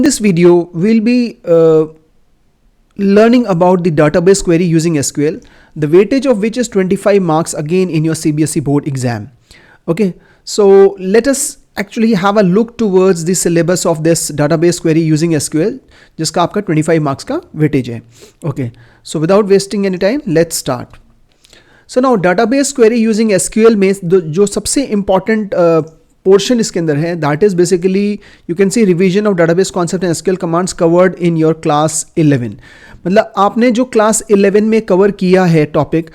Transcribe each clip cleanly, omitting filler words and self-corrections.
In this video, we'll be learning about the database query using SQL, the weightage of which is 25 marks again in your CBSE board exam. Okay, so let us actually have a look towards the syllabus of this database query using SQL, जिसका आपका 25 marks का weightage है. Okay, so without wasting any time, let's start. So now database query using SQL में जो सबसे important portion इसके अंदर है, that is basically you can C revision of database concept and SQL commands covered in your class 11. मतलब आपने जो class 11 में कवर किया है टॉपिक,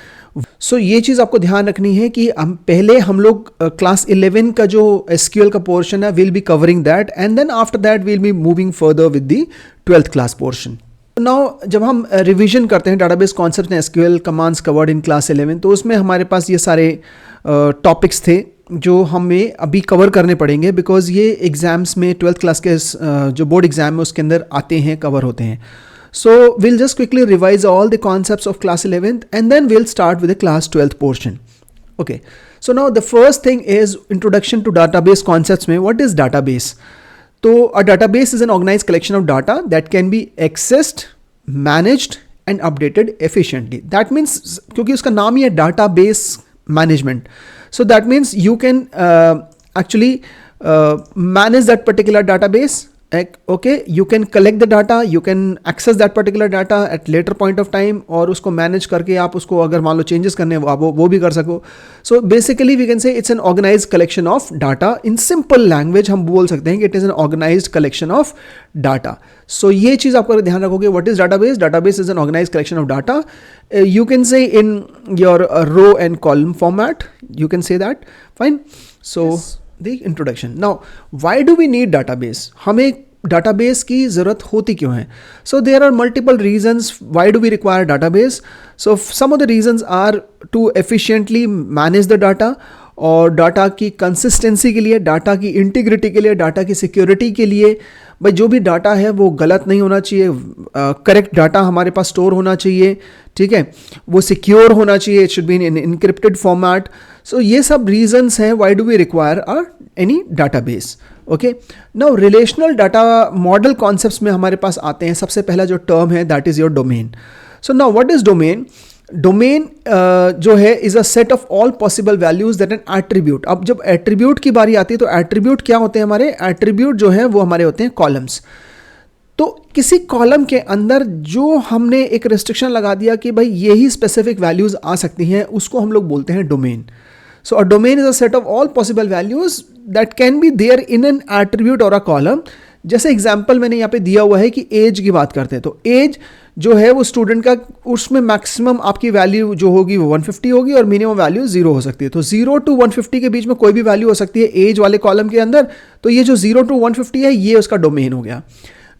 सो ये चीज़ आपको ध्यान रखनी है कि हम लोग क्लास 11 का जो एसक्यूएल का पोर्शन है will be covering that, and then after that will be moving further with the 12th class portion. Now जब हम रिवीजन करते हैं database concept and SQL commands covered in class 11, तो उसमें हमारे पास ये सारे टॉपिक्स थे जो हमें अभी कवर करने पड़ेंगे, बिकॉज ये एग्जाम्स में 12th क्लास के जो बोर्ड एग्जाम में उसके अंदर आते हैं, कवर होते हैं. So will just quickly revise all the concepts of class 11th and then will start with the class 12th portion. Okay, so now the first thing is introduction to database concepts में what is database. तो a database is an organised collection of data that can be accessed, managed and updated efficiently. That means क्योंकि उसका नाम ही है database management, so that means you can actually manage that particular database. Okay, you can collect the data, you can access that particular data at later point of time, और उसको manage करके आप उसको अगर मान लो changes करने आप वो भी कर सको. So basically we can say it's an organized collection of data. In simple language हम बोल सकते हैं कि it is an organized collection of data. So ये चीज़ आपको ध्यान रखोगे. What is database? Database is an organized collection of data. You can say in your row and column format. You can say that. Fine. So yes. The introduction. Now, why do we need database? हमें database की ज़रूरत होती क्यों है? So there are multiple reasons why do we require database. So some of the reasons are to efficiently manage the data, और data की consistency के लिए, डाटा की इंटीग्रिटी के लिए, डाटा की सिक्योरिटी के लिए. भाई जो भी डाटा है वो गलत नहीं होना चाहिए, करेक्ट डाटा हमारे पास स्टोर होना चाहिए, ठीक है, वो सिक्योर होना चाहिए, it should be in encrypted format. So ये सब रीजंस हैं why do we require any database. Okay, now relational data model concepts में हमारे पास आते हैं. सबसे पहला जो टर्म है that is your domain. So now what is domain. Domain जो है is a set of all possible values that N attribute. अब जब एट्रीब्यूट की बारी आती है तो एट्रीब्यूट क्या होते हैं हमारे? एट्रीब्यूट जो है वो हमारे होते हैं कॉलम्स. तो किसी कॉलम के अंदर जो हमने एक रिस्ट्रिक्शन लगा दिया कि भाई यही स्पेसिफिक वैल्यूज आ सकती हैं, उसको हम लोग बोलते हैं domain. So a domain is a set of all possible values that can be there in an attribute और अ कॉलम. जैसे एग्जाम्पल मैंने यहाँ पे दिया हुआ है कि एज की बात करते हैं, तो एज जो है वो स्टूडेंट का, उसमें मैक्सिमम आपकी वैल्यू जो होगी वो 150 होगी और मिनिमम वैल्यू 0 हो सकती है. तो 0 to 150 के बीच में कोई भी वैल्यू हो सकती है एज वाले कॉलम के अंदर. तो ये जो 0 to 150 है ये उसका डोमेन हो गया.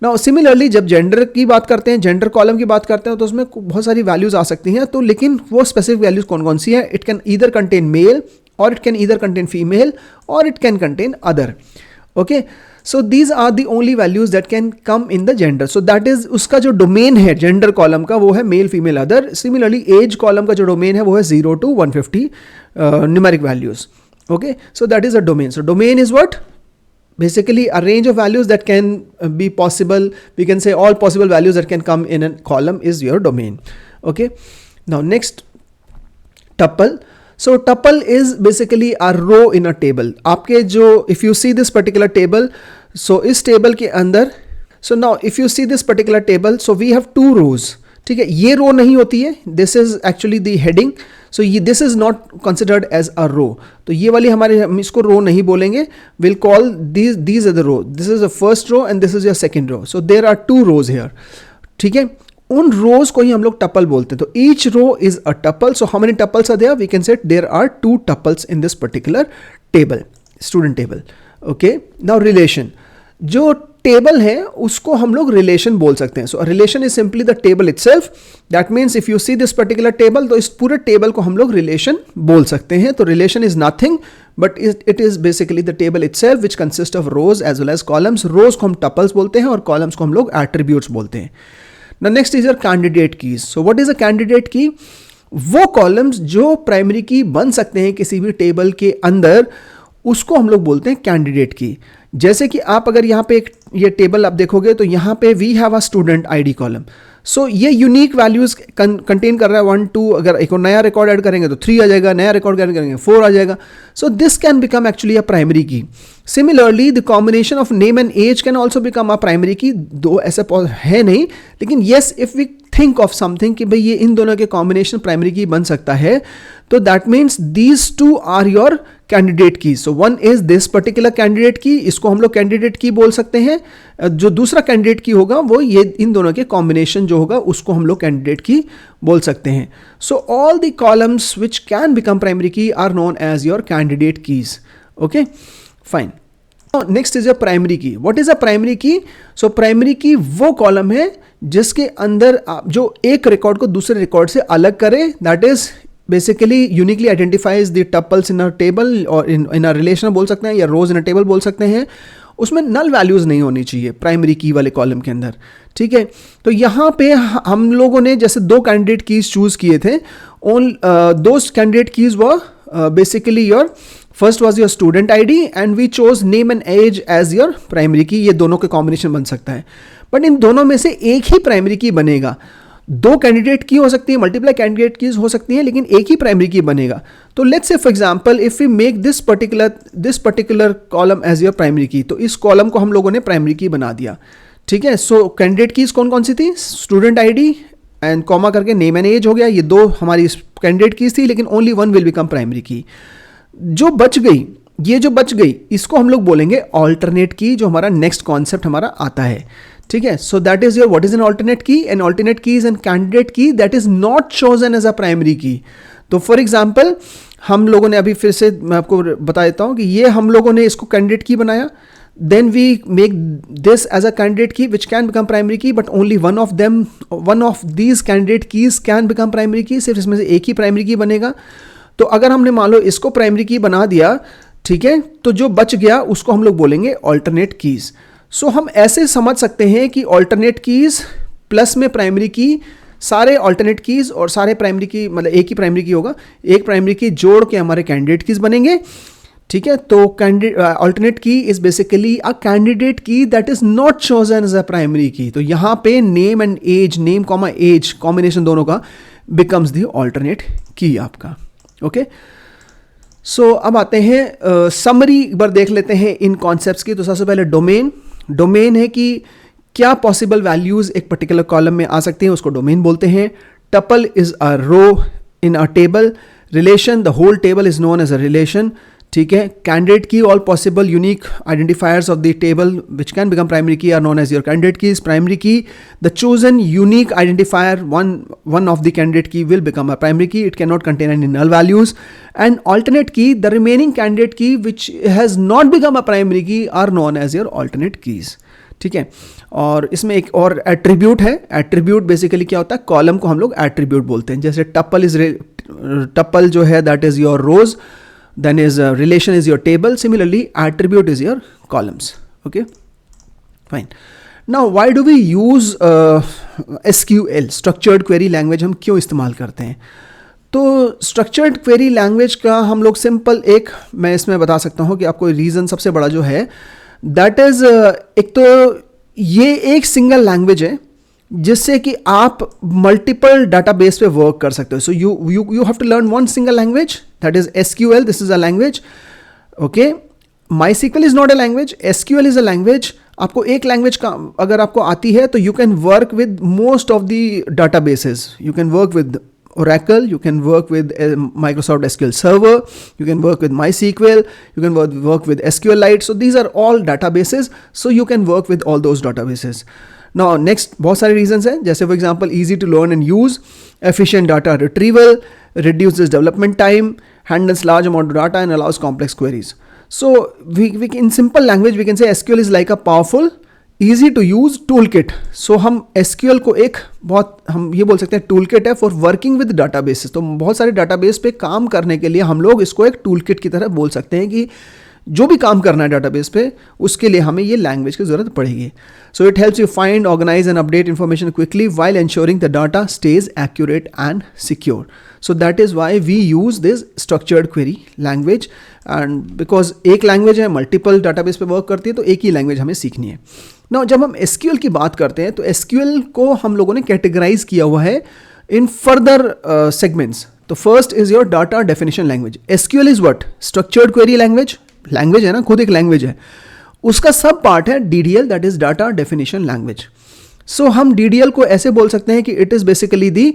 नाउ सिमिलरली जब जेंडर की बात करते हैं, जेंडर कॉलम की बात करते हैं, तो उसमें बहुत सारी वैल्यूज आ सकती हैं. तो लेकिन वो स्पेसिफिक वैल्यूज कौन कौन सी है? It can either contain male, और it can either contain female, और it can contain other. Okay, so these are the only values that can come in the gender. So that is उसका जो domain है gender column का वो है male, female, other. Similarly age column का जो domain है वो है 0 to 150 numeric values. Okay, so that is a domain. So domain is what? Basically a range of values that can be possible. We can say all possible values that can come in a column is your domain. Okay, now next, tuple. So tuple is basically a row in a table. आपके जो if you see this particular table, so इस table के अंदर, so now if you see this particular table, so we have two rows. ठीक है, ये रो नहीं होती है, this is actually the heading. So ये this is not considered as a row. तो ये वाली हमारे, हम इसको रो नहीं बोलेंगे. We'll call these are the row. This is the first row and this is your second row. So there are two rows here. ठीक है, उन रोज को ही हम लोग टपल बोलते हैं. तो each row is a tuple. So how many tuples are there? We can say there are 2 tuples in this particular table, student table. Okay, now relation. जो टेबल है उसको हम लोग रिलेशन बोल सकते हैं. So relation is simply the table itself. That means if you see this particular table, तो इस पूरे टेबल को हम लोग रिलेशन बोल सकते हैं. तो relation is nothing but it is basically the table itself which consist of rows as well as columns. Rows को हम टपल्स बोलते हैं और कॉलम्स को हम लोग एट्रीब्यूट्स बोलते हैं. Now next is your candidate keys. So what is a candidate key? वो कॉलम्स जो प्राइमरी की बन सकते हैं किसी भी टेबल के अंदर, उसको हम लोग बोलते हैं कैंडिडेट की. जैसे कि आप अगर यहाँ पे एक ये टेबल आप देखोगे तो यहाँ पे we have a student ID column. So ये यूनिक वैल्यूज कंटेन कर रहा है 1 2. अगर एक नया रिकॉर्ड ऐड करेंगे तो 3 आ जाएगा, नया रिकॉर्ड ऐड करेंगे 4 आ जाएगा. So this can become actually a primary key. Similarly the combination of name and age can also become a primary key. दो ऐसा है नहीं, लेकिन yes if we think of something कि भाई ये इन दोनों के कॉम्बिनेशन प्राइमरी की बन सकता है, तो that means these two are your candidate key. So one is this particular candidate key, इसको हम लोग कैंडिडेट की बोल सकते हैं. जो दूसरा कैंडिडेट की होगा वो ये इन दोनों के कॉम्बिनेशन जो होगा उसको हम लोग कैंडिडेट की बोल सकते हैं. So all the columns which can become primary key are known as your candidate keys. Okay fine. Next is a primary key. What is a primary key? So primary की वो कॉलम है जिसके अंदर जो एक रिकॉर्ड को दूसरे record से अलग करे, that is basically uniquely identifies the tuples in a table और इन अ रिलेशन बोल सकते हैं, या रोज इन अ टेबल बोल सकते हैं. उसमें नल वैल्यूज नहीं होनी चाहिए प्राइमरी की वाले कॉलम के अंदर. ठीक है, तो यहाँ पे हम लोगों ने जैसे 2 कैंडिडेट कीज चूज किए थे. दो candidate keys were basically your first was your student ID and we chose name and age as your primary key. ये दोनों के कॉम्बिनेशन बन सकता है, बट इन दोनों में से एक ही प्राइमरी की बनेगा. 2 कैंडिडेट की हो सकती है, मल्टीप्लाई कैंडिडेट कीज हो सकती है, लेकिन एक ही प्राइमरी की बनेगा. तो let's say for example if we make this particular column as your primary key, तो इस कॉलम को हम लोगों ने प्राइमरी की बना दिया. ठीक है, सो कैंडिडेट कीज कौन कौन सी थी? स्टूडेंट आईडी एंड कॉमा करके नेम एंड एज हो गया. ये 2 हमारी कैंडिडेट कीज थी, लेकिन ओनली 1 विल बिकम प्राइमरी की. जो बच गई इसको हम लोग बोलेंगे ऑल्टरनेट की, जो हमारा नेक्स्ट कॉन्सेप्ट हमारा आता है. ठीक है, so that is your what is an alternate key? An alternate key is an candidate key that is not chosen as a primary key. तो फॉर एग्जांपल हम लोगों ने अभी फिर से मैं आपको बता देता हूं कि ये हम लोगों ने इसको कैंडिडेट की बनाया, then we make this as a candidate key which can become primary key, but only one of these candidate keys can become primary key. सिर्फ इसमें से एक ही प्राइमरी की बनेगा. तो अगर हमने मान लो इसको प्राइमरी की बना दिया, ठीक है, तो जो बच गया उसको हम लोग बोलेंगे ऑल्टरनेट कीज. सो हम ऐसे समझ सकते हैं कि ऑल्टरनेट कीज प्लस में प्राइमरी की, सारे ऑल्टरनेट कीज और सारे प्राइमरी की, मतलब एक ही प्राइमरी की होगा, एक प्राइमरी की जोड़ के हमारे कैंडिडेट कीज बनेंगे. ठीक है, तो alternate key is basically a candidate key that is not chosen as a primary key. तो यहाँ पे name and age, name comma age combination दोनों का बिकम्स द ऑल्टरनेट की आपका. ओके, सो अब आते हैं समरी एक बार देख लेते हैं इन कॉन्सेप्ट्स की. तो सबसे पहले डोमेन है कि क्या पॉसिबल वैल्यूज एक पर्टिकुलर कॉलम में आ सकते हैं, उसको डोमेन बोलते हैं. Tuple is a row in a table. Relation, the whole table is known as a relation. ठीक है, candidate key, all possible unique identifiers of the table which can become primary key are known as your candidate keys. Primary key, the chosen unique identifier one of the candidate key will become a primary key. It cannot contain any null values. And alternate key, the remaining candidate key which has not become a primary key are known as your alternate keys. ठीक है, और इसमें एक और attribute है. Attribute basically क्या होता है? कॉलम को हम लोग एट्रीब्यूट बोलते हैं. जैसे टपल जो है that is your rows, then is relation is your table. Similarly attribute is your columns. Okay, fine. Now why do we use SQL, structured query language? हम क्यों इस्तेमाल करते हैं? तो structured query language का हम लोग सिंपल एक मैं इसमें बता सकता हूँ कि आपको रीज़न सबसे बड़ा जो है दैट इज एक तो ये एक सिंगल लैंग्वेज है जिससे कि आप मल्टीपल डाटाबेस पे वर्क कर सकते हो. So you have to learn one single language that is SQL. This is a language. Okay, MySQL is not a language, SQL is a language. आपको एक लैंग्वेज का अगर आपको आती है तो you can work with most of the databases. You can work with Oracle, you can work with Microsoft SQL Server, you can work with MySQL, you can work with SQLite. So these are all databases, so you can work with all those databases. Now next बहुत सारे reasons हैं, जैसे for example easy to learn and use, efficient data retrieval, reduces development time, handles large amount of data and allows complex queries. So we in simple language we can say SQL is like a powerful easy to use tool kit. सो हम SQL को एक बहुत हम ये बोल सकते हैं टूल किट है फॉर वर्किंग विद डाटाबेसेस. तो बहुत सारे डाटाबेस पे काम करने के लिए हम लोग इसको एक टूल किट की तरह बोल सकते हैं कि जो भी काम करना है डाटाबेस पे उसके लिए हमें ये लैंग्वेज की ज़रूरत पड़ेगी. So it helps you find, organise and update information quickly while ensuring the data stays accurate and secure. So that is why we use this structured query language, and because एक language है multiple database पे work करती है तो एक ही language हमें सीखनी है. नाउ जब हम SQL की बात करते हैं तो SQL को हम लोगों ने कैटेगराइज किया हुआ है इन फर्दर सेगमेंट्स. तो first is your data definition language. SQL is what? Structured query language. Language है ना, खुद एक लैंग्वेज है. उसका सब पार्ट है DDL, that is data definition language. So हम DDL को ऐसे बोल सकते हैं कि it is basically the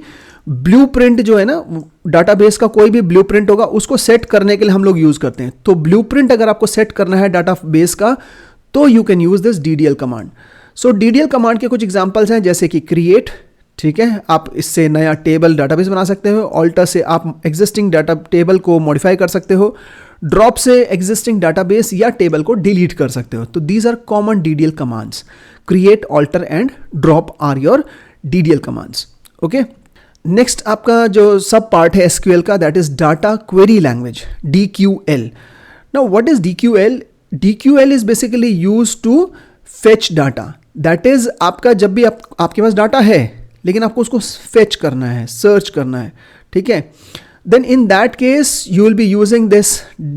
blueprint जो है ना, डाटाबेस का कोई भी ब्लूप्रिंट होगा उसको सेट करने के लिए हम लोग यूज करते हैं. तो ब्लूप्रिंट अगर आपको सेट करना है डाटाबेस का तो you can use this DDL command. So DDL command के कुछ एग्जांपल्स हैं जैसे कि क्रिएट, ठीक है, आप इससे नया टेबल डाटाबेस बना सकते हो. ऑल्टर से आप एग्जिस्टिंग डाटा टेबल को मॉडिफाई कर सकते हो. ड्रॉप से एग्जिस्टिंग डाटाबेस या टेबल को डिलीट कर सकते हो. तो these are common DDL commands. Create, alter and drop are your DDL commands. Okay, next आपका जो सब पार्ट है SQL का, that is data query language, DQL. Now what is DQL? DQL is basically use to fetch data. That is आपका जब भी आपके पास data है लेकिन आपको उसको फेच करना है, सर्च करना है, ठीक है, then in that case you will be using this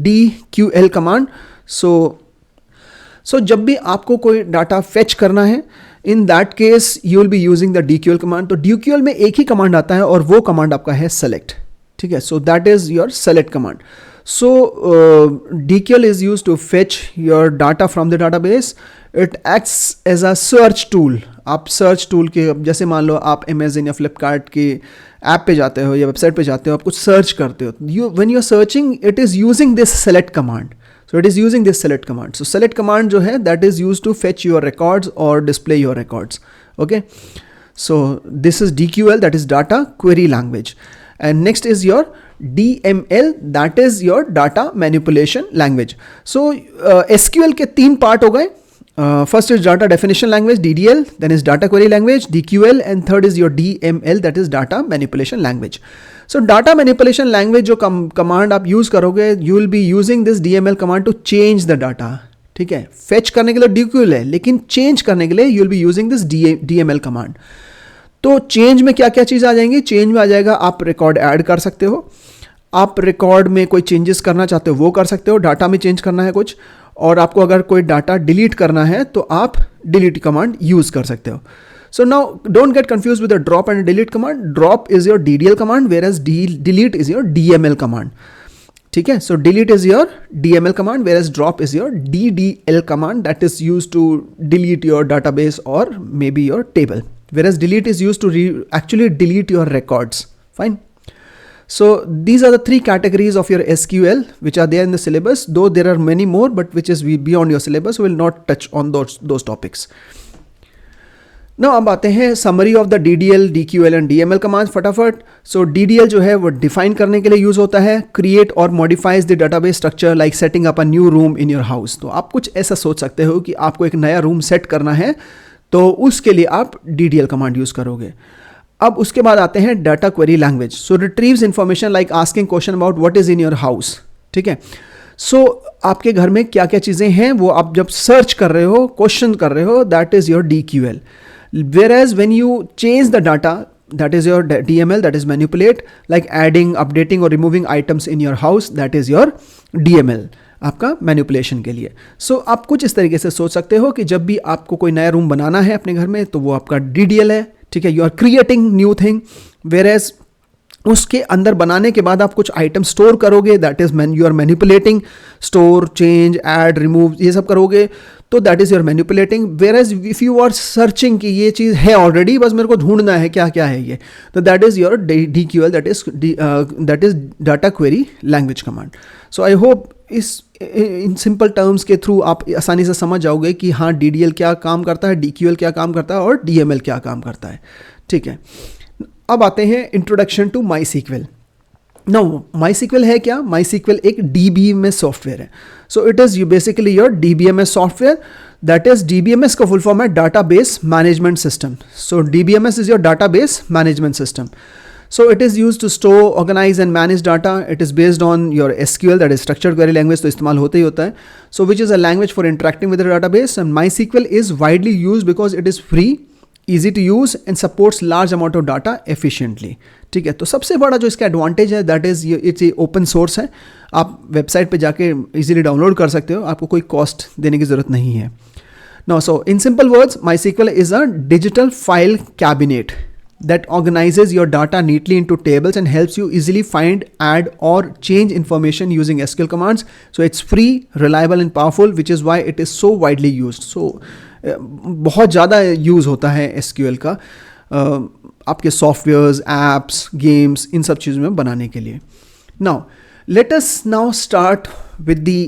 DQL command. So जब भी आपको कोई डाटा फेच करना है, in that case you will be using the DQL command. तो DQL में एक ही कमांड आता है और वो कमांड आपका है सेलेक्ट, ठीक है. So that is your select command. So DQL is used to fetch your data from the database. It acts as a search tool. आप search tool के, जैसे मान लो आप Amazon या Flipkart के ऐप पे जाते हो या वेबसाइट पे जाते हो, आप कुछ सर्च करते हो. When you are searching, it is using this select command. So it is using this select command. So select command जो है that is used to fetch your records or display your records. Okay. So this is DQL, that is data query language. And next is your DML, that is your data manipulation language. So SQL के तीन part हो गए. First is data definition language, DDL, then is data query language, DQL, and third is your DML, that is data manipulation language. So data manipulation language जो command आप use करोगे, you will be using this DML command to change the data. ठीक है, fetch करने के लिए DQL है, लेकिन change करने के लिए you will be using this DML command. तो चेंज में क्या क्या चीज़ आ जाएंगी? चेंज में आ जाएगा आप रिकॉर्ड ऐड कर सकते हो, आप रिकॉर्ड में कोई चेंजेस करना चाहते हो वो कर सकते हो, डाटा में चेंज करना है कुछ, और आपको अगर कोई डाटा डिलीट करना है तो आप डिलीट कमांड यूज कर सकते हो. So now don't get confuse with the drop and delete command. Drop is your DDL command whereas delete is your DML command. ठीक है, so delete is your DML command whereas drop is your DDL command, that is use to delete your database और maybe your table. Whereas delete is used to actually delete your records. Fine. So these are the three categories of your SQL which are there in the syllabus, though there are many more, but which is beyond your syllabus, we will not touch on those topics. Now अब आते हैं summary of the DDL, DQL and DML commands फटाफट. So DDL जो है वो define करने के लिए यूज होता है, create or modifies the database structure like setting up a new room in your house. तो आप कुछ ऐसा सोच सकते हो कि आपको एक नया रूम सेट करना है तो उसके लिए आप DDL कमांड यूज करोगे. अब उसके बाद आते हैं data query language. So retrieves information like asking question about what is in your house. ठीक है, सो आपके घर में क्या क्या चीज़ें हैं वो आप जब सर्च कर रहे हो, क्वेश्चन कर रहे हो, that is your DQL. Whereas when you change the data, that is your DML, that is manipulate, like adding, updating or removing items in your house, that is your DML, आपका manipulation के लिए. सो आप कुछ इस तरीके से सोच सकते हो कि जब भी आपको कोई नया रूम बनाना है अपने घर में तो वो आपका DDL है. ठीक है, you are creating new thing, whereas उसके अंदर बनाने के बाद आप कुछ आइटम स्टोर करोगे, that is you are manipulating. Store, change, add, remove ये सब करोगे तो that is your manipulating. Whereas if you are searching कि ये चीज़ है ऑलरेडी, बस मेरे को ढूंढना है क्या क्या है ये, तो that is your DQL, that is data query language command. So I hope in simple terms के थ्रू आप आसानी से समझ जाओगे कि हाँ DDL क्या काम करता है, DQL क्या काम करता है और DML क्या काम करता है. ठीक है, अब आते हैं introduction to MySQL. Now MySQL है क्या? MySQL एक DBMS सॉफ्टवेयर है. So it is basically your DBMS software, that is DBMS का फुल फॉर्म है database management system. So DBMS is your database management system. So it is used to store, organize and manage data. It is based on your SQL, that is structured query language, तो इस्तेमाल होता ही होता है. So which is a language for interacting with the database, and MySQL is widely used because it is free easy to use and supports large amount of data efficiently. ठीक है, तो सबसे बड़ा जो इसका एडवांटेज है that is it's open source है, आप वेबसाइट पे जाके इजीली डाउनलोड कर सकते हो, आपको कोई कॉस्ट देने की ज़रूरत नहीं है। Now so in simple words, MySQL is a digital file cabinet that organizes your data neatly into tables and helps you easily find, add or change information using SQL commands. So it's free, reliable and powerful, which is why it is so widely used. So बहुत ज़्यादा use होता है SQL का आपके softwares, apps, games, इन सब चीज़ों में बनाने के लिए। Now let us now start with the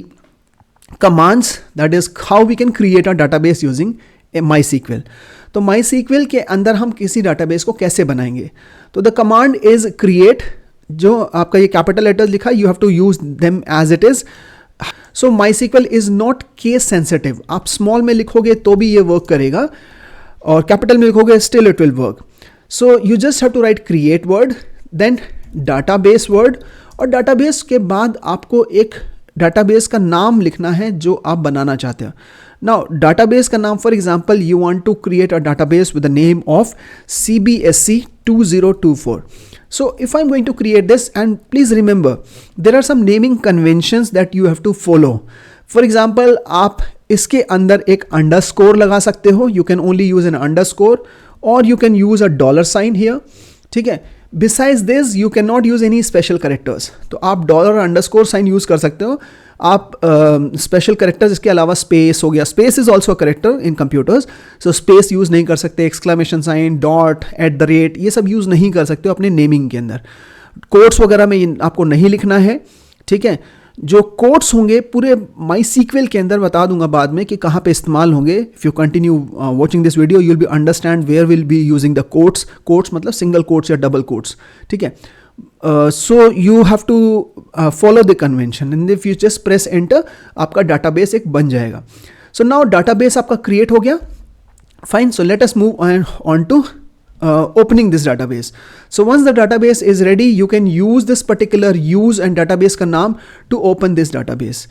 commands, that is how we can create a database using MySQL. तो MySQL के अंदर हम किसी डाटाबेस को कैसे बनाएंगे? तो द कमांड इज क्रिएट, जो आपका ये कैपिटल लेटर्स लिखा, you have to use them as it is. So MySQL is not case sensitive, आप स्मॉल में लिखोगे तो भी ये वर्क करेगा और कैपिटल में लिखोगे still it will work. So you just have to write create word, then database word, और डाटाबेस के बाद आपको एक डाटाबेस का नाम लिखना है जो आप बनाना चाहते हो। Now database का नाम, for example you want to create a database with the name of CBSE 2024. So if I'm going to create this, and please remember there are some naming conventions that you have to follow. For example आप इसके अंदर एक underscore लगा सकते हो, you can only use an underscore or you can use a dollar sign here, ठीक है। Besides this you cannot use any special characters, तो आप डॉलर और अंडरस्कोर साइन यूज़ कर सकते हो। आप स्पेशल करेक्टर्स इसके अलावा स्पेस हो गया, space is also a character in computers, so space use नहीं कर सकते, exclamation sign, dot, at the rate, ये सब यूज़ नहीं कर सकते हो अपने नेमिंग के अंदर। कोट्स वगैरह में आपको नहीं लिखना है, ठीक है। जो कोट्स होंगे पूरे MySQL के अंदर बता दूंगा बाद में कि कहाँ पे इस्तेमाल होंगे। If you continue watching this video you will be understand where will be using the quotes. Quotes मतलब सिंगल कोट्स या डबल कोट्स, ठीक है। So you have to follow the convention and if you just press enter आपका database एक बन जाएगा। So now database आपका create हो गया, fine। So let us move on to opening this database. So once the database is ready you can use this particular use and database का नाम to open this database.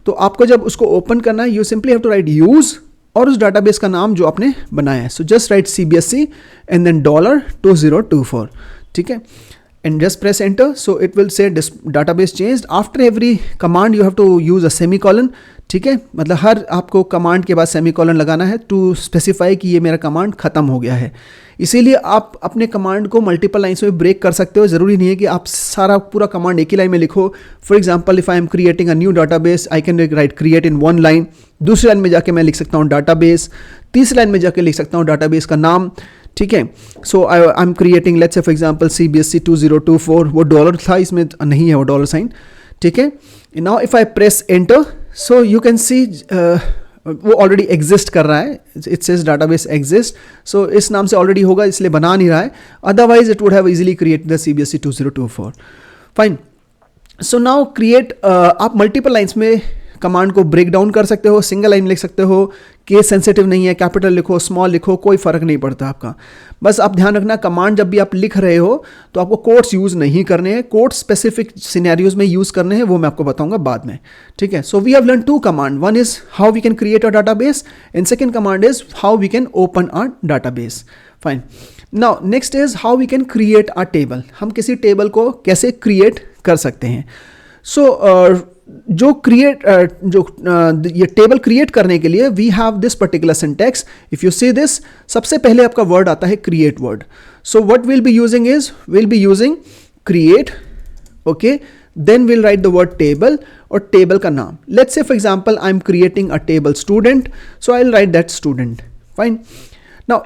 तो आपको जब उसको open करना है you simply have to write use और उस database का नाम जो आपने बनाया है। So just write CBSE and then $2024, ठीक है, and just press enter. So it will say this database changed. After every command you have to use a semicolon, ठीक है, मतलब हर आपको कमांड के बाद सेमीकोलन लगाना है टू स्पेसिफाई कि ये मेरा कमांड ख़त्म हो गया है। इसीलिए आप अपने कमांड को मल्टीपल लाइन्स में ब्रेक कर सकते हो, ज़रूरी नहीं है कि आप सारा पूरा कमांड एक ही लाइन में लिखो। For example if I am creating a new database I can right create in one line, दूसरी लाइन में जाके मैं लिख सकता हूँ डाटाबेस, तीसरी लाइन में जाके लिख सकता हूँ डाटाबेस का नाम, ठीक है। So I am creating let's say for example CBSE 2024, वो डॉलर था, इसमें नहीं है वो डॉलर साइन, ठीक है। Now if I press enter so you can सी वो ऑलरेडी एग्जिस्ट कर रहा है, इट सेज डाटाबेस एग्जिस्ट, सो इस नाम से ऑलरेडी होगा इसलिए बना नहीं रहा है, otherwise it would have easily create the CBSE 2024, fine. So now create, आप मल्टीपल लाइन्स में कमांड को ब्रेक डाउन कर सकते हो, सिंगल लाइन लिख सकते हो, केस सेंसिटिव नहीं है, कैपिटल लिखो, स्मॉल लिखो, कोई फ़र्क नहीं पड़ता आपका। बस आप ध्यान रखना कमांड जब भी आप लिख रहे हो तो आपको कोट्स यूज़ नहीं करने हैं, कोट्स स्पेसिफिक सिनेरियोज में यूज़ करने हैं, वो मैं आपको बताऊंगा बाद में, ठीक है। So we have learn two command, one is how we can create a database and second command is how we can open a database, fine. Now next is how we can create a table, हम किसी table को कैसे create कर सकते हैं। सो ये table create करने के लिए we have this particular syntax. If you see this, सबसे पहले आपका वर्ड आता है create word. So what will be using is will be using create, okay, then will write the word table और table का नाम। Let's say for example I am creating a table student, so I will write that student, fine. Now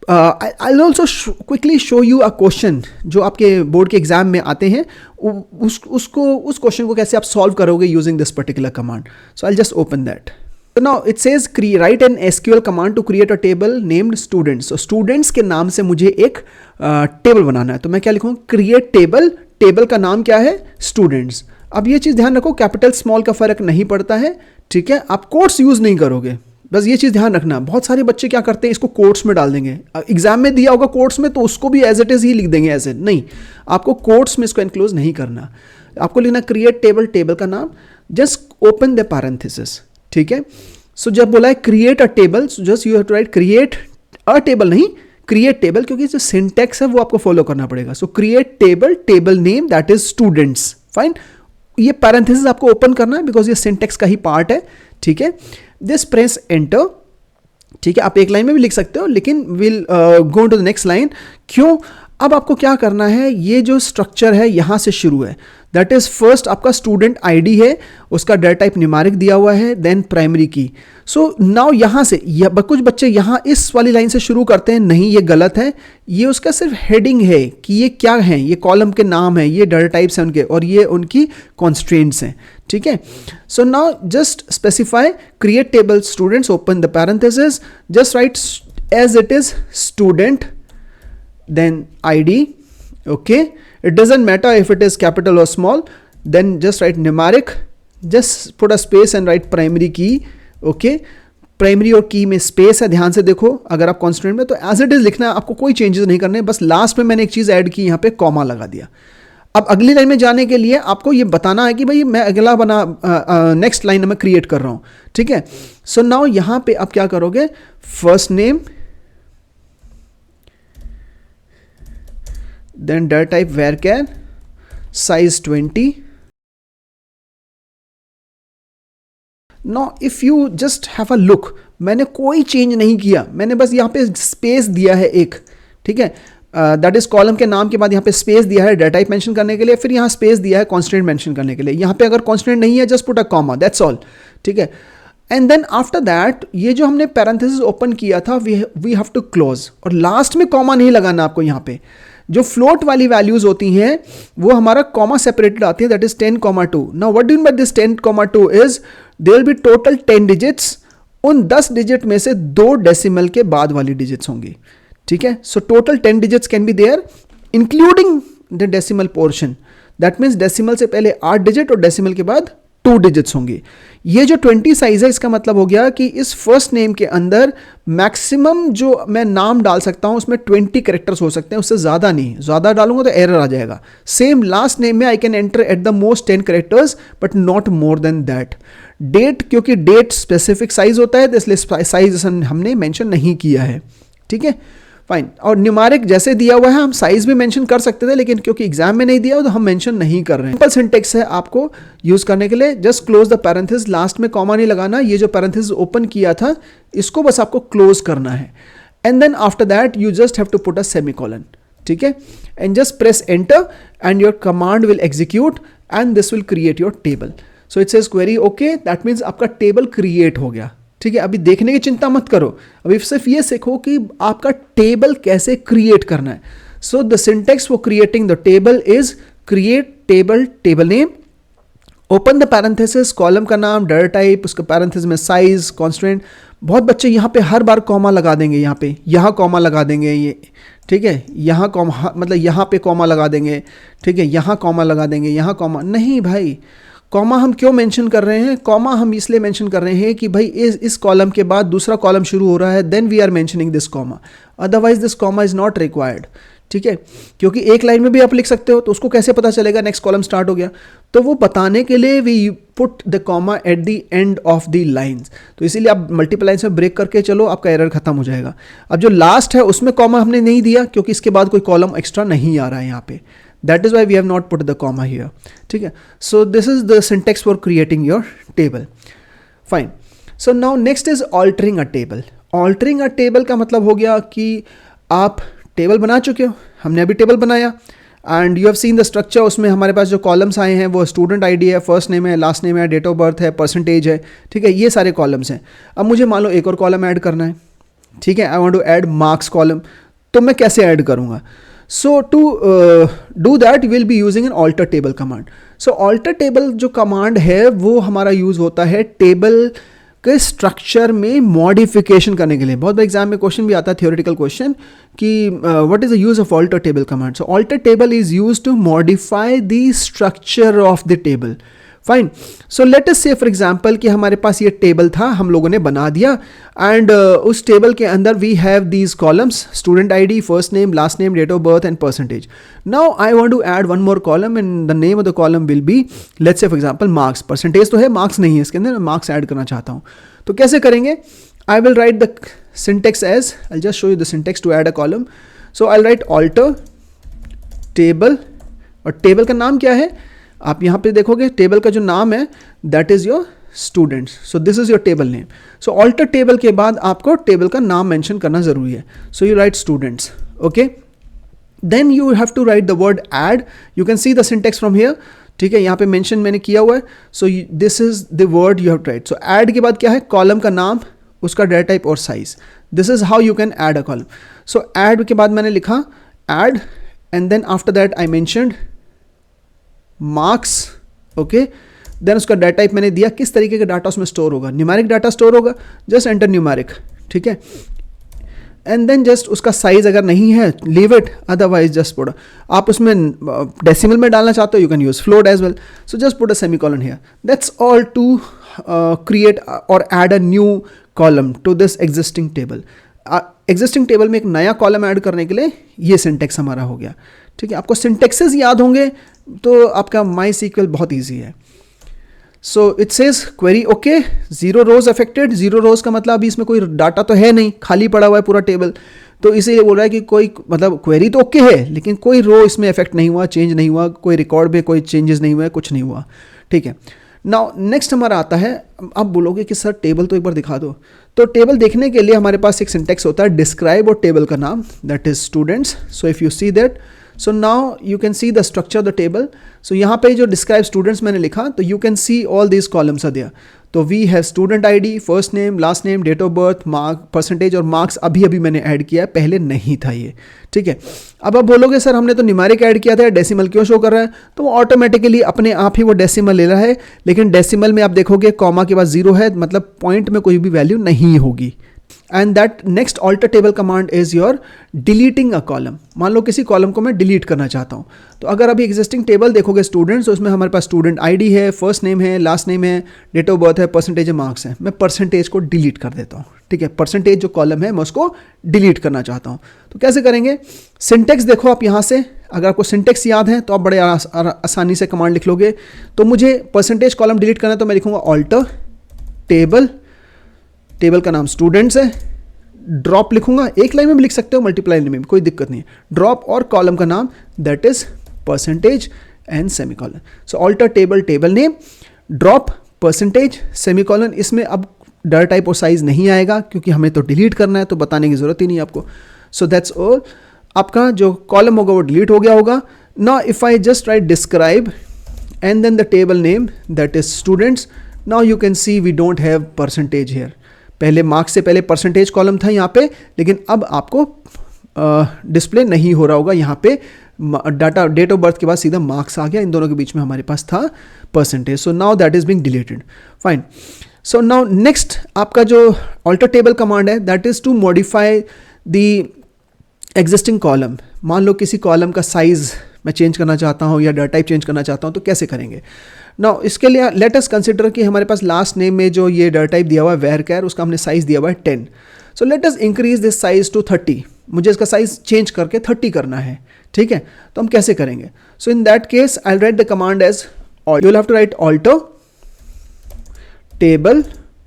I will also quickly show you a question जो आपके board के exam में आते हैं, उस क्वेश्चन को कैसे आप सॉल्व करोगे using this particular command. So I just open that. So now it says write an SQL command to create a table named students. So students के नाम से मुझे एक टेबल बनाना है, तो मैं क्या लिखूँ, क्रिएट टेबल, टेबल का नाम क्या है, स्टूडेंट्स। अब ये चीज़ ध्यान रखो, कैपिटल स्मॉल का फर्क नहीं पड़ता है, ठीक है, आप कोट्स यूज़ नहीं करोगे, बस ये चीज़ ध्यान रखना। बहुत सारे बच्चे क्या करते हैं, इसको कोट्स में डाल देंगे, एग्जाम में दिया होगा कोट्स में तो उसको भी एज इट इज़ ही लिख देंगे एज इट, नहीं, आपको कोट्स में इसको इनक्लूज नहीं करना, आपको लिखना क्रिएट टेबल, टेबल का नाम, जस्ट ओपन द पैरेंथेसिस, ठीक है। सो जब बोला है create a table, just you have to write create a table, नहीं क्रिएट टेबल, क्योंकि जो सिंटेक्स है वो आपको फॉलो करना पड़ेगा. So create table, table name that is students. Fine, ये पैरेंथेसिस आपको ओपन करना है बिकॉज ये सिंटेक्स का ही पार्ट है. ठीक है, दिस प्रेस एंटर. ठीक है, आप एक लाइन में भी लिख सकते हो, लेकिन will go to the next line. क्यों? अब आपको क्या करना है, ये जो स्ट्रक्चर है यहां से शुरू है. दैट इज फर्स्ट आपका स्टूडेंट आईडी है, उसका डेटा टाइप न्यूमेरिक दिया हुआ है, then primary key. So now यहां से कुछ बच्चे यहां इस वाली लाइन से शुरू करते हैं. नहीं, ये गलत है. ये उसका सिर्फ हेडिंग है कि ये क्या है, ये कॉलम के नाम है, ये डेटा टाइप्स हैं उनके, और ये उनकी कॉन्स्ट्रेंट्स हैं. ठीक है, so now just specify create table students, open the parenthesis, just write as it is student, then ID. Okay, it doesn't matter if it is capital or small. Then just write numeric, just put a space and write primary key. Okay, primary और की में space है, ध्यान से देखो. अगर आप constant में तो एज इट इज लिखना है, आपको कोई चेंजेस नहीं करने. बस लास्ट में मैंने एक चीज ऐड की, यहाँ पे कॉमा लगा दिया. अब अगली लाइन में जाने के लिए आपको ये बताना है कि भाई मैं अगला नेक्स्ट लाइन में क्रिएट कर रहा हूँ. ठीक है, सो नाउ यहाँ पे आप क्या करोगे, first name, then data type varchar, size 20. Now if you just have a look, मैंने कोई चेंज नहीं किया, मैंने बस यहाँ पे स्पेस दिया है एक. ठीक है, दैट इज कॉलम के नाम के बाद यहाँ पे स्पेस दिया है डेटा टाइप मेंशन करने के लिए, फिर यहाँ स्पेस दिया है कॉन्स्टेंट मेंशन करने के लिए. यहाँ पे अगर कॉन्स्टेंट नहीं है just put a comma, that's all. ठीक है, एंड देन आफ्टर दैट ये जो हमने पैरेंथेसिस ओपन किया था वी हैव टू क्लोज, और लास्ट में कॉमा नहीं लगाना आपको. यहाँ पे जो फ्लोट वाली वैल्यूज होती हैं वो हमारा कॉमा सेपरेटेड आती है, that is 10,2. Now what do mean by this 10,2 is there will be total 10 digits. उन 10 डिजिट में से 2 डेसिमल के बाद वाली डिजिट्स होंगी. ठीक है, so total 10 digits can be there including the decimal portion. That means decimal से पहले 8 डिजिट और डेसिमल के बाद 2 डिजिट्स होंगी. ये जो 20 साइज है इसका मतलब हो गया कि इस फर्स्ट नेम के अंदर मैक्सिमम जो मैं नाम डाल सकता हूं उसमें 20 कैरेक्टर्स हो सकते हैं, उससे ज़्यादा नहीं. ज़्यादा डालूंगा तो एरर आ जाएगा. सेम लास्ट नेम में I can enter at the most 10 characters but not more than that. Date, क्योंकि डेट स्पेसिफिक साइज होता है तो इसलिए साइज हमने मेंशन नहीं किया है. ठीक है, फाइन. और न्यूमेरिक जैसे दिया हुआ है हम साइज भी मेंशन कर सकते थे, लेकिन क्योंकि एग्जाम में नहीं दिया हो तो हम मेंशन नहीं कर रहे हैं. सिंपल सिंटेक्स है आपको यूज करने के लिए. Just close the parenthesis, last में कॉमा नहीं लगाना. ये जो पैरेंथेसिस ओपन किया था इसको बस आपको क्लोज करना है. And then after that you just have to put a semicolon. ठीक है, and just press enter and your command will execute and this will create your table. So it says query okay, that means आपका table create हो गया. ठीक है, अभी देखने की चिंता मत करो, अभी सिर्फ ये सीखो कि आपका टेबल कैसे क्रिएट करना है. So the syntax for creating the table is create table, table name, open the parenthesis, column का नाम, डेटा टाइप, उसका पैरेंथेसिस में साइज, कॉन्स्टेंट. बहुत बच्चे यहाँ पे हर बार कॉमा लगा देंगे, यहाँ पे यहाँ कॉमा लगा देंगे, ये ठीक है, यहाँ कॉमा मतलब यहाँ पे कॉमा लगा देंगे. ठीक है, यहाँ कॉमा लगा देंगे, यहाँ कॉमा नहीं. भाई कॉमा हम क्यों मेंशन कर रहे हैं, कॉमा हम इसलिए मेंशन कर रहे हैं कि भाई इस कॉलम के बाद दूसरा कॉलम शुरू हो रहा है, then we are mentioning this comma, otherwise this comma is not required. ठीक है, क्योंकि एक लाइन में भी आप लिख सकते हो तो उसको कैसे पता चलेगा नेक्स्ट कॉलम स्टार्ट हो गया. तो वो बताने के लिए we put the comma at the end of the lines. तो इसीलिए आप मल्टीपल लाइन्स में ब्रेक करके चलो, आपका एरर खत्म हो जाएगा. अब जो लास्ट है उसमें कॉमा हमने नहीं दिया क्योंकि इसके बाद कोई कॉलम एक्स्ट्रा नहीं आ रहा है यहाँ पे. That is why we have not put the comma here. ठीक है, so this is the syntax for creating your table. Fine. So now next is altering a table. Altering a table का मतलब हो गया कि आप टेबल बना चुके हो, हमने अभी टेबल बनाया and you have seen the structure. उसमें हमारे पास जो कॉलम्स आए हैं वो स्टूडेंट आईडी है, फर्स्ट नेम है, लास्ट नेम है, डेट ऑफ बर्थ है, परसेंटेज है. ठीक है, ये सारे कॉलम्स हैं. अब मुझे मान लो एक और कॉलम ऐड करना है. ठीक है, I want to add marks column. तो मैं कैसे ऐड करूँगा? So to do that we'll be using an alter table command. So alter table जो command है वो हमारा यूज होता है टेबल के स्ट्रक्चर में मॉडिफिकेशन करने के लिए. बहुत बार एग्जाम में क्वेश्चन भी आता है, थियोरेटिकल क्वेश्चन, कि what is the use of alter table command. So alter table is used to modify the structure of the table. Fine. So let us say for example कि हमारे पास ये table था, हम लोगों ने बना दिया एंड उस टेबल के अंदर we have these columns, student ID, first name, last name, date of birth and percentage. Now I want to add one more column and the name of the column will be let's say for example marks. Percentage तो है, marks नहीं है इसके अंदर, marks add करना चाहता हूँ. तो कैसे करेंगे? I will write the syntax as, I'll just show you the syntax to add a column. So I'll write alter table, और टेबल का नाम क्या है आप यहाँ पे देखोगे, टेबल का जो नाम है that is your students. So this is your table name. So alter table के बाद आपको टेबल का नाम मेंशन करना जरूरी है. So you write students. Okay, then you have to write the word add. You can see the syntax from here. ठीक है, यहाँ पे मेंशन मैंने किया हुआ है. So this is the word you have to write. So add के बाद क्या है, कॉलम का नाम, उसका डेटा टाइप और size. This is how you can add a column. So add के बाद मैंने लिखा add, and then after that I mentioned marks. Okay, then उसका डाटा टाइप मैंने दिया, किस तरीके का डाटा उसमें स्टोर होगा, न्यूमेरिक डाटा स्टोर होगा, जस्ट एंटर न्यूमेरिक. ठीक है, एंड देन जस्ट उसका साइज अगर नहीं है leave it, otherwise just put, आप उसमें डेसिमल में डालना चाहते हो you can use float as well. So just put a semicolon here. That's all to create or add a new column to this existing table. Existing table में एक नया column add करने के लिए ये सिंटेक्स हमारा हो गया. ठीक है, आपको सिंटेक्सेस याद होंगे तो आपका माई सीक्वल बहुत ईजी है. So it says query okay, 0 rows affected. 0 rows का मतलब अभी इसमें कोई डाटा तो है नहीं, खाली पड़ा हुआ है पूरा टेबल. तो इसीलिए बोल रहा है कि कोई मतलब क्वेरी तो ओके है लेकिन कोई रो इसमें इफेक्ट नहीं हुआ, चेंज नहीं हुआ, कोई रिकॉर्ड में कोई चेंजेस नहीं हुआ, कुछ नहीं हुआ. ठीक है, नाउ नेक्स्ट हमारा आता है. आप बोलोगे कि सर टेबल तो एक बार दिखा दो. तो टेबल देखने के लिए हमारे पास एक सिंटेक्स होता है डिस्क्राइब और टेबल का नाम, that is students. So if you see that, so now you can see the structure of the table. So यहाँ पे जो डिस्क्राइब स्टूडेंट्स मैंने लिखा, तो you can see all these columns are there. तो we have student ID, first name, last name, date of birth, mark, percentage, और marks अभी अभी मैंने ऐड किया है, पहले नहीं था ये. ठीक है, अब आप बोलोगे सर हमने तो न्यूमेरिक ऐड किया था, डेसिमल क्यों शो कर रहा है? तो वो ऑटोमेटिकली अपने आप ही वो डेसिमल ले रहा है. लेकिन डेसिमल में आप देखोगे कॉमा के बाद 0 है, मतलब पॉइंट में कोई भी वैल्यू नहीं होगी. And that next alter table command is your deleting a column. मान लो किसी कॉलम को मैं डिलीट करना चाहता हूँ, तो अगर अभी एग्जिस्टिंग टेबल देखोगे स्टूडेंट्स, तो उसमें हमारे पास स्टूडेंट आईडी है, फर्स्ट नेम है, लास्ट नेम है, डेट ऑफ बर्थ है, परसेंटेज है, मार्क्स है. मैं परसेंटेज को डिलीट कर देता हूँ. ठीक है, परसेंटेज जो कॉलम है मैं उसको डिलीट करना चाहता हूँ. तो कैसे करेंगे? सिंटेक्स देखो आप यहाँ से, अगर आपको सिंटेक्स याद है तो आप बड़े आसानी से कमांड लिख लोगे. तो मुझे परसेंटेज कॉलम डिलीट करना है तो मैं लिखूंगा ऑल्टर टेबल, टेबल का नाम स्टूडेंट्स है, ड्रॉप लिखूंगा, एक लाइन में भी लिख सकते हो, मल्टीप्लाई में भी कोई दिक्कत नहीं है. ड्रॉप और कॉलम का नाम that is percentage and semicolon. So alter table, table name, drop, percentage, semicolon. इसमें अब डाटा टाइप और साइज नहीं आएगा क्योंकि हमें तो डिलीट करना है, तो बताने की जरूरत ही नहीं आपको. So that's all. आपका जो कॉलम होगा वो डिलीट हो गया होगा. Now if I just write describe and then the table name that is students, now you can see we don't have percentage here. पहले मार्क्स से पहले परसेंटेज कॉलम था यहाँ पे, लेकिन अब आपको डिस्प्ले नहीं हो रहा होगा. यहाँ पे डाटा डेट ऑफ बर्थ के बाद सीधा मार्क्स आ गया, इन दोनों के बीच में हमारे पास था percentage. So now that is being deleted. Fine. So now next आपका जो ऑल्टर टेबल कमांड है that is to modify the existing column. मान लो किसी कॉलम का साइज मैं चेंज करना चाहता हूँ या डाटा टाइप चेंज करना चाहता हूँ, तो कैसे करेंगे? नाउ इसके लिए लेट अस कंसिडर कि हमारे पास लास्ट नेम में जो ये डाटा टाइप दिया हुआ है वेर कैर, उसका हमने साइज दिया हुआ है 10. So let us increase this size to 30. मुझे इसका साइज चेंज करके 30 करना है. ठीक है, तो हम कैसे करेंगे? So in that case I write the command as, you will have to write alter table,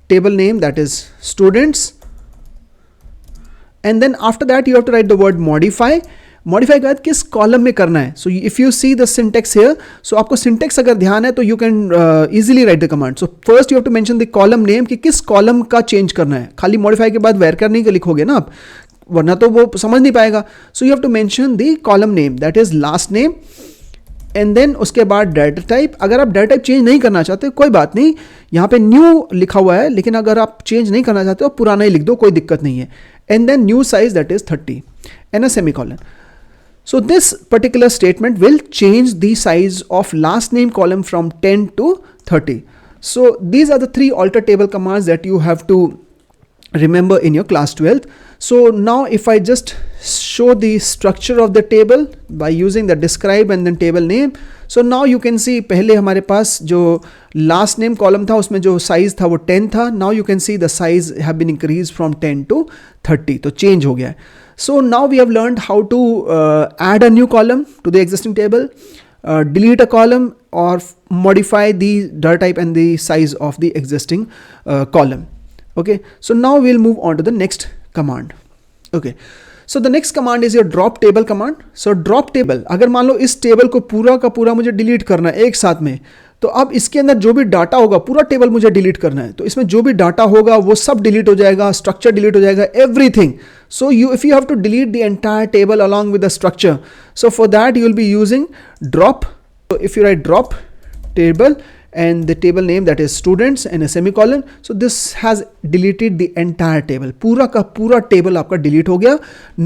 table name that is students, and then after that you have to write the word modify. Modify के बाद किस column में करना है? So if you see the syntax here, so आपको syntax अगर ध्यान है तो you can easily write the command. So first you have to mention the column name कि किस कॉलम का चेंज करना है. खाली मॉडिफाई के बाद वेर कर नहीं लिखोगे ना आप, वरना तो वो समझ नहीं पाएगा. So you have to mention the column name that is last name, and then उसके बाद डाटा टाइप. अगर आप डाटा टाइप चेंज नहीं करना चाहते कोई बात नहीं, यहाँ पे न्यू लिखा हुआ है, लेकिन अगर आप चेंज नहीं करना चाहते हो पुराना ही लिख दो, कोई दिक्कत नहीं है. And then new size that is 30 and a semicolon. So this particular statement will change the size of last name column from 10 to 30. So these are the 3 alter table commands that you have to remember in your class 12th. So now if I just show the structure of the table by using the describe and then table name. So now you can see पहले हमारे पास जो last name column था उसमें जो size था वो 10 था. Now you can see the size have been increased from 10 to 30. तो change हो गया है. So now we have learned how to add a new column to the existing table, delete a column, or modify the data type and the size of the existing column. Okay, so now we'll move on to the next command. Okay, so the next command is your drop table command. So drop table, अगर मान लो इस table को पूरा का पूरा मुझे delete करना है एक साथ में, तो अब इसके अंदर जो भी डाटा होगा, पूरा टेबल मुझे डिलीट करना है, तो इसमें जो भी डाटा होगा वो सब डिलीट हो जाएगा, स्ट्रक्चर डिलीट हो जाएगा, everything. So if you have to delete the entire table along with the structure, so for that you will be using drop. So if you write drop table and the table name, that is students, and a semicolon, so this has deleted the entire table. पूरा का पूरा table आपका delete हो गया.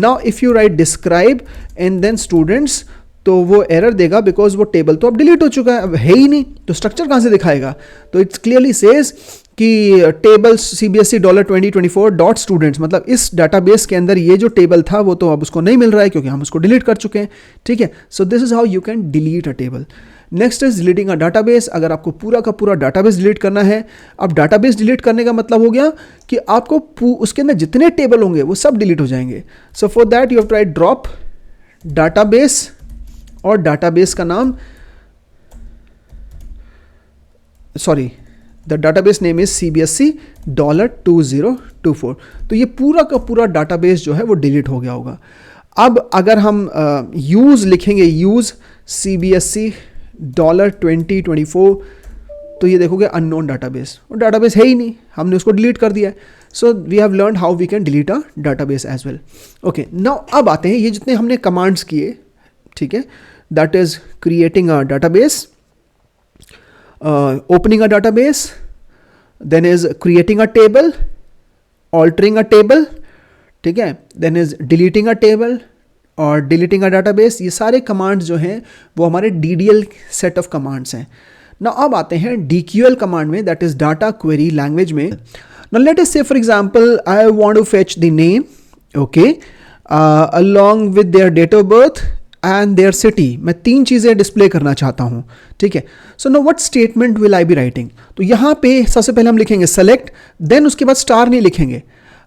Now if you write describe and then students, तो वो error देगा because वो टेबल तो अब डिलीट हो चुका है, अब है ही नहीं, तो स्ट्रक्चर कहाँ से दिखाएगा. तो इट्स क्लियरली सेज कि टेबल CBSE $2024 डॉट स्टूडेंट्स, मतलब इस डाटाबेस के अंदर ये जो टेबल था वो तो अब उसको नहीं मिल रहा है क्योंकि हम उसको डिलीट कर चुके हैं. ठीक है, so this is how you can delete a table. Next is deleting a database. अगर आपको पूरा का पूरा डाटाबेस डिलीट करना है, अब डाटाबेस डिलीट करने का मतलब हो गया कि आपको उसके अंदर जितने टेबल होंगे वो सब डिलीट हो जाएंगे. So for that you have to write drop database, और डाटाबेस का नाम, sorry, the database name is CBSE $2024. तो ये पूरा का पूरा डाटाबेस जो है वो डिलीट हो गया होगा. अब अगर हम यूज लिखेंगे, यूज CBSE $2024, तो ये देखोगे अननोन डाटाबेस, और डाटाबेस है ही नहीं, हमने उसको डिलीट कर दिया है. So we have learn how we can delete a database as well. Okay, now अब आते हैं ये जितने हमने कमांड्स किए, ठीक है, that is creating a database, opening a database, then is creating a table, altering a table, ठीक है, then is deleting a table और deleting a database. ये सारे कमांड्स जो हैं वो हमारे DDL सेट ऑफ कमांड्स हैं. ना अब आते हैं DQL कमांड में, that is data query language में. Now let us say for example I want to fetch the name, okay, along with their date of birth and their city. मैं तीन चीज़ें डिस्प्ले करना चाहता हूँ, ठीक है. So know what statement will I be writing. तो यहाँ पे सबसे पहले हम लिखेंगे सेलेक्ट, देन उसके बाद स्टार नहीं लिखेंगे,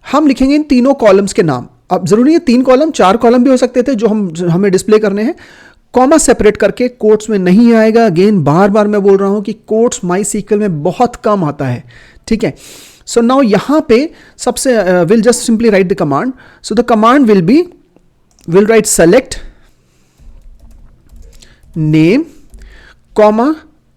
हम लिखेंगे इन तीनों कॉलम्स के नाम. अब जरूरी है 3 कॉलम, 4 कॉलम भी हो सकते थे जो हमें डिस्प्ले करने हैं. कॉमा सेपरेट करके, कोट्स में नहीं आएगा. अगेन बार बार मैं बोल रहा हूँ कि कोट्स MySQL में बहुत कम आता है, ठीक है. सो नाउ यहाँ पे सबसे will just simply write the command. So the command will write select name, comma,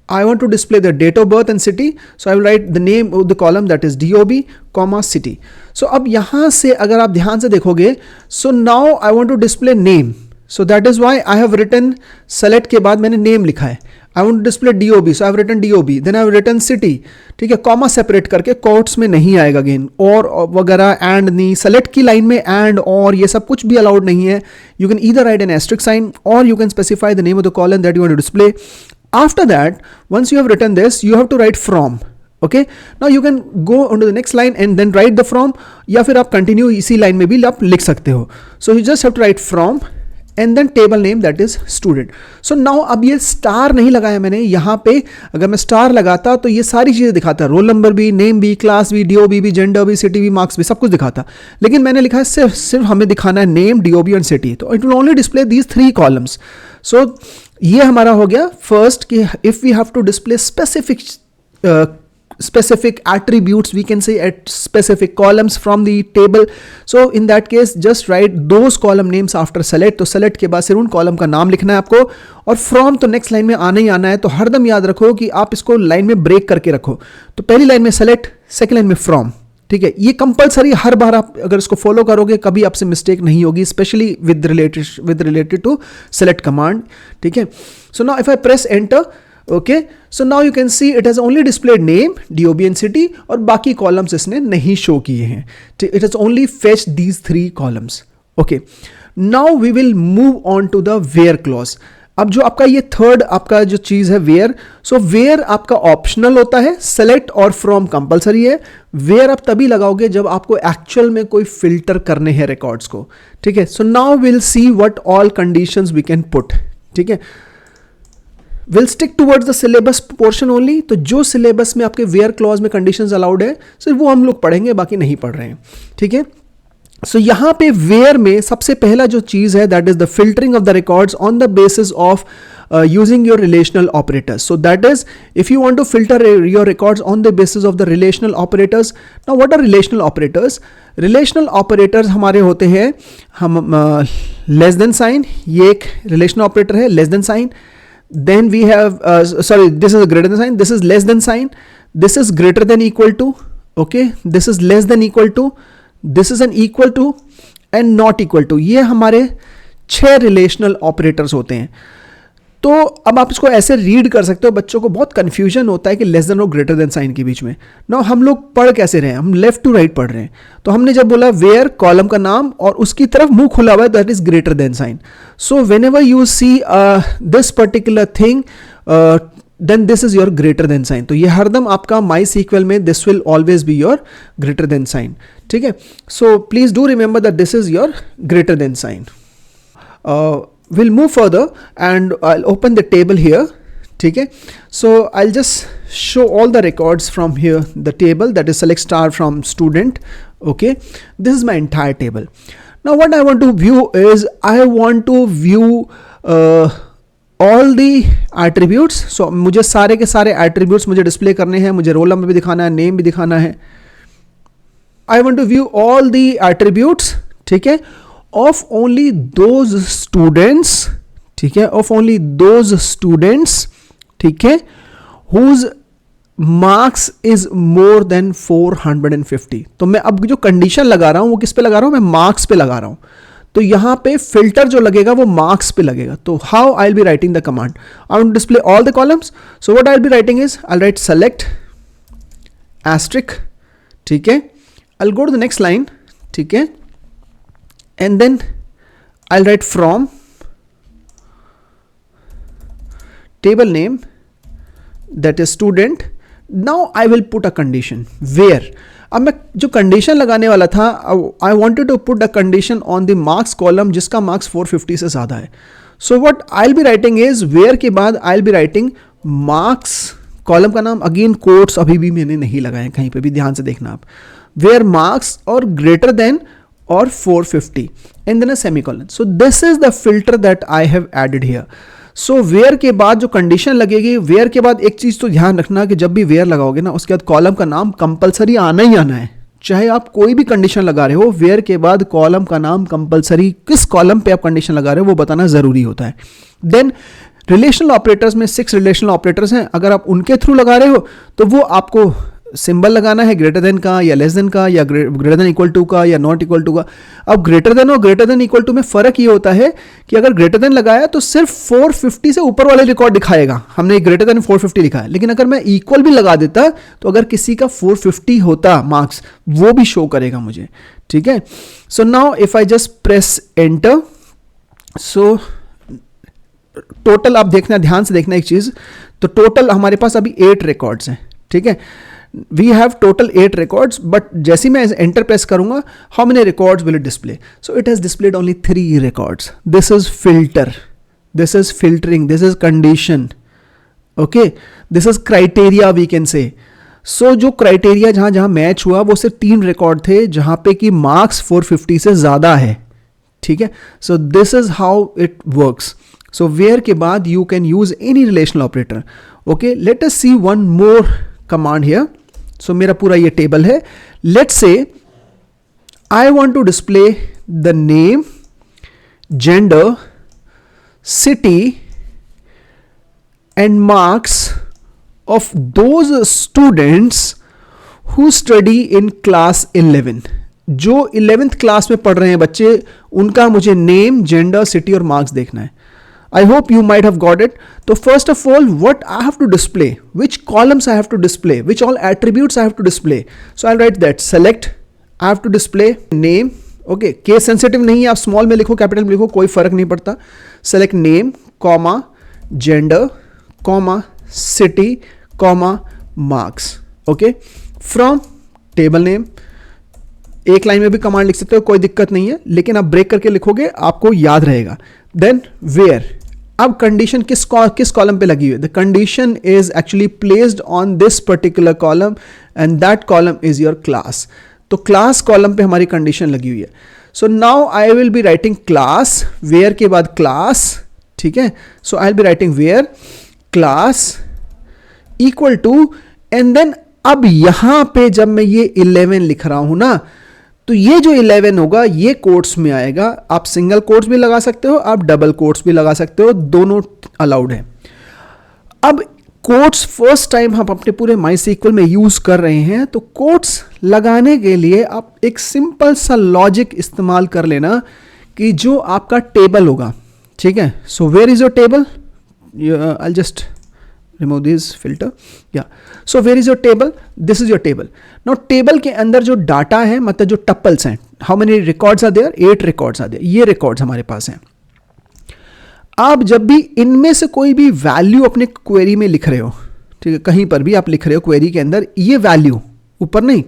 I want to display the date of birth and city, so I will write the name of the column, that is DOB, comma, city. So अब यहाँ से अगर आप ध्यान से देखोगे, so now I want to display name, so that is why I have written select के बाद मैंने name लिखा है. I want to display DOB, so I have written DOB, then I have written city, ठीक है, comma separate करके, quotes में नहीं आएगा अगेन, और वगैरह एंड नहीं, सेलेक्ट की लाइन में एंड और ये सब कुछ भी अलाउड नहीं है. You can either write an asterisk sign or you can specify the name of the column that you want to display. After that, once you have written this, you have to write from. Okay, now you can go on to the next line and then write the from, या फिर आप continue इसी line में भी आप लिख सकते हो. So you just have to write from and then table name, that is student. So now अब ये स्टार नहीं लगाया मैंने यहाँ पे. अगर मैं स्टार लगाता तो ये सारी चीज़ें दिखाता, रोल नंबर भी, नेम भी, क्लास भी, DOB भी, जेंडर भी, सिटी भी, मार्क्स भी, सब कुछ दिखाता. लेकिन मैंने लिखा है सिर्फ हमें दिखाना है नेम, DOB और सिटी, तो it will only display these 3 columns. So ये हमारा हो गया फर्स्ट कि if we have to display specific attributes, we can say at specific columns from the table. So in that case just write those column names after select. तो select के बाद सिर्फ उन कॉलम का नाम लिखना है आपको, और from तो नेक्स्ट लाइन में आना ही आना है. तो हरदम याद रखो कि आप इसको लाइन में ब्रेक करके रखो. तो पहली लाइन में select, सेकेंड लाइन में from, ठीक है. ये कंपलसरी, हर बार आप अगर इसको फॉलो करोगे कभी आपसे मिस्टेक नहीं होगी, specially with related to select command, ठीक है. So now if I press enter, okay, so now you can see it has only displayed name, DOB and city, और बाकी columns इसने नहीं show किए हैं. It has only fetched these 3 columns. Okay, now we will move on to the where clause. अब जो आपका ये थर्ड आपका जो चीज़ है where, so where आपका ऑप्शनल होता है, select और from कंपलसरी है. where आप तभी लगाओगे जब आपको एक्चुअल में कोई फिल्टर करने हैं रिकॉर्ड्स को, ठीक है. so now we'll see what all conditions we can put, ठीक है. Will stick towards the syllabus portion only. तो जो सिलेबस में आपके वेयर क्लॉज में कंडीशंस अलाउड है सिर्फ वो हम लोग पढ़ेंगे, बाकी नहीं पढ़ रहे हैं, ठीक है. सो यहाँ पे वेयर में सबसे पहला जो चीज़ है that is the filtering of the records on the basis of using your relational operators. So that is, if you want to filter your records on the basis of the relational operators. Now what are relational operators? Relational operators हमारे होते हैं हम less than sign, ये एक relational operator है, less than sign. Then we have this is a greater than sign, this is less than sign, this is greater than equal to, okay, this is less than equal to, this is an equal to and not equal to. ये हमारे 6 relational operators होते हैं. तो अब आप इसको ऐसे read कर सकते हो. बच्चों को बहुत कंफ्यूजन होता है कि लेस देन और ग्रेटर देन साइन के बीच में. नाउ हम लोग पढ़ कैसे रहे हैं, हम लेफ्ट टू राइट पढ़ रहे हैं. तो हमने जब बोला वेयर, कॉलम का नाम और उसकी तरफ मुंह खुला हुआ है, that is greater than sign. So whenever you see this particular thing, then this is your greater than sign. तो ये हरदम आपका माई सीक्वल में this will always be your greater than sign. ठीक है. So please do remember that this is your greater than sign. We'll move further and I'll open the table here. Okay, so I'll just show all the records from here, the table, that is select star from student. Okay, this is my entire table. Now what I want to view is I want to view all the attributes. So मुझे सारे के सारे attributes मुझे display करने हैं. मुझे roll number भी दिखाना है, name भी दिखाना है. I want to view all the attributes. ठीक है, of only those students, ठीक है, of only those students, ठीक है, whose marks is more than 450. तो मैं अब जो कंडीशन लगा रहा हूं वो किस पे लगा रहा हूं, मैं मार्क्स पे लगा रहा हूं. तो यहां पे फिल्टर जो लगेगा वो मार्क्स पे लगेगा. तो how I will be writing the command, I want to display all the columns. So what I will be writing is I will write select asterisk. ठीक है, I will go to the next line. ठीक है, and then I'll write from table name, that is student. Now I will put a condition where, अब मैं जो condition लगाने वाला था, I wanted to put a condition on the marks column जिसका marks 450 से ज़्यादा है. So what I'll be writing is where के बाद I'll be writing marks, column का नाम अगेन कोट्स अभी भी मैंने नहीं लगाए कहीं पे भी, ध्यान से देखना आप, where marks और greater than or 450 and then a semicolon. So this is the filter that I have added here. So where के बाद जो कंडीशन लगेगी, where के बाद एक चीज तो ध्यान रखना कि जब भी where लगाओगे ना उसके बाद कॉलम का नाम कंपलसरी आना ही आना है. चाहे आप कोई भी कंडीशन लगा रहे हो, where के बाद कॉलम का नाम कंपलसरी, किस कॉलम पे आप कंडीशन लगा रहे हो वो बताना जरूरी होता है. देन रिलेशनल ऑपरेटर्स में 6 रिलेशनल ऑपरेटर्स हैं. अगर आप उनके थ्रू लगा रहे हो तो वो आपको सिंबल लगाना है ग्रेटर देन का या लेस देन का या ग्रेटर देन इक्वल टू का या नॉट इक्वल टू का. अब ग्रेटर देन और ग्रेटर देन इक्वल टू में फर्क ये होता है कि अगर ग्रेटर देन लगाया तो सिर्फ 450 से ऊपर वाले रिकॉर्ड दिखाएगा, हमने ग्रेटर देन 450 लिखा है. लेकिन अगर मैं इक्वल भी लगा देता तो अगर किसी का 450 होता मार्क्स वो भी शो करेगा मुझे. ठीक है. So now if I just press enter, so total आप देखना, ध्यान से देखना एक चीज, तो टोटल हमारे पास अभी 8 रिकॉर्ड्स हैं. ठीक है, we have total 8 records, but जैसे मैं enter press करूंगा, how many records will it display? So it has displayed only 3 records. This is filter, this is filtering, this is condition, okay, this is criteria we can say. So जो criteria जहां जहां match हुआ वो सिर्फ 3 record थे जहां पे कि मार्क्स 450 से ज्यादा है. ठीक है, so this is how it works. So where के बाद you can use any relational operator. Okay, let us see one more command here. So मेरा पूरा ये टेबल है. Let's say I want to display the name, gender, city and marks of those students who study in class 11. जो 11th class में पढ़ रहे हैं बच्चे, उनका मुझे नेम, जेंडर, सिटी और मार्क्स देखना है. I hope you might have got it. So first of all, what I have to display, which columns I have to display, which all attributes I have to display. So I'll write that select, I have to display name. Okay, case sensitive नहीं है, आप small में लिखो, capital में लिखो, कोई फर्क नहीं पड़ता. Select name, comma, gender, comma, city, comma, marks. Okay, from table name. एक लाइन में भी कमांड लिख सकते हो, कोई दिक्कत नहीं है, लेकिन आप ब्रेक करके लिखोगे आपको याद रहेगा. देन वेयर, अब कंडीशन किस कॉलम पे लगी हुई है? The condition is actually placed on this particular column and that column is your class. तो क्लास कॉलम पे हमारी कंडीशन लगी हुई है. So now I will be writing class, where के बाद क्लास. ठीक है. So I will be writing where class equal to, and then अब यहां पे जब मैं ये 11 लिख रहा हूं ना, तो ये जो 11 होगा ये कोट्स में आएगा. आप सिंगल कोट्स भी लगा सकते हो, आप डबल कोट्स भी लगा सकते हो, दोनों अलाउड है. अब कोट्स फर्स्ट टाइम हम अपने पूरे MySQL में यूज कर रहे हैं, तो कोट्स लगाने के लिए आप एक सिंपल सा लॉजिक इस्तेमाल कर लेना कि जो आपका टेबल होगा, ठीक है. So where is your table, I just remove this filter. Yeah, so where is your table? This is your table. Now table के अंदर जो डाटा है, मतलब जो टपल्स हैं, how many records are there? 8 records are there. ये records हमारे पास हैं. आप जब भी इनमें से कोई भी वैल्यू अपने क्वेरी में लिख रहे हो, ठीक है, कहीं पर भी आप लिख रहे हो क्वेरी के अंदर, ये वैल्यू ऊपर नहीं,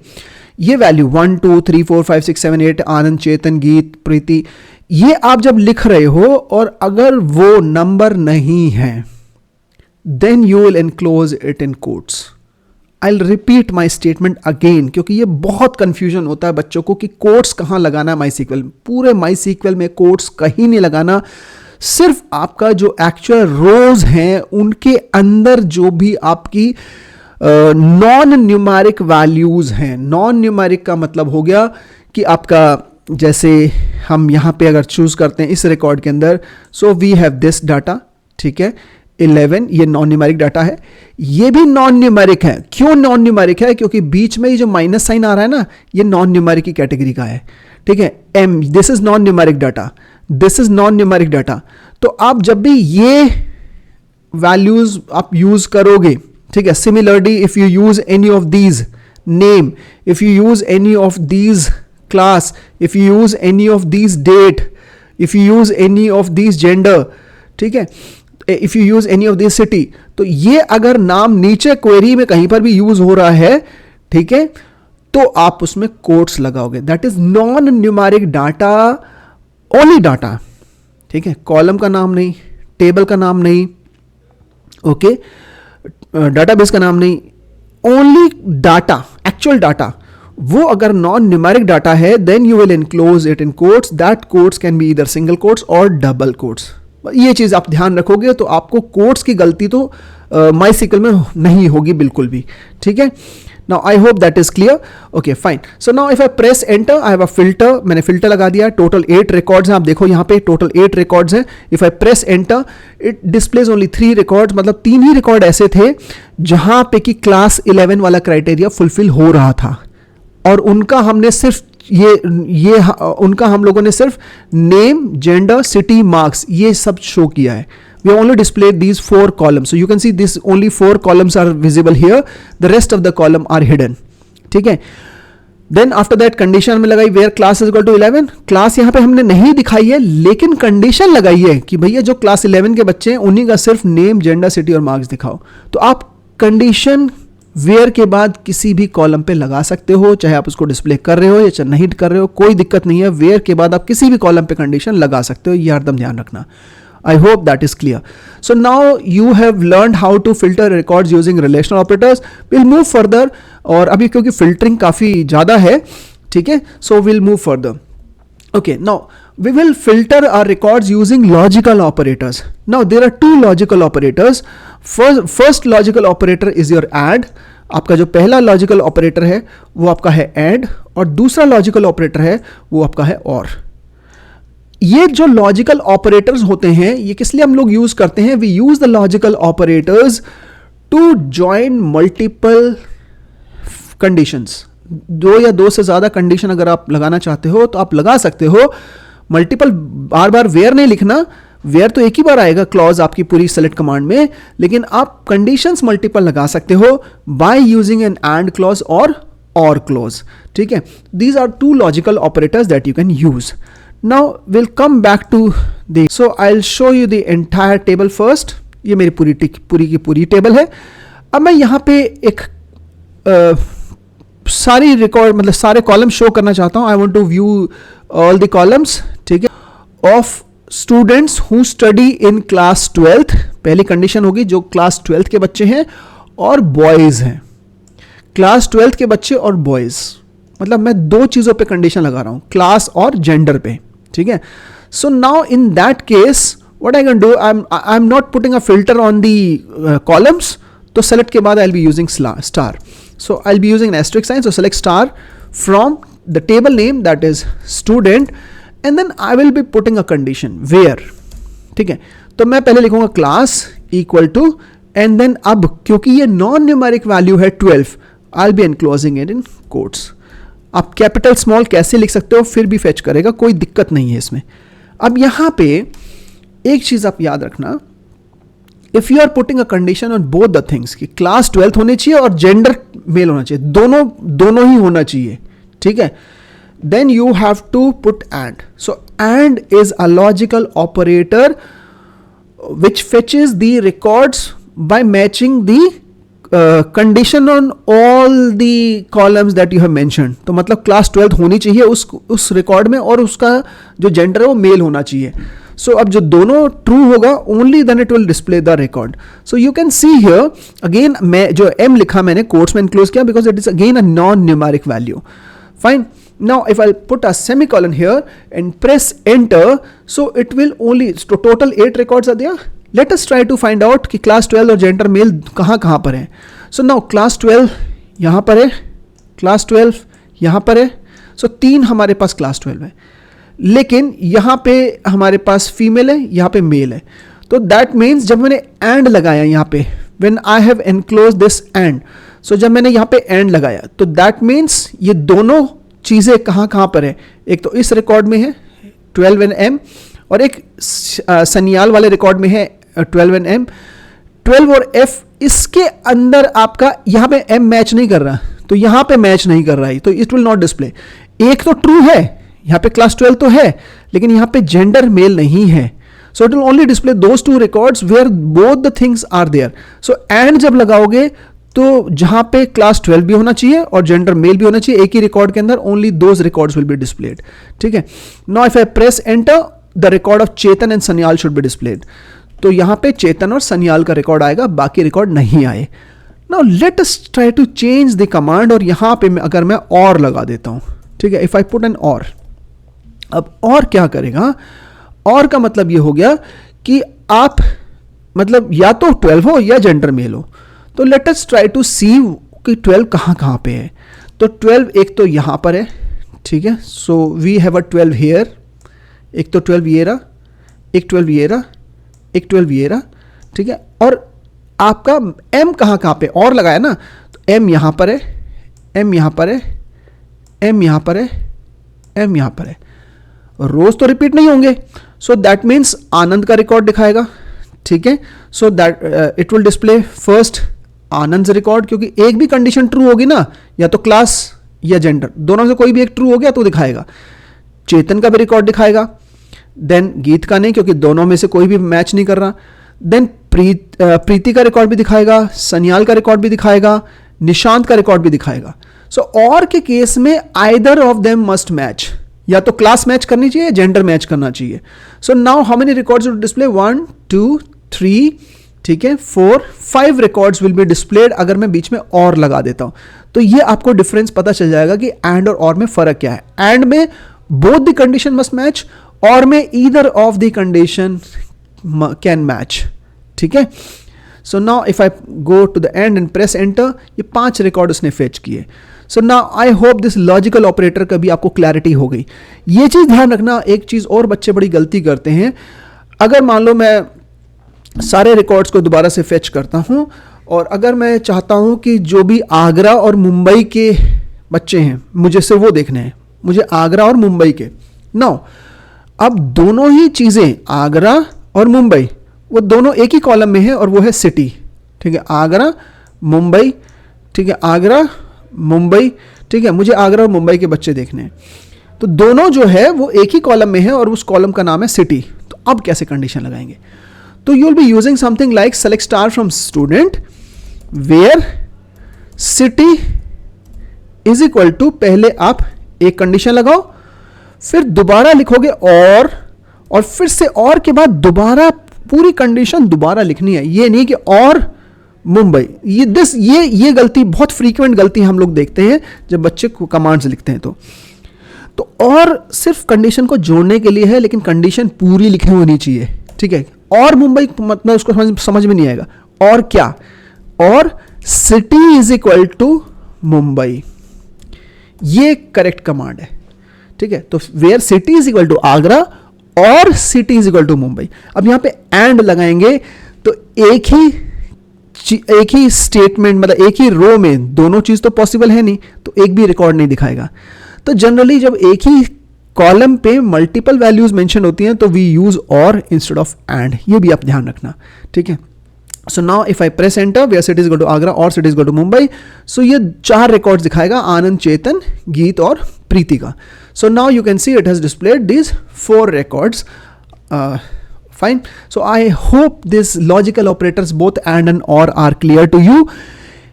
ये वैल्यू 1 2 3 4 5 6 7 8 आनंद, चेतन, गीत, प्रीति, ये आप जब लिख रहे हो और अगर वो नंबर नहीं है, then you will enclose it in quotes. I'll repeat my statement again, क्योंकि ये बहुत confusion होता है बच्चों को कि कोट्स कहाँ लगाना है MySQL. पूरे MySQL में कोट्स कहीं नहीं लगाना. सिर्फ आपका जो एक्चुअल रोज हैं उनके अंदर जो भी आपकी नॉन न्यूमेरिक वैल्यूज हैं. नॉन न्यूमेरिक का मतलब हो गया कि आपका, जैसे हम यहाँ पे अगर चूज करते हैं इस रिकॉर्ड के अंदर, so we have this data, ठीक है, 11, ये नॉन न्यूमेरिक डाटा है. ये भी नॉन न्यूमेरिक है. क्यों नॉन न्यूमेरिक है? क्योंकि बीच में ये जो माइनस साइन आ रहा है ना, ये नॉन न्यूमेरिक की कैटेगरी का है, ठीक है. M, this is non numeric data, this is non numeric data. तो आप जब भी ये वैल्यूज आप यूज करोगे, ठीक है, similarly if you use any of these name, if you use any of these class, if you use any of these date, if you use any of these gender, ठीक है, if you use any of this city, तो ये अगर नाम नीचे query में कहीं पर भी यूज हो रहा है, ठीक है, तो आप उसमें कोट्स लगाओगे. That is non numeric data, only data, ठीक है. कॉलम का नाम नहीं, टेबल का नाम नहीं, ओके, डाटाबेस का नाम नहीं, ओनली डाटा, एक्चुअल डाटा. वो अगर नॉन न्यूमेरिक डाटा है, then you will enclose it in quotes. That quotes can be either single quotes or double quotes. ये चीज आप ध्यान रखोगे तो आपको कोट्स की गलती तो MySQL में नहीं होगी बिल्कुल भी, ठीक है. Now I hope that is clear. Okay fine. So now if I press enter, I have a filter, मैंने फिल्टर लगा दिया. टोटल 8 रिकॉर्ड्स हैं, आप देखो यहाँ पे टोटल 8 रिकॉर्ड्स हैं. If I press enter, it displays only 3 records, मतलब 3 ही रिकॉर्ड ऐसे थे जहां पे कि क्लास 11 वाला क्राइटेरिया फुलफिल हो रहा था, और उनका हमने सिर्फ उनका हम लोगों ने सिर्फ नेम, जेंडर, सिटी, मार्क्स, ये सब शो किया है. We have only displayed these 4 columns. So you can see this only 4 columns are visible here. The rest of the column are hidden. ठीक है. Then after that condition में लगाई where class is equal to 11. Class यहाँ पे हमने नहीं दिखाई है, लेकिन कंडीशन लगाई है कि भैया जो क्लास 11 के बच्चे हैं उन्हीं का सिर्फ नेम, जेंडर, सिटी और मार्क्स दिखाओ. तो आप कंडीशन वेयर के बाद किसी भी कॉलम पे लगा सकते हो, चाहे आप उसको डिस्प्ले कर रहे हो या चाहे नहीं कर रहे हो, कोई दिक्कत नहीं है. वेयर के बाद आप किसी भी कॉलम पे कंडीशन लगा सकते हो, ये हरदम ध्यान रखना. I hope that is clear. So now you have learned how to filter records using relational operators. We'll move further, और अभी क्योंकि filtering काफ़ी ज़्यादा है, ठीक है, so we'll move further. Okay, now we will filter our records using logical operators. Now there are 2 logical operators. First logical operator is your add. आपका जो पहला लॉजिकल ऑपरेटर है वो आपका है ऐड, और दूसरा लॉजिकल ऑपरेटर है वो आपका है और. ये जो लॉजिकल ऑपरेटर्स होते हैं ये किस लिए हम लोग यूज करते हैं? We use the logical operators to join multiple conditions. 2 या 2 से ज्यादा कंडीशन अगर आप लगाना चाहते हो तो आप लगा सकते हो. मल्टीपल, बार बार वेयर नहीं लिखना, वेयर तो एक ही बार आएगा क्लॉज आपकी पूरी सेलेक्ट कमांड में, लेकिन आप कंडीशंस मल्टीपल लगा सकते हो by using an and clause or clause. ठीक है, these are 2 logical operators that you can use. Now we'll come back to the, so I'll show you the entire table first. ये मेरी पूरी की पूरी टेबल है. अब मैं यहाँ पे एक सारी रिकॉर्ड, मतलब सारे कॉलम शो करना चाहता हूँ. I want to view all the columns, ठीक है, of students who study in class 12th. पहली कंडीशन होगी जो क्लास 12th के बच्चे हैं और बॉयज हैं. क्लास 12th के बच्चे और बॉयज, मतलब मैं 2 चीजों पे कंडीशन लगा रहा हूं, क्लास और जेंडर पे. ठीक है. So now in that case what I can do, I'm not putting a filter on the columns. तो select के बाद I'll be using star. So I'll be using an asterisk sign. So select star from the table name, that is student, and then I will be putting a condition where, ठीक है. तो मैं पहले लिखूंगा class equal to, and then अब क्योंकि ये non numeric value है 12, I be enclosing it in quotes. आप कैपिटल स्मॉल कैसे लिख सकते हो, फिर भी फेच करेगा, कोई दिक्कत नहीं है इसमें. अब यहां पे एक चीज आप याद रखना, if you are putting a condition on both the things कि क्लास 12th होनी चाहिए और जेंडर मेल होना चाहिए, दोनों ही होना चाहिए, ठीक है, then you have to put AND. So AND is a logical operator which fetches the records by matching the condition on all the columns that you have mentioned. तो मतलब क्लास 12th होनी चाहिए उस रिकॉर्ड में, और उसका जो gender है वो मेल होना चाहिए. सो अब जो दोनों ट्रू होगा, only then it will display the record. So you can see here again, मैं जो M लिखा मैंने कोट्स में इनक्लोज किया because it is again a non numeric value. Fine. Now if I'll put a semicolon here and press enter, so it will only, so total 8 records are there. Let us try to find out कि class 12 और gender male कहाँ पर है. So now class 12 यहाँ पर है, class 12 यहाँ पर है, so 3 हमारे पास class 12 है, लेकिन यहाँ पे हमारे पास female है, यहाँ पे male है. तो that means जब मैंने and लगाया यहाँ पे, when I have enclosed this and, so जब मैंने यहाँ पे and लगाया, तो that means ये दोनों चीज़ें कहाँ पर है. एक तो इस रिकॉर्ड में है 12 and M, और एक सनियाल वाले रिकॉर्ड में है 12 and M. 12 और F इसके अंदर आपका यहाँ पे M मैच नहीं कर रहा, तो यहाँ पे मैच नहीं कर रहा है, तो इट विल नॉट डिस्प्ले. एक तो ट्रू है, यहाँ पे क्लास 12 तो है, लेकिन यहाँ पे जेंडर मेल नहीं है. So it will only display those two records where both the things are there. So and जब लगाओगे तो जहां पे क्लास 12 भी होना चाहिए और जेंडर मेल भी होना चाहिए एक ही रिकॉर्ड के अंदर, only those records will be displayed. ठीक है. Now if I press enter, the record of Chetan and Sanyal should be displayed. तो यहां पे चेतन और सन्याल का रिकॉर्ड आएगा, बाकी रिकॉर्ड नहीं आए. Now let us try to change the command, और यहां पे अगर मैं और लगा देता हूं, ठीक है, इफ आई पुट एन और. अब और क्या करेगा, और का मतलब ये हो गया कि आप मतलब या तो 12 हो या जेंडर मेल हो. तो लेट अस ट्राई टू सी कि 12 कहाँ पे है. तो 12 एक तो यहाँ पर है, ठीक है. So we have a 12 here, एक तो 12 ये रहा, एक 12 ये रहा, एक 12 ये रहा, ठीक है. और आपका M कहाँ पे और लगाया ना, तो M यहाँ पर है, M यहाँ पर है, M यहाँ पर है, M यहाँ पर है. रोज तो रिपीट नहीं होंगे, सो दैट मीन्स आनंद का रिकॉर्ड दिखाएगा, ठीक है. So that it will display first Anand record, क्योंकि एक भी कंडीशन ट्रू होगी ना, या तो क्लास या जेंडर, दोनों से कोई भी एक ट्रू हो गया तो दिखाएगा. चेतन का भी रिकॉर्ड दिखाएगा, देन गीत का नहीं, क्योंकि दोनों में से कोई भी मैच नहीं कर रहा. देन प्रीति का रिकॉर्ड भी दिखाएगा, सन्याल का रिकॉर्ड भी दिखाएगा, निशांत का रिकॉर्ड भी दिखाएगा. सो और के केस में either of them must match, या तो क्लास मैच करनी चाहिए, जेंडर मैच करना चाहिए. So now how many records will display, 1 2 3, ठीक है, 4 5 रिकॉर्ड्स विल बी डिस्प्लेड. अगर मैं बीच में और लगा देता हूं तो ये आपको डिफरेंस पता चल जाएगा कि एंड और में फर्क क्या है. एंड में both the condition must match, or में either of the condition can match, ठीक है. So now if I go to the end and press enter, ये 5 रिकॉर्ड उसने फेच किए. So now I hope this logical operator का भी आपको clarity हो गई. ये चीज ध्यान रखना, एक चीज और बच्चे बड़ी गलती करते हैं. अगर मान लो मैं सारे रिकॉर्ड्स को दोबारा से फेच करता हूं, और अगर मैं चाहता हूं कि जो भी आगरा और मुंबई के बच्चे हैं मुझे से वो देखने हैं, मुझे आगरा और मुंबई के. नाउ अब दोनों ही चीजें आगरा और मुंबई वो दोनों एक ही कॉलम में है, और वो है सिटी, ठीक है. आगरा मुंबई, ठीक है, आगरा मुंबई, ठीक है. मुझे आगरा और मुंबई के बच्चे देखने हैं, तो दोनों जो है वो एक ही कॉलम में है, और उस कॉलम का नाम है सिटी. तो अब कैसे कंडीशन लगाएंगे, तो you will be using something like select star from student where city is equal to, पहले आप एक कंडीशन लगाओ, फिर दोबारा लिखोगे और फिर से और के बाद दोबारा पूरी कंडीशन दोबारा लिखनी है. ये नहीं कि और मुंबई, ये गलती बहुत फ्रीक्वेंट गलती हम लोग देखते हैं जब बच्चे कमांड्स लिखते हैं. तो और सिर्फ कंडीशन को जोड़ने के लिए है, लेकिन कंडीशन पूरी लिखी होनी चाहिए, ठीक है, और मुंबई मतलब उसको समझ में नहीं आएगा, और क्या, और city is equal to Mumbai, ये करेक्ट कमांड है, ठीक है। तो where city is equal to Agra or city is equal to Mumbai. अब यहां पे एंड लगाएंगे तो एक ही स्टेटमेंट मतलब एक ही रो में दोनों चीज तो पॉसिबल है नहीं, तो एक भी रिकॉर्ड नहीं दिखाएगा। तो जनरली जब एक ही कॉलम पे मल्टीपल वैल्यूज मेंशन होती हैं तो we use or instead of and, ये भी आप ध्यान रखना, ठीक है। So now if I press enter where city is equal to Agra or city is equal to Mumbai, so ये 4 रिकॉर्ड्स दिखाएगा, आनंद, चेतन, गीत और प्रीति का। So now you can see it has displayed these 4 records. Fine. So I hope these logical operators both and or are clear to you.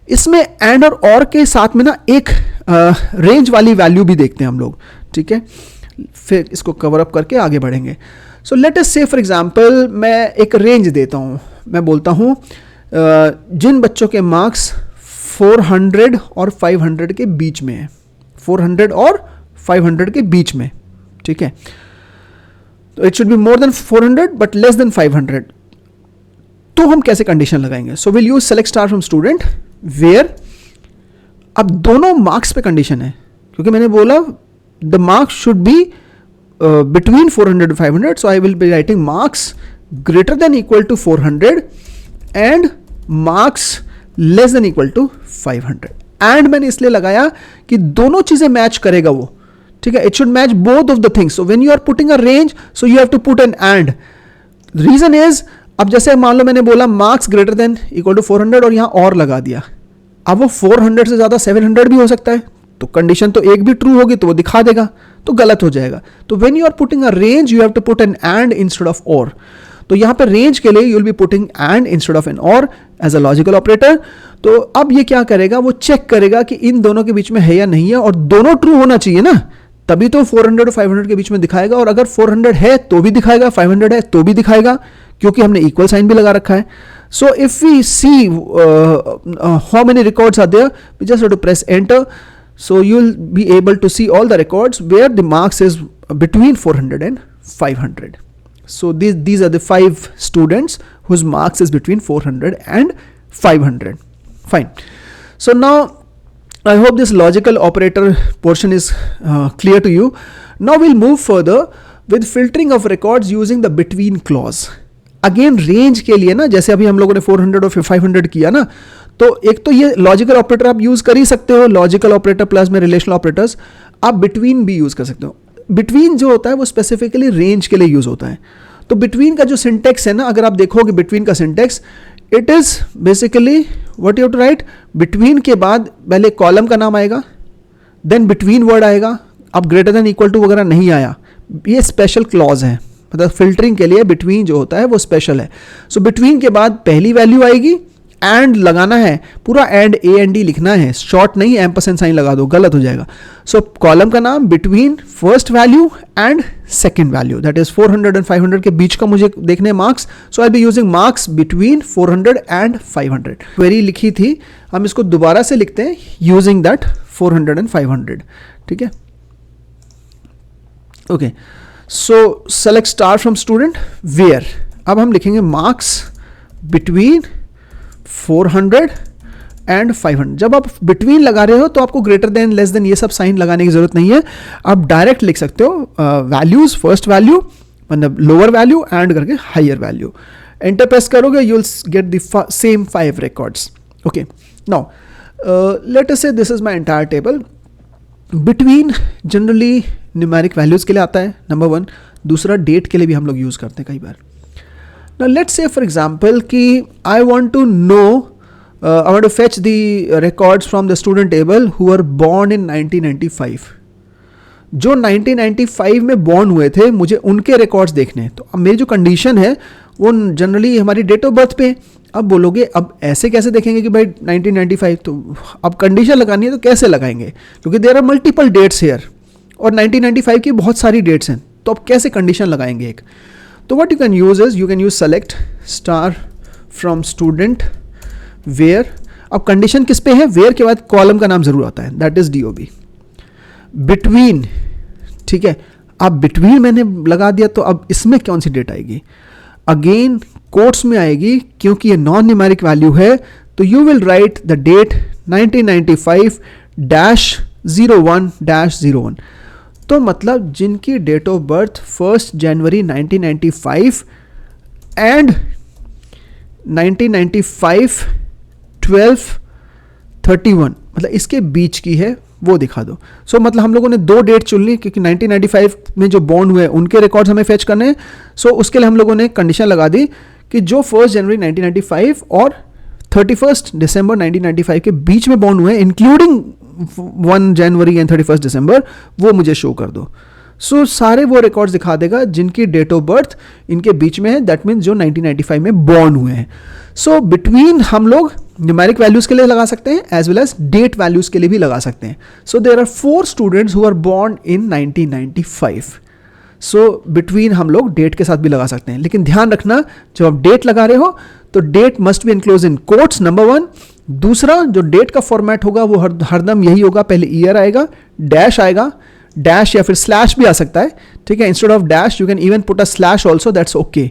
इसमें and और or के साथ में ना एक रेंज वाली वैल्यू भी देखते हैं हम लोग, ठीक है। फिर इसको कवर अप करके आगे बढ़ेंगे। सो let us say for example मैं एक रेंज देता हूँ, मैं बोलता हूँ जिन बच्चों के मार्क्स 400 और 500 के बीच में है, 400 और 500 के बीच में, ठीक है। तो it should be more than 400 but less than 500। तो हम कैसे कंडीशन लगाएंगे? So will use select star from student where, अब दोनों मार्क्स पे कंडीशन है, क्योंकि मैंने बोला the marks should be between 400 to 500, so I will be writing marks greater than equal to 400 and marks less than equal to 500। And मैंने इसलिए लगाया कि दोनों चीजें मैच करेगा वो, ठीक है। It should match both of the things. So when you are putting a range so you have to put an and. Reason is, अब जैसे मान लो मैंने बोला marks greater than equal to 400 और यहां और लगा दिया, अब वो 400 से ज्यादा 700 भी हो सकता है, तो कंडीशन तो एक भी ट्रू होगी तो वो दिखा देगा, तो गलत हो जाएगा। तो when you are putting a range you have to put an and instead of or. तो यहां पर रेंज के लिए you will be putting and instead of an or as a logical operator. तो अब ये क्या करेगा, वो चेक करेगा कि इन दोनों के बीच में है या नहीं है, और दोनों ट्रू होना चाहिए ना, तभी तो 400 और 500 के बीच में दिखाएगा। और अगर 400 है तो भी दिखाएगा, 500 है तो भी दिखाएगा, क्योंकि हमने इक्वल साइन भी लगा रखा है। So if we see how many records are there, we just have to press enter, so you'll be able to see all the records where the marks is between 400 and 500. So these are the 5 students whose marks is between 400 and 500. Fine. So now I hope this logical operator portion is clear to you. Now we'll move further with filtering of records using the between clause. Again range के लिए ना, जैसे अभी हम लोगों ने 400 और 500 किया ना, तो एक तो ये लॉजिकल ऑपरेटर आप यूज कर ही सकते हो, लॉजिकल ऑपरेटर प्लस में रिलेशनल ऑपरेटर्स, आप बिटवीन भी यूज कर सकते हो। बिटवीन जो होता है वो स्पेसिफिकली रेंज के लिए यूज होता है। तो बिटवीन का जो सिंटेक्स है ना, अगर आप देखोगे बिटवीन का syntax, it is basically what you have to write, between के बाद पहले कॉलम का नाम आएगा, देन बिटवीन वर्ड आएगा। अब ग्रेटर देन इक्वल टू वगैरह नहीं आया, ये स्पेशल क्लॉज है, मतलब फिल्टरिंग के लिए बिटवीन जो होता है वो स्पेशल है। सो बिटवीन के बाद पहली वैल्यू आएगी, एंड लगाना है, पूरा एंड ए एंड डी लिखना है, शॉर्ट नहीं एम्परसेंड साइन लगा दो, गलत हो जाएगा। सो कॉलम का नाम between first value and second value, that is 400 and 500 के बीच का मुझे देखने marks. So I be using marks between 400 and 500। Query लिखी थी, हम इसको दोबारा से लिखते हैं यूजिंग दैट 400 एंड 500, ठीक है। Okay, so select star from student where, अब हम लिखेंगे मार्क्स बिटवीन 400 एंड 500। जब आप बिटवीन लगा रहे हो तो आपको ग्रेटर देन, लेस देन ये सब साइन लगाने की जरूरत नहीं है, आप डायरेक्ट लिख सकते हो वैल्यूज, फर्स्ट वैल्यू मतलब लोअर वैल्यू एंड करके हायर वैल्यू। एंटर प्रेस करोगे you will get the same 5 records. Okay, now let us say this is my entire table. Between generally numeric values के लिए आता है, नंबर 1। दूसरा date के लिए भी हम लोग यूज करते हैं कई बार। Now let's say for example कि I want to know, I want to fetch the records from the student table who were born in 1995. जो 1995 में बॉर्न हुए थे मुझे उनके रिकॉर्ड्स देखने हैं। तो अब मेरी जो कंडीशन है वो जनरली हमारी डेट ऑफ बर्थ पे। अब बोलोगे अब ऐसे कैसे देखेंगे कि भाई 1995, तो अब कंडीशन लगानी है तो कैसे लगाएंगे, क्योंकि there are multiple dates here और 1995 की बहुत सारी डेट्स हैं, तो अब कैसे कंडीशन लगाएंगे एक। तो what you can use is you can use select star from student where। अब कंडीशन किस पे है, where के बाद कॉलम का नाम जरूर आता है, that is DOB। बिटवीन, ठीक है, अब बिटवीन मैंने लगा दिया, तो अब इसमें कौन सी डेट आएगी, अगेन कोट्स में आएगी क्योंकि ये नॉन न्यूमेरिक वैल्यू है, तो you will write the date 1995-01-01। तो मतलब जिनकी डेट ऑफ बर्थ 1 जनवरी 1995 एंड 1995 12/31 मतलब इसके बीच की है वो दिखा दो। सो मतलब हम लोगों ने दो डेट चुन ली क्योंकि 1995 में जो बॉर्न हुए उनके रिकॉर्ड्स हमें फेच करने हैं। सो उसके लिए हम लोगों ने कंडीशन लगा दी कि जो 1 जनवरी 1995 और 31 दिसंबर 1995 के बीच में बॉर्न हुए इंक्लूडिंग 1 जनवरी एंड 31 दिसंबर, वो मुझे शो कर दो। सो सारे वो रिकॉर्ड्स दिखा देगा जिनकी डेट ऑफ बर्थ इनके बीच में है, दैट मीन्स जो 1995 में बॉर्न हुए हैं। सो बिटवीन हम लोग न्यूमेरिक वैल्यूज के लिए लगा सकते हैं as well as date values के लिए भी लगा सकते हैं। So there are 4 students who are born in 1995। सो बिटवीन हम लोग डेट के साथ भी लगा सकते हैं, लेकिन ध्यान रखना जब आप डेट लगा रहे हो तो date must be enclose in quotes, number 1। दूसरा, जो डेट का फॉर्मेट होगा वो हरदम यही होगा, पहले ईयर आएगा, डैश आएगा, डैश या फिर स्लैश भी आ सकता है, ठीक है। Instead of dash you can even put a slash also, that's okay,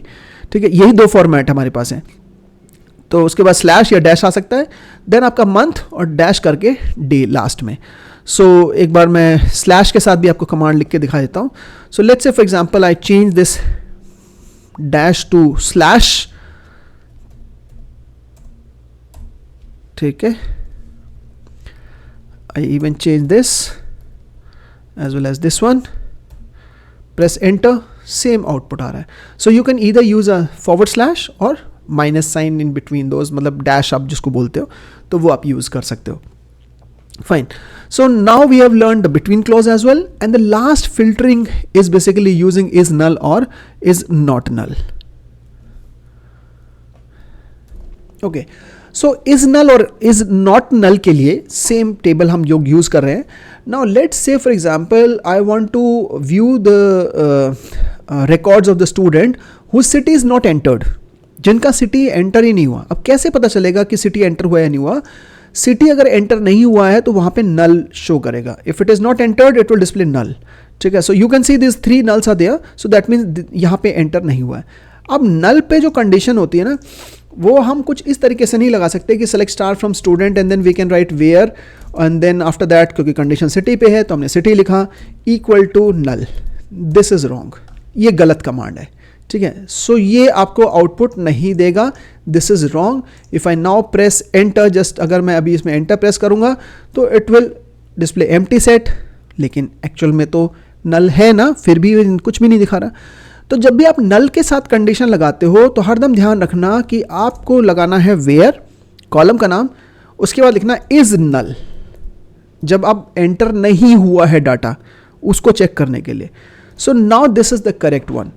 ठीक है। यही दो फॉर्मेट हमारे पास है, तो उसके बाद स्लैश या डैश आ सकता है, देन आपका मंथ और डैश करके डे लास्ट में। सो एक बार मैं स्लैश के साथ भी आपको कमांड लिख के दिखा देता हूँ। So let's say for example I change this dash to slash, ठीक है। आई इवन चेंज दिस as well as this one, press enter, same output आ रहा है। So you can either use a forward slash or minus sign in between those, मतलब dash आप जिसको बोलते हो तो वो आप use कर सकते हो। Fine. So now we have learned the between clause as well, and the last filtering is basically using is null or is not null. Okay. So is null or is not नल के लिए same table हम जो use कर रहे हैं। Now let's say for example I want to view the records of the student whose city is not entered, जिनका city enter ही नहीं हुआ। अब कैसे पता चलेगा कि सिटी एंटर हुआ या नहीं हुआ? सिटी अगर एंटर नहीं हुआ है तो वहां पे नल शो करेगा। If it is not entered it will display null, ठीक है। So you can see this 3 nulls are there, so that means यहाँ पे एंटर नहीं हुआ है। अब नल पे जो कंडीशन होती है ना, वो हम कुछ इस तरीके से नहीं लगा सकते कि select star from student and then we can write where and then after that, क्योंकि कंडीशन सिटी पे है तो हमने सिटी लिखा equal to null. This is wrong, ये गलत कमांड है, ठीक है। सो ये आपको आउटपुट नहीं देगा, this is wrong. If I now press enter, just अगर मैं अभी इसमें एंटर प्रेस करूंगा तो it will display empty set, लेकिन एक्चुअल में तो नल है ना, फिर भी कुछ भी नहीं दिखा रहा। तो जब भी आप नल के साथ कंडीशन लगाते हो तो हरदम ध्यान रखना कि आपको लगाना है वेयर, कॉलम का नाम, उसके बाद लिखना इज नल जब आप एंटर नहीं हुआ है डाटा उसको चेक करने के लिए। So now this is the correct one,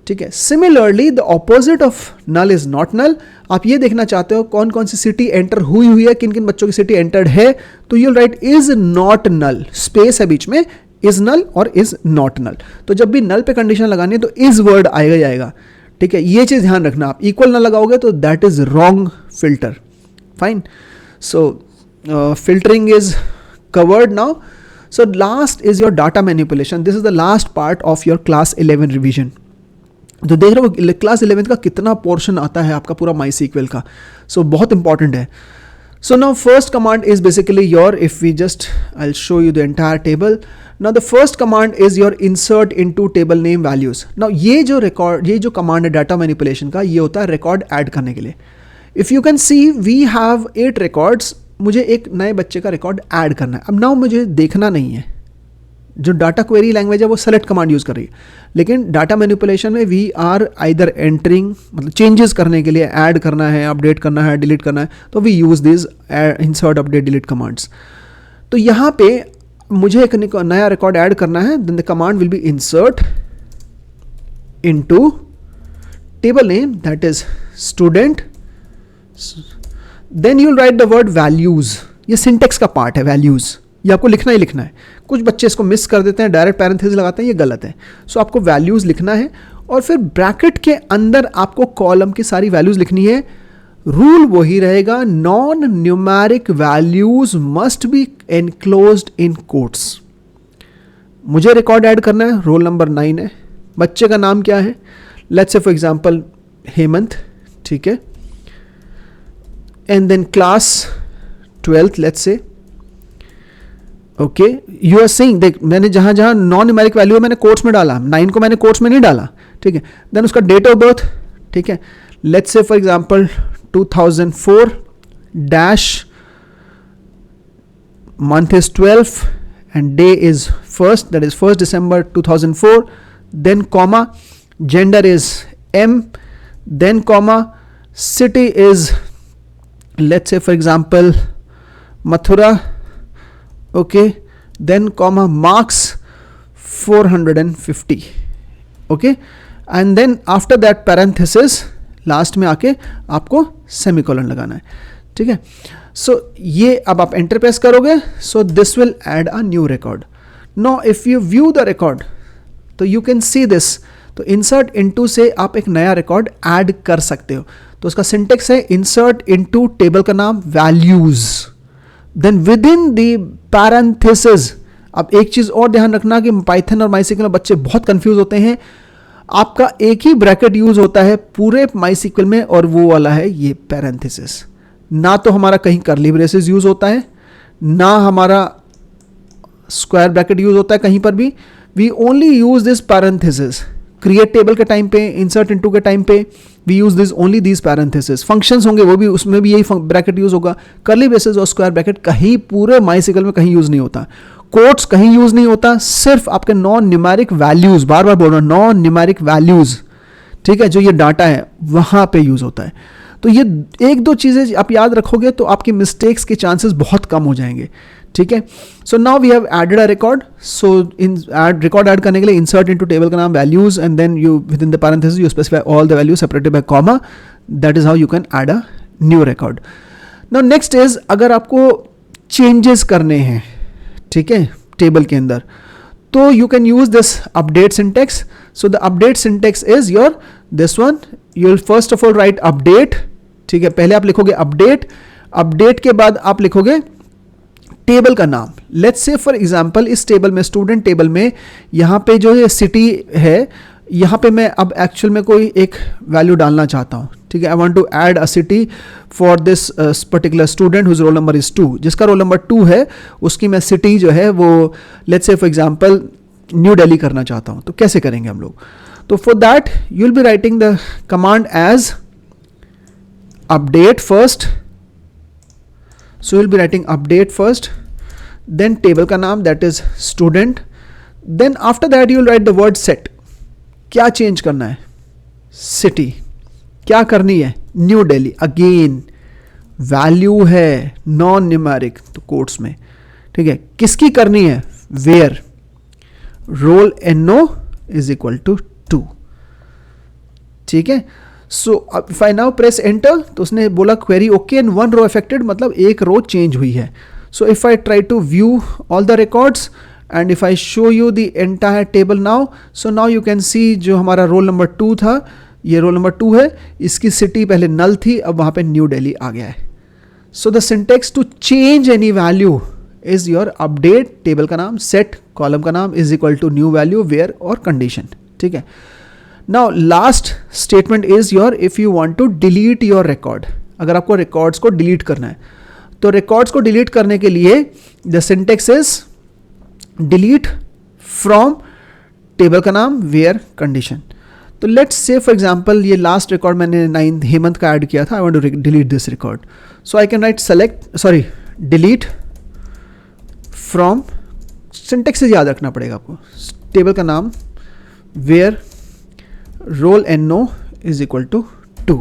ठीक है। Similarly the opposite of null is not null. आप ये देखना चाहते हो कौन कौन सी सिटी एंटर हुई है, किन किन बच्चों की सिटी एंटर्ड है, तो you'll write is not null, space है बीच में, is null or is not नल। तो जब भी नल पे कंडीशन लगानी है तो इज वर्ड आएगा ही आएगा, ठीक है। ये चीज ध्यान रखना, आप इक्वल ना लगाओगे तो that is wrong filter. Fine, so filtering is covered now. So last is your data manipulation. This is the last part of your class 11 revision. तो देख रहे हो क्लास 11 का कितना पोर्शन आता है आपका पूरा MySQL का, सो बहुत इंपॉर्टेंट है। So now first command is basically your, if we just, I'll show you the entire table. Now the first command is your insert into table name values. Now ये जो record, ये जो command है data manipulation का, ये होता है record add करने के लिए। If you can see we have 8 records, मुझे एक नए बच्चे का record add करना है। अब now मुझे देखना नहीं है, जो डाटा क्वेरी लैंग्वेज है वो सेलेक्ट कमांड यूज कर रही है, लेकिन डाटा मैनिपुलेशन में वी आर आइदर एंटरिंग, मतलब चेंजेस करने के लिए, ऐड करना है, अपडेट करना है, डिलीट करना है, तो we use this insert update delete commands. तो यहाँ पे मुझे एक नया रिकॉर्ड ऐड करना है, then the command will be insert into table name that is student, then you'll write the word values. ये सिंटेक्स का पार्ट है, वैल्यूज ये आपको लिखना ही लिखना है। कुछ बच्चे इसको मिस कर देते हैं, डायरेक्ट पैरेंथेसिस लगाते हैं, ये गलत है। सो आपको वैल्यूज लिखना है और फिर ब्रैकेट के अंदर आपको कॉलम की सारी वैल्यूज लिखनी है। रूल वही रहेगा, non numeric values must be enclosed in quotes. मुझे रिकॉर्ड ऐड करना है, रोल नंबर 9 है, बच्चे का नाम क्या है, let's say for example Hemant, ठीक है, and then class 12th let's say, okay, you are seeing, देख मैंने जहां जहां नॉन न्यूमेरिक वैल्यू है मैंने कोट्स में डाला, 9 को मैंने कोट्स में नहीं डाला, ठीक है। देन उसका डेट ऑफ बर्थ, ठीक है, let's say for example 2004 dash, month is 12 and day is 1st, that is 1st December 2004, then comma, gender is M, then comma, city is let's say for example Mathura, okay, then comma, marks 450, okay, and then after that parenthesis last में आके आपको semicolon लगाना है, ठीक है। सो ये अब आप एंटर प्रेस करोगे, सो this will add a new record. Know if you view the record तो यू कैन सी दिस, तो इंसर्ट इनटू से आप एक नया रिकॉर्ड ऐड कर सकते हो। तो उसका सिंटेक्स है इंसर्ट इनटू, टेबल का नाम values, then within the parenthesis. अब एक चीज और ध्यान रखना कि पाइथन और माइस्क्ल में बच्चे बहुत कंफ्यूज होते हैं, आपका एक ही ब्रैकेट यूज होता है पूरे माइस्क्ल में और वो वाला है ये पैरेंथेसिस। ना तो हमारा कहीं कर्ली ब्रेसेस यूज होता है, ना हमारा स्क्वायर ब्रैकेट यूज होता है कहीं पर भी। We only use this parenthesis. Create table के टाइम पे, इंसर्ट इनटू के टाइम पे we use this only this parenthesis. Functions होंगे वो भी, उसमें भी यही ब्रैकेट यूज होगा। कर्ली ब्रेसेस और स्क्वायर ब्रैकेट कहीं पूरे माइस्क्ल में कहीं यूज नहीं होता, कोट्स कहीं यूज नहीं होता, सिर्फ आपके नॉन न्यूमेरिक वैल्यूज, बार बार बोल रहा हूं नॉन न्यूमेरिक वैल्यूज, ठीक है, जो ये डाटा है वहां पे यूज होता है। तो ये एक दो चीजें आप याद रखोगे तो आपकी मिस्टेक्स के चांसेस बहुत कम हो जाएंगे, ठीक है। So now we have added a record. So in record add करने के लिए इंसर्ट इनटू टेबल का नाम values and then you within the parenthesis you specify all the values separated by comma. That is how you can add a new record. Now next is, अगर आपको changes करने हैं, ठीक है, table के अंदर, तो you can use this update syntax. So the update syntax is your this one. You will first of all write update, ठीक है, पहले आप लिखोगे अपडेट, अपडेट के बाद आप लिखोगे टेबल का नाम। लेट्स से फॉर एग्जांपल इस टेबल में, स्टूडेंट टेबल में, यहां पे जो है सिटी है, यहां पे मैं अब एक्चुअल में कोई एक वैल्यू डालना चाहता हूं, ठीक है। I want to add a city for this particular student whose roll number is 2, जिसका रोल नंबर 2 है, उसकी मैं सिटी जो है वो let's say for example new Delhi करना चाहता हूं। तो कैसे करेंगे हम लोग? तो for that you will be writing the command as update first, so you'll be writing update first, then table का नाम that is student, then after that you'll write the word set। क्या चेंज करना है? city। क्या करनी है? New Delhi. Again value है non numeric, तो कोट्स में, ठीक है। किसकी करनी है? where roll no is equal to 2, ठीक है। So if I now press enter, तो उसने बोला query okay and 1 row affected, मतलब एक रो चेंज हुई है। So if I try to view all the records and if I show you the entire table now, so now you can see जो हमारा roll number 2 था, ये roll number 2 है, इसकी सिटी पहले नल थी, अब वहां पे न्यू दिल्ली आ गया है। So the syntax to change any value is your update, table का नाम, सेट, कॉलम का नाम is equal to new value, where और कंडीशन, ठीक है। Now last statement is your if you want to delete your record। अगर आपको records को डिलीट करना है, तो रिकॉर्ड्स को डिलीट करने के लिए the syntax is delete from, table का नाम, वेयर, कंडीशन। तो लेट्स से फॉर एग्जांपल ये लास्ट रिकॉर्ड मैंने 9 हेमंत का ऐड किया था, I want to delete this record. So I can write delete from, syntax याद रखना पड़ेगा आपको, टेबल का नाम, where, roll no is equal to 2,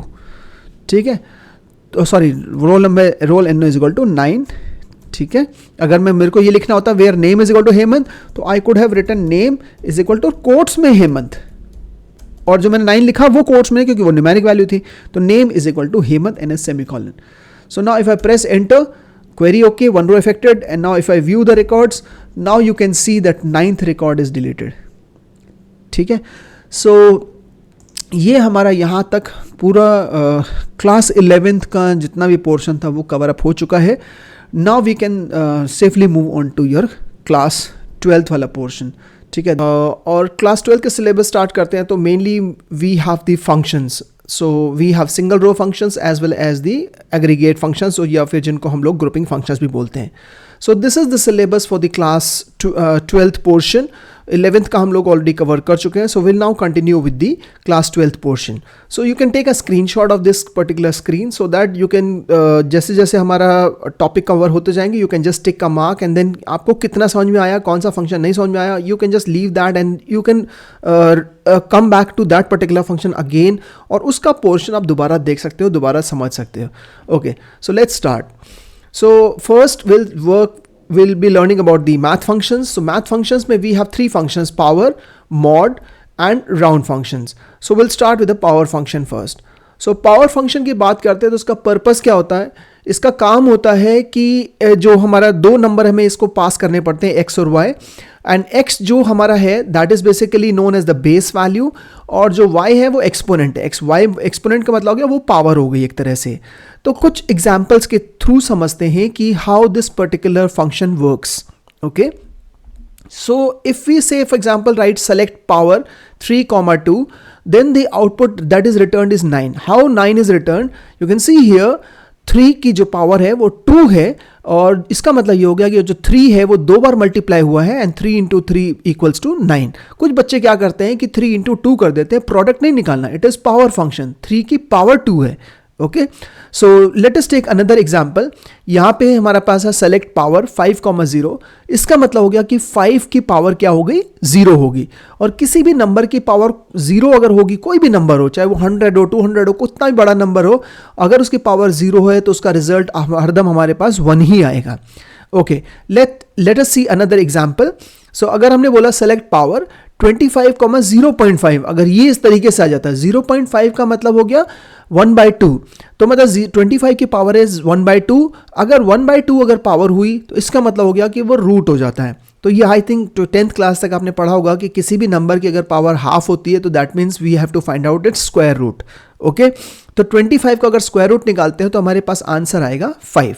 ठीक है। तो sorry, roll no is equal to 9, ठीक है। अगर मेरे को ये लिखना होता where name is equal to Hemant, तो I could have written name is equal to quotes में हेमंत, और जो मैंने 9 लिखा वो कोट्स में, क्योंकि वो न्यूमेरिक वैल्यू थी, तो name is equal to Hemant N S semicolon. So now if I press enter, query okay, 1 row affected, and now if I view the records, now you can see that 9th record is deleted, ठीक है। सो ये हमारा यहाँ तक पूरा class 11th का जितना भी पोर्शन था वो कवर अप हो चुका है। Now we can safely move on to your class 12th वाला पोर्शन, ठीक है। और क्लास 12 के सिलेबस स्टार्ट करते हैं, तो mainly we have the functions. So we have single row functions as well as the aggregate functions, या फिर जिनको हम लोग ग्रुपिंग फंक्शंस भी बोलते हैं. So this is the syllabus for the class 12th portion. 11th का हम लोग ऑलरेडी कवर कर चुके हैं. So will now continue with the class 12th portion. So you can take a screenshot of this particular screen so that you can जैसे जैसे हमारा topic cover होते जाएंगे you can just tick a mark and then आपको कितना समझ में आया, कौन सा फंक्शन नहीं समझ में आया, you can just leave that and you can come back to that particular function again, और उसका पोर्शन आप दोबारा देख सकते हो, दोबारा समझ सकते हो. Okay, so let's start. So first we'll be learning about the math functions. So math functions में we have three functions: power, mod and round functions. So we'll start with the power function first. So power function की बात करते हैं तो उसका purpose क्या होता है? इसका काम होता है कि जो हमारा दो नंबर हमें इसको पास करने पड़ते हैं x और y, एंड x जो हमारा है that is basically known as the base value, और जो y है वो एक्सपोनेंट है. y एक्सपोनेंट का मतलब हो गया वो पावर हो गई एक तरह से. तो कुछ एग्जाम्पल्स के थ्रू समझते हैं कि how this particular function works. Okay, so if we say for example write select power 3, 2, then the output that is returned is 9. How 9 is returned? You can see here 3 की जो power है वो 2 है, और इसका मतलब ये हो गया कि जो 3 है वो 2 बार मल्टीप्लाई हुआ है, एंड 3 into 3 equals to 9. कुछ बच्चे क्या करते हैं कि 3 into 2 कर देते हैं, प्रोडक्ट नहीं निकालना. इट इज पावर फंक्शन, 3 की पावर 2 है. Okay, so let us take another example. यहाँ पे हमारे पास है सेलेक्ट पावर 5, 0. इसका मतलब हो गया कि 5 की पावर क्या हो गई, 0 होगी. और किसी भी नंबर की पावर 0 अगर होगी, कोई भी नंबर हो, चाहे वो 100 हो, 200 हो, कितना भी बड़ा नंबर हो, अगर उसकी पावर 0 है तो उसका रिजल्ट हरदम हमारे पास 1 ही आएगा. Okay, let us see another example. So अगर हमने बोला सेलेक्ट पावर 25, 0.5, अगर ये इस तरीके से आ जाता है, 0.5 का मतलब हो गया 1/2, तो मतलब 25 की पावर इज 1/2. अगर 1/2 अगर पावर हुई तो इसका मतलब हो गया कि वो रूट हो जाता है. तो ये आई थिंक 10th क्लास तक आपने पढ़ा होगा कि किसी भी नंबर की अगर पावर हाफ होती है तो that means we have to find out its square root. Okay, तो 25 का अगर स्क्वायर रूट निकालते हैं तो हमारे पास आंसर आएगा 5.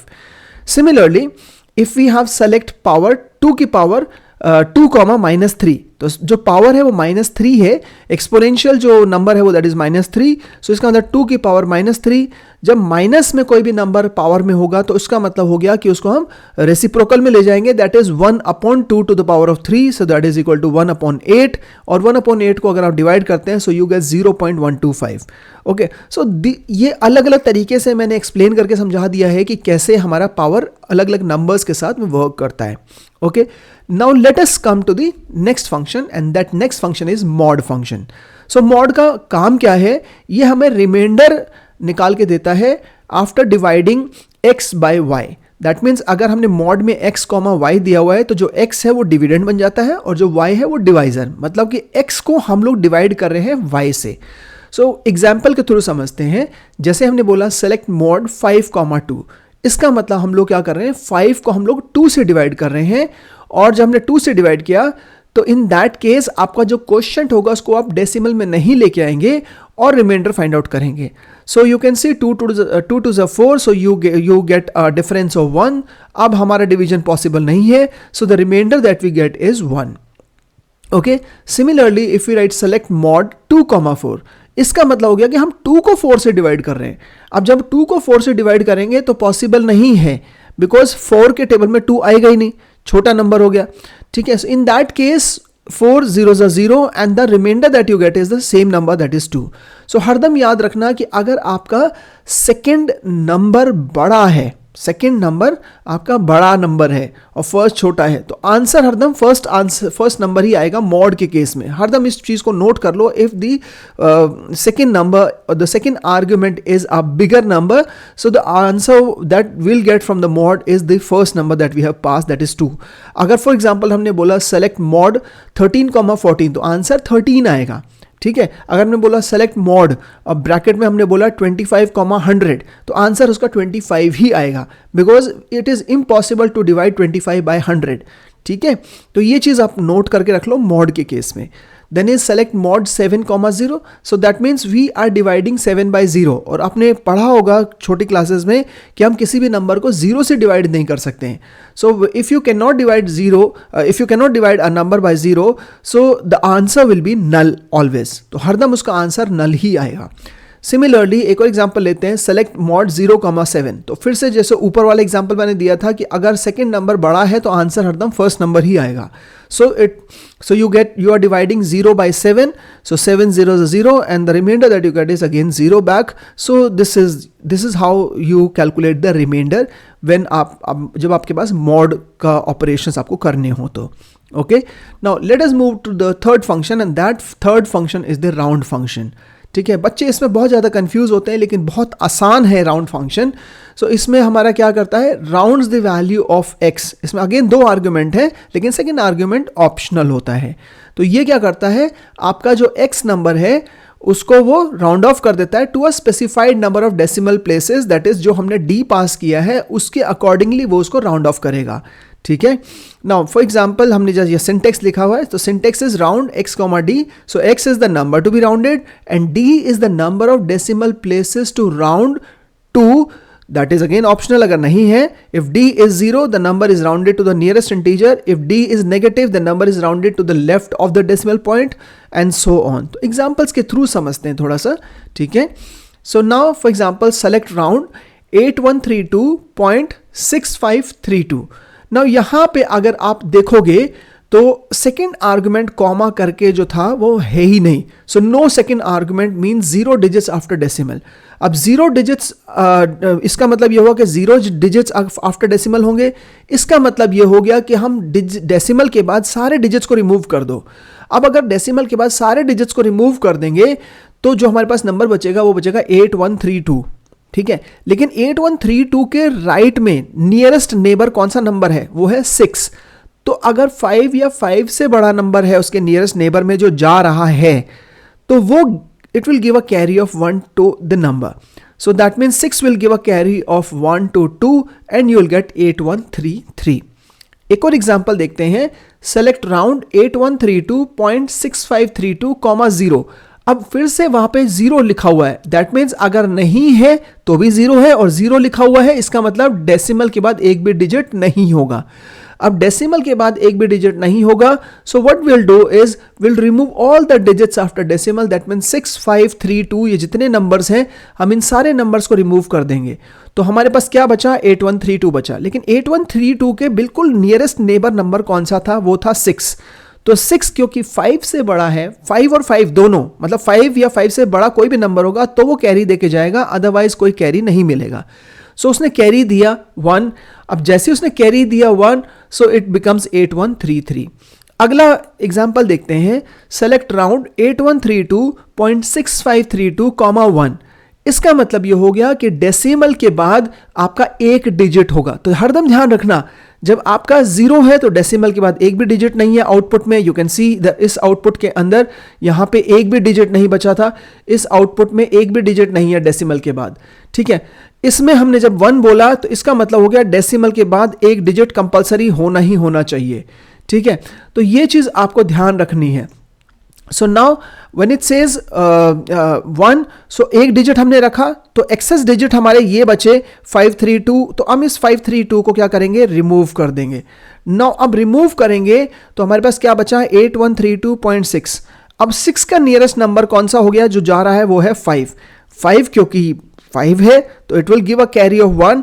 Similarly if we have select power 2 की पावर 2, -3, तो जो पावर है वो -3 है. एक्सपोनेंशियल जो नंबर है वो दैट इज -3. सो इसका मतलब 2 की पावर -3. जब माइनस में कोई भी नंबर पावर में होगा तो उसका मतलब हो गया कि उसको हम रेसिप्रोकल में ले जाएंगे, that is 1/2 to the power of 3, so that is equal to 1/8. और 1/8 को अगर आप डिवाइड करते हैं so you get 0.125. Okay, so ये अलग अलग तरीके से मैंने एक्सप्लेन करके समझा दिया है कि कैसे हमारा पावर अलग अलग नंबर्स के साथ में वर्क करता है. Okay, now let us come to the next function, and that next function is mod function. So mod का काम क्या है? ये हमें रिमाइंडर निकाल के देता है after dividing x by y. That means अगर हमने मॉड में x, y दिया हुआ है तो जो x है वो डिविडेंड बन जाता है और जो y है वो डिवाइजर, मतलब कि x को हम लोग डिवाइड कर रहे हैं y से. सो एग्जाम्पल के थ्रू समझते हैं. जैसे हमने बोला सेलेक्ट मॉड 5, 2, इसका मतलब हम लोग क्या कर रहे हैं, 5 को हम लोग 2 से डिवाइड कर रहे हैं, और जब हमने 2 से डिवाइड किया तो इन दैट केस आपका जो क्वोशिएंट होगा उसको आप डेसिमल में नहीं लेके आएंगे और रिमाइंडर फाइंड आउट करेंगे. So you can see 2 to the 4, so you get a difference of 1. अब हमारा डिवीजन पॉसिबल नहीं है, so the remainder that we get is 1. Okay, similarly if we write select mod 2, 4, इसका मतलब हो गया कि हम 2 को 4 से डिवाइड कर रहे हैं. अब जब 2 को 4 से डिवाइड करेंगे तो पॉसिबल नहीं है, बिकॉज 4 के टेबल में 2 आएगा ही नहीं, छोटा नंबर हो गया. ठीक है, in that case 4 zeros are 0 and the remainder that you get is the same number, that is 2. So हरदम याद रखना कि अगर आपका सेकेंड नंबर बड़ा है, सेकेंड नंबर आपका बड़ा नंबर है और फर्स्ट छोटा है, तो आंसर हरदम फर्स्ट नंबर ही आएगा मॉड के केस में. हरदम इस चीज को नोट कर लो. इफ द सेकेंड नंबर और the second argument is a bigger number, so the answer that will get from the mod is the first number that we have pass, that is 2. अगर for example हमने बोला select mod 13, 14, तो answer 13 आएगा. ठीक है, अगर हमने बोला सेलेक्ट मॉड और ब्रैकेट में हमने बोला 25, 100, तो आंसर उसका 25 ही आएगा, because it is impossible to divide 25 by 100. ठीक है, तो ये चीज आप नोट करके रख लो मॉड के केस में. Then is select mod 7, 0, so that means we are dividing 7 by 0. और आपने पढ़ा होगा छोटी क्लासेस में कि हम किसी भी नंबर को 0 से डिवाइड नहीं कर सकते हैं. So if you can not divide a number by 0, so the answer will be null always. तो हरदम उसका आंसर नल ही आएगा. सिमिलरली एक और एग्जांपल लेते हैं, सेलेक्ट मॉड 0,7। तो फिर से जैसे ऊपर वाला एग्जांपल मैंने दिया था कि अगर सेकंड नंबर बड़ा है तो आंसर हरदम फर्स्ट नंबर ही आएगा। So you are dividing 0 by 7, so 7 zeros are 0 and the remainder that you get is again 0 back. So this is how you calculate the remainder when जब आपके पास mod का operations आपको करने हो तो। Okay, now let us move to the third function and that third function is the round function। ठीक है, बच्चे इसमें बहुत ज़्यादा कंफ्यूज होते हैं लेकिन बहुत आसान है राउंड फंक्शन। सो इसमें हमारा क्या करता है, rounds the value of x। इसमें अगेन 2 आर्ग्यूमेंट है लेकिन सेकंड आर्ग्यूमेंट ऑप्शनल होता है। तो ये क्या करता है, आपका जो x नंबर है उसको वो राउंड ऑफ कर देता है to a specified number of decimal places, that is जो हमने d पास किया है उसके अकॉर्डिंगली वो उसको राउंड ऑफ करेगा। ठीक है, नाउ फॉर एग्जाम्पल हमने जैसे ये सिंटेक्स लिखा हुआ है, तो syntax is round x, d, so x is the number to be rounded and d is the number of decimal places to round to, that is again optional अगर नहीं है। If d is 0 the number is rounded to the nearest integer, if d is negative the number is rounded to the left of the decimal point and so on। तो examples के through समझते हैं थोड़ा सा। ठीक है, so now for example select round 8132.6532। Now यहाँ पे अगर आप देखोगे तो सेकेंड आर्गुमेंट कॉमा करके जो था वो है ही नहीं। So no second argument means 0 digits after decimal. अब 0 डिजिट्स इसका मतलब ये हुआ कि 0 डिजिट्स आफ्टर डेसिमल होंगे। इसका मतलब ये हो गया कि हम डेसिमल के बाद सारे डिजिट्स को रिमूव कर दो। अब अगर डेसिमल के बाद सारे डिजिट्स को रिमूव कर देंगे तो जो हमारे पास नंबर बचेगा वो बचेगा 8132। ठीक है, लेकिन 8132 के राइट में नियरेस्ट नेबर कौन सा नंबर है, वो है 6। तो अगर 5 या 5 से बड़ा नंबर है उसके नियरेस्ट नेबर में जो जा रहा है तो वो it will give a carry of 1 to the number. So that means 6 will give a carry of 1 to 2 and you will get 8133। एक और एग्जांपल देखते हैं, सेलेक्ट राउंड 8132.6532, 0। अब फिर से वहां पे 0 लिखा हुआ है, दैट मीन्स अगर नहीं है तो भी 0 है और 0 लिखा हुआ है इसका मतलब डेसिमल के बाद एक भी डिजिट नहीं होगा। अब डेसिमल के बाद एक भी डिजिट नहीं होगा, सो what will do is will remove all the digits after decimal, that means 6, 5, 3, 2 ये जितने नंबर्स हैं हम इन सारे नंबर्स को रिमूव कर देंगे। तो हमारे पास क्या बचा, 8132 बचा। लेकिन 8132 के बिल्कुल नियरेस्ट नेबर नंबर कौन सा था, वो था 6। तो 6 क्योंकि 5 से बड़ा है, 5 और 5 दोनों, मतलब 5 या 5 से बड़ा कोई भी नंबर होगा तो वो कैरी देके जाएगा, अदरवाइज कोई कैरी नहीं मिलेगा। सो उसने कैरी दिया 1। अब जैसे उसने कैरी दिया 1 सो इट बिकम्स 8133। अगला एग्जांपल देखते हैं, सेलेक्ट राउंड 8132.6532, 1। इसका मतलब ये हो गया कि डेसिमल के बाद आपका एक डिजिट होगा। तो हरदम ध्यान रखना, जब आपका 0 है तो डेसिमल के बाद एक भी डिजिट नहीं है। आउटपुट में यू कैन सी इस आउटपुट के अंदर यहाँ पे एक भी डिजिट नहीं बचा था, इस आउटपुट में एक भी डिजिट नहीं है डेसिमल के बाद। ठीक है, इसमें हमने जब 1 बोला तो इसका मतलब हो गया डेसिमल के बाद एक डिजिट कंपलसरी होना ही होना चाहिए। ठीक है, तो ये चीज आपको ध्यान रखनी है। So now when it says 1, सो एक डिजिट हमने रखा तो एक्सेस डिजिट हमारे ये बचे 532। तो हम इस 532 को क्या करेंगे, रिमूव कर देंगे। नाउ अब रिमूव करेंगे तो हमारे पास क्या बचा, 8132.6। अब 6 का नियरेस्ट नंबर कौन सा हो गया, जो जा रहा है वो है 5 क्योंकि 5 है तो it will give a carry of 1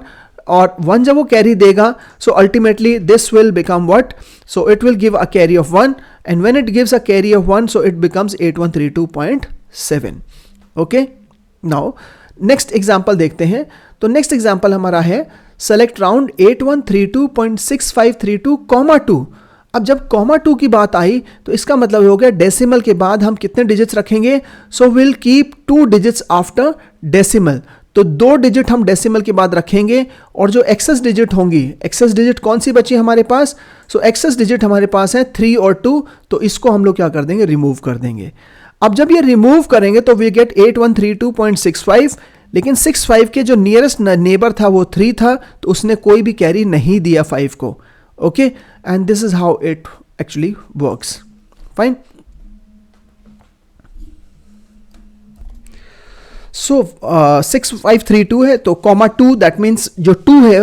और 1 जब वो कैरी देगा so ultimately this will become what, so it will give a carry of 1 and when it gives a carry of 1 so it becomes 8132.7। okay, now next example देखते हैं। तो next example हमारा है select round 8132.6532, 2। अब जब 2 की बात आई तो इसका मतलब हो गया डेसिमल के बाद हम कितने डिजिट्स रखेंगे, so will keep 2 digits after decimal. तो 2 डिजिट हम डेसिमल के बाद रखेंगे और जो एक्सेस डिजिट होंगी, एक्सेस डिजिट कौन सी बची हमारे पास, सो एक्सेस डिजिट हमारे पास है 3 और 2, तो इसको हम लोग क्या कर देंगे, रिमूव कर देंगे। अब जब ये रिमूव करेंगे तो वी गेट 8132.65, लेकिन 65 के जो नियरेस्ट नेबर था वो 3 था तो उसने कोई भी कैरी नहीं दिया 5 को। Okay, and this is how it actually works. Fine, so 6532 है तो 2, दैट मीन्स जो 2 है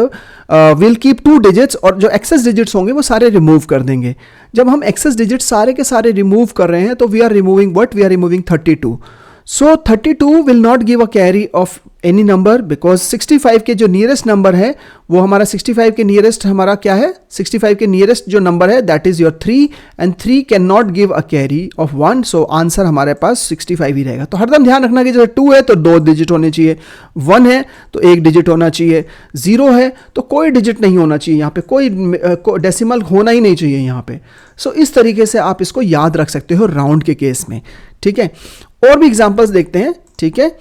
विल कीप 2 डिजिट्स और जो एक्सेस डिजिट्स होंगे वो सारे रिमूव कर देंगे। जब हम एक्सेस डिजिट सारे के सारे रिमूव कर रहे हैं तो we are removing what, we are removing 32। So 32 will not give a carry of any number because 65 के जो नियरेस्ट नंबर है वो हमारा 65 के नियरेस्ट हमारा क्या है, 65 के नियरेस्ट जो नंबर है that is your 3 and 3 can not give a carry of 1, so answer हमारे पास 65 ही रहेगा। तो हरदम ध्यान रखना कि जैसे 2 है तो 2 डिजिट होने चाहिए, 1 है तो 1 डिजिट होना चाहिए, 0 है तो कोई डिजिट नहीं होना चाहिए, यहाँ पे कोई डेसिमल होना ही नहीं चाहिए यहाँ पे। सो इस तरीके से आप इसको याद रख सकते हो राउंड के केस में, ठीक है। और भी एग्जांपल्स देखते हैं, ठीक है।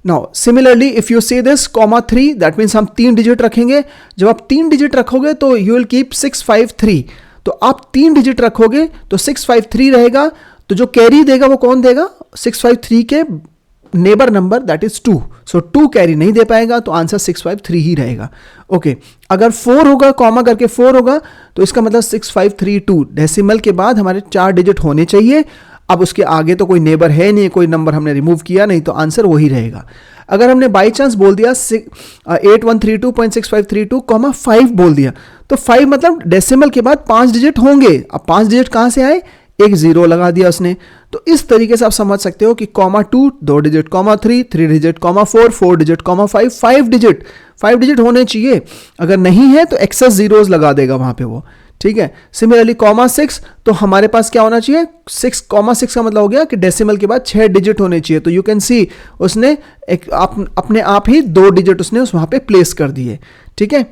नाउ सिमिलरली इफ यू से दिस (3) दैट मीन्स हम 3 डिजिट रखेंगे। जब आप 3 डिजिट रखोगे तो यू विल कीप 653, तो आप 3 डिजिट रखोगे तो 653 रहेगा। तो जो कैरी देगा वो कौन देगा, 653 के neighbour number that is 2, so 2 carry नहीं दे पाएगा, तो आंसर 653 ही रहेगा। ओके अगर 4 होगा, कॉमा करके 4 होगा, तो इसका मतलब 6532 डेसिमल के बाद हमारे 4 डिजिट होने चाहिए। अब उसके आगे तो कोई नेबर है नहीं, कोई नंबर हमने रिमूव किया नहीं, तो आंसर वही रहेगा। अगर हमने बाई चांस बोल दिया 8132.6532 कॉमा 5 बोल दिया, तो 5 मतलब डेसिमल के बाद 5 डिजिट होंगे। अब 5 डिजिट कहां से आए, एक 0 लगा दिया उसने। तो इस तरीके से आप समझ सकते हो कि (2) 2 डिजिट, (3) 3 डिजिट, (4) 4 डिजिट, (5) 5 डिजिट होने चाहिए। अगर नहीं है तो एक्सेस जीरोस लगा देगा वहां पे वो, ठीक है। सिमिलरली (6) तो हमारे पास क्या होना चाहिए, 6 का मतलब हो गया कि डेसिमल के बाद 6 डिजिट होने चाहिए। तो यू कैन सी उसने अपने आप ही 2 डिजिट उसने वहां पे प्लेस कर दिए, ठीक है।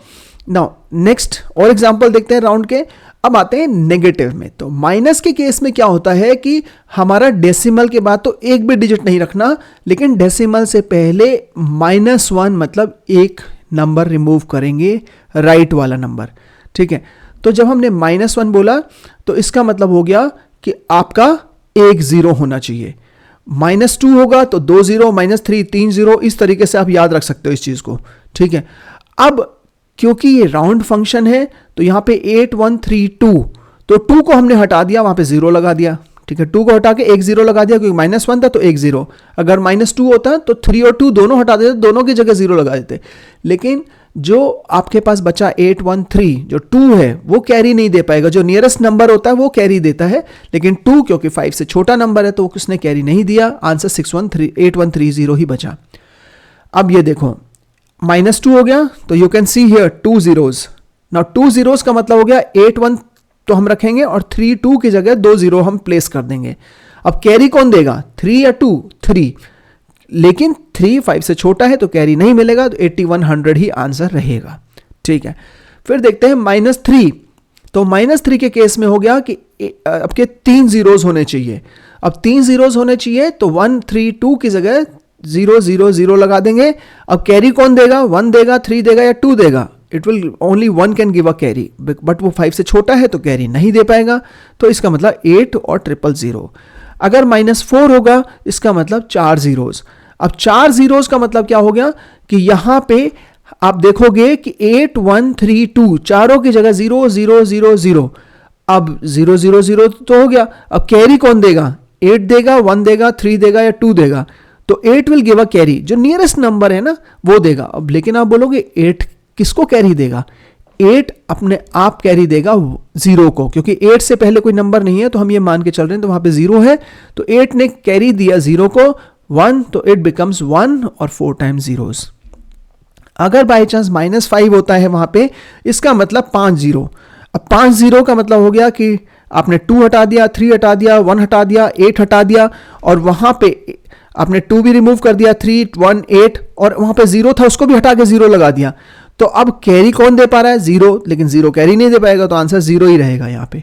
नाउ नेक्स्ट और एग्जांपल देखते हैं राउंड के। अब आते हैं नेगेटिव में। तो माइनस के केस में क्या होता है कि हमारा डेसिमल के बाद तो एक भी डिजिट नहीं रखना, लेकिन डेसिमल से पहले -1 मतलब एक नंबर रिमूव करेंगे, राइट वाला नंबर, ठीक है। तो जब हमने -1 बोला तो इसका मतलब हो गया कि आपका एक 0 होना चाहिए। -2 होगा तो 2 0, -3 3 0, इस तरीके से आप याद रख सकते हो इस चीज को, ठीक है। अब क्योंकि ये राउंड फंक्शन है तो यहां पे 8132, तो 2 को हमने हटा दिया, वहां पे 0 लगा दिया, ठीक है। 2 को हटा के एक 0 लगा दिया, क्योंकि -1 था तो एक 0। अगर -2 होता तो 3 और 2 दोनों हटा देते, दोनों की जगह 0 लगा देते। लेकिन जो आपके पास बचा 813 जो 2 है वो कैरी नहीं दे पाएगा। जो नियरेस्ट नंबर होता है वो कैरी देता है, लेकिन 2 क्योंकि 5 से छोटा नंबर है तो उसने कैरी नहीं दिया। आंसर 8130 ही बचा। अब ये देखो -2 हो गया, तो you can see here 2 zeros। Now 2 zeros का मतलब हो गया 81 तो हम रखेंगे और 3 2 की जगह 2 0 हम प्लेस कर देंगे। अब कैरी कौन देगा, 3 या 2, 3, लेकिन 3 5 से छोटा है तो कैरी नहीं मिलेगा, तो 8100 ही आंसर रहेगा, ठीक है। फिर देखते हैं -3। तो -3 के केस में हो गया कि आपके 3 zeros होने चाहिए। अब 3 zeros होने चाहिए तो 1 3 2 की जगह 0 0 0 लगा देंगे। अब कैरी कौन देगा, 1 देगा, 3 देगा या 2 देगा, it will only 1 can give a carry, but वो 5 से छोटा है तो कैरी नहीं दे पाएगा। तो इसका मतलब 8 और 000। अगर -4 होगा इसका मतलब 4 zeros। अब 4 zeros का मतलब क्या हो गया कि यहां पे आप देखोगे कि 8132 चारों की जगह 0 0 0 0। अब 0 0 0 तो हो गया। अब कैरी कौन देगा, 8 देगा, 1 देगा, 3 देगा या 2 देगा, तो 8 विल गिव अ कैरी, जो नियरेस्ट नंबर है ना वो देगा। अब लेकिन आप बोलोगे 8 किसको कैरी देगा, 8 अपने आप कैरी देगा 0 को, क्योंकि 8 से पहले कोई नंबर नहीं है तो हम ये मान के चल रहे हैं, तो वहां पे 0 है, तो 8 ने कैरी दिया 0 को 1, तो इट बिकम्स 1 और 4 टाइम्स zeros। अगर बाई चांस -5 होता है वहां पे, इसका मतलब 5 0। अब 5 0 का मतलब हो गया कि आपने 2 हटा दिया, 3 हटा दिया, 1 हटा दिया, 8 हटा दिया, और वहां पे आपने 2 भी रिमूव कर दिया, 3 1 8, और वहां पे 0 था उसको भी हटा के 0 लगा दिया। तो अब कैरी कौन दे पा रहा है, 0, लेकिन 0 कैरी नहीं दे पाएगा, तो आंसर 0 ही रहेगा यहाँ पे,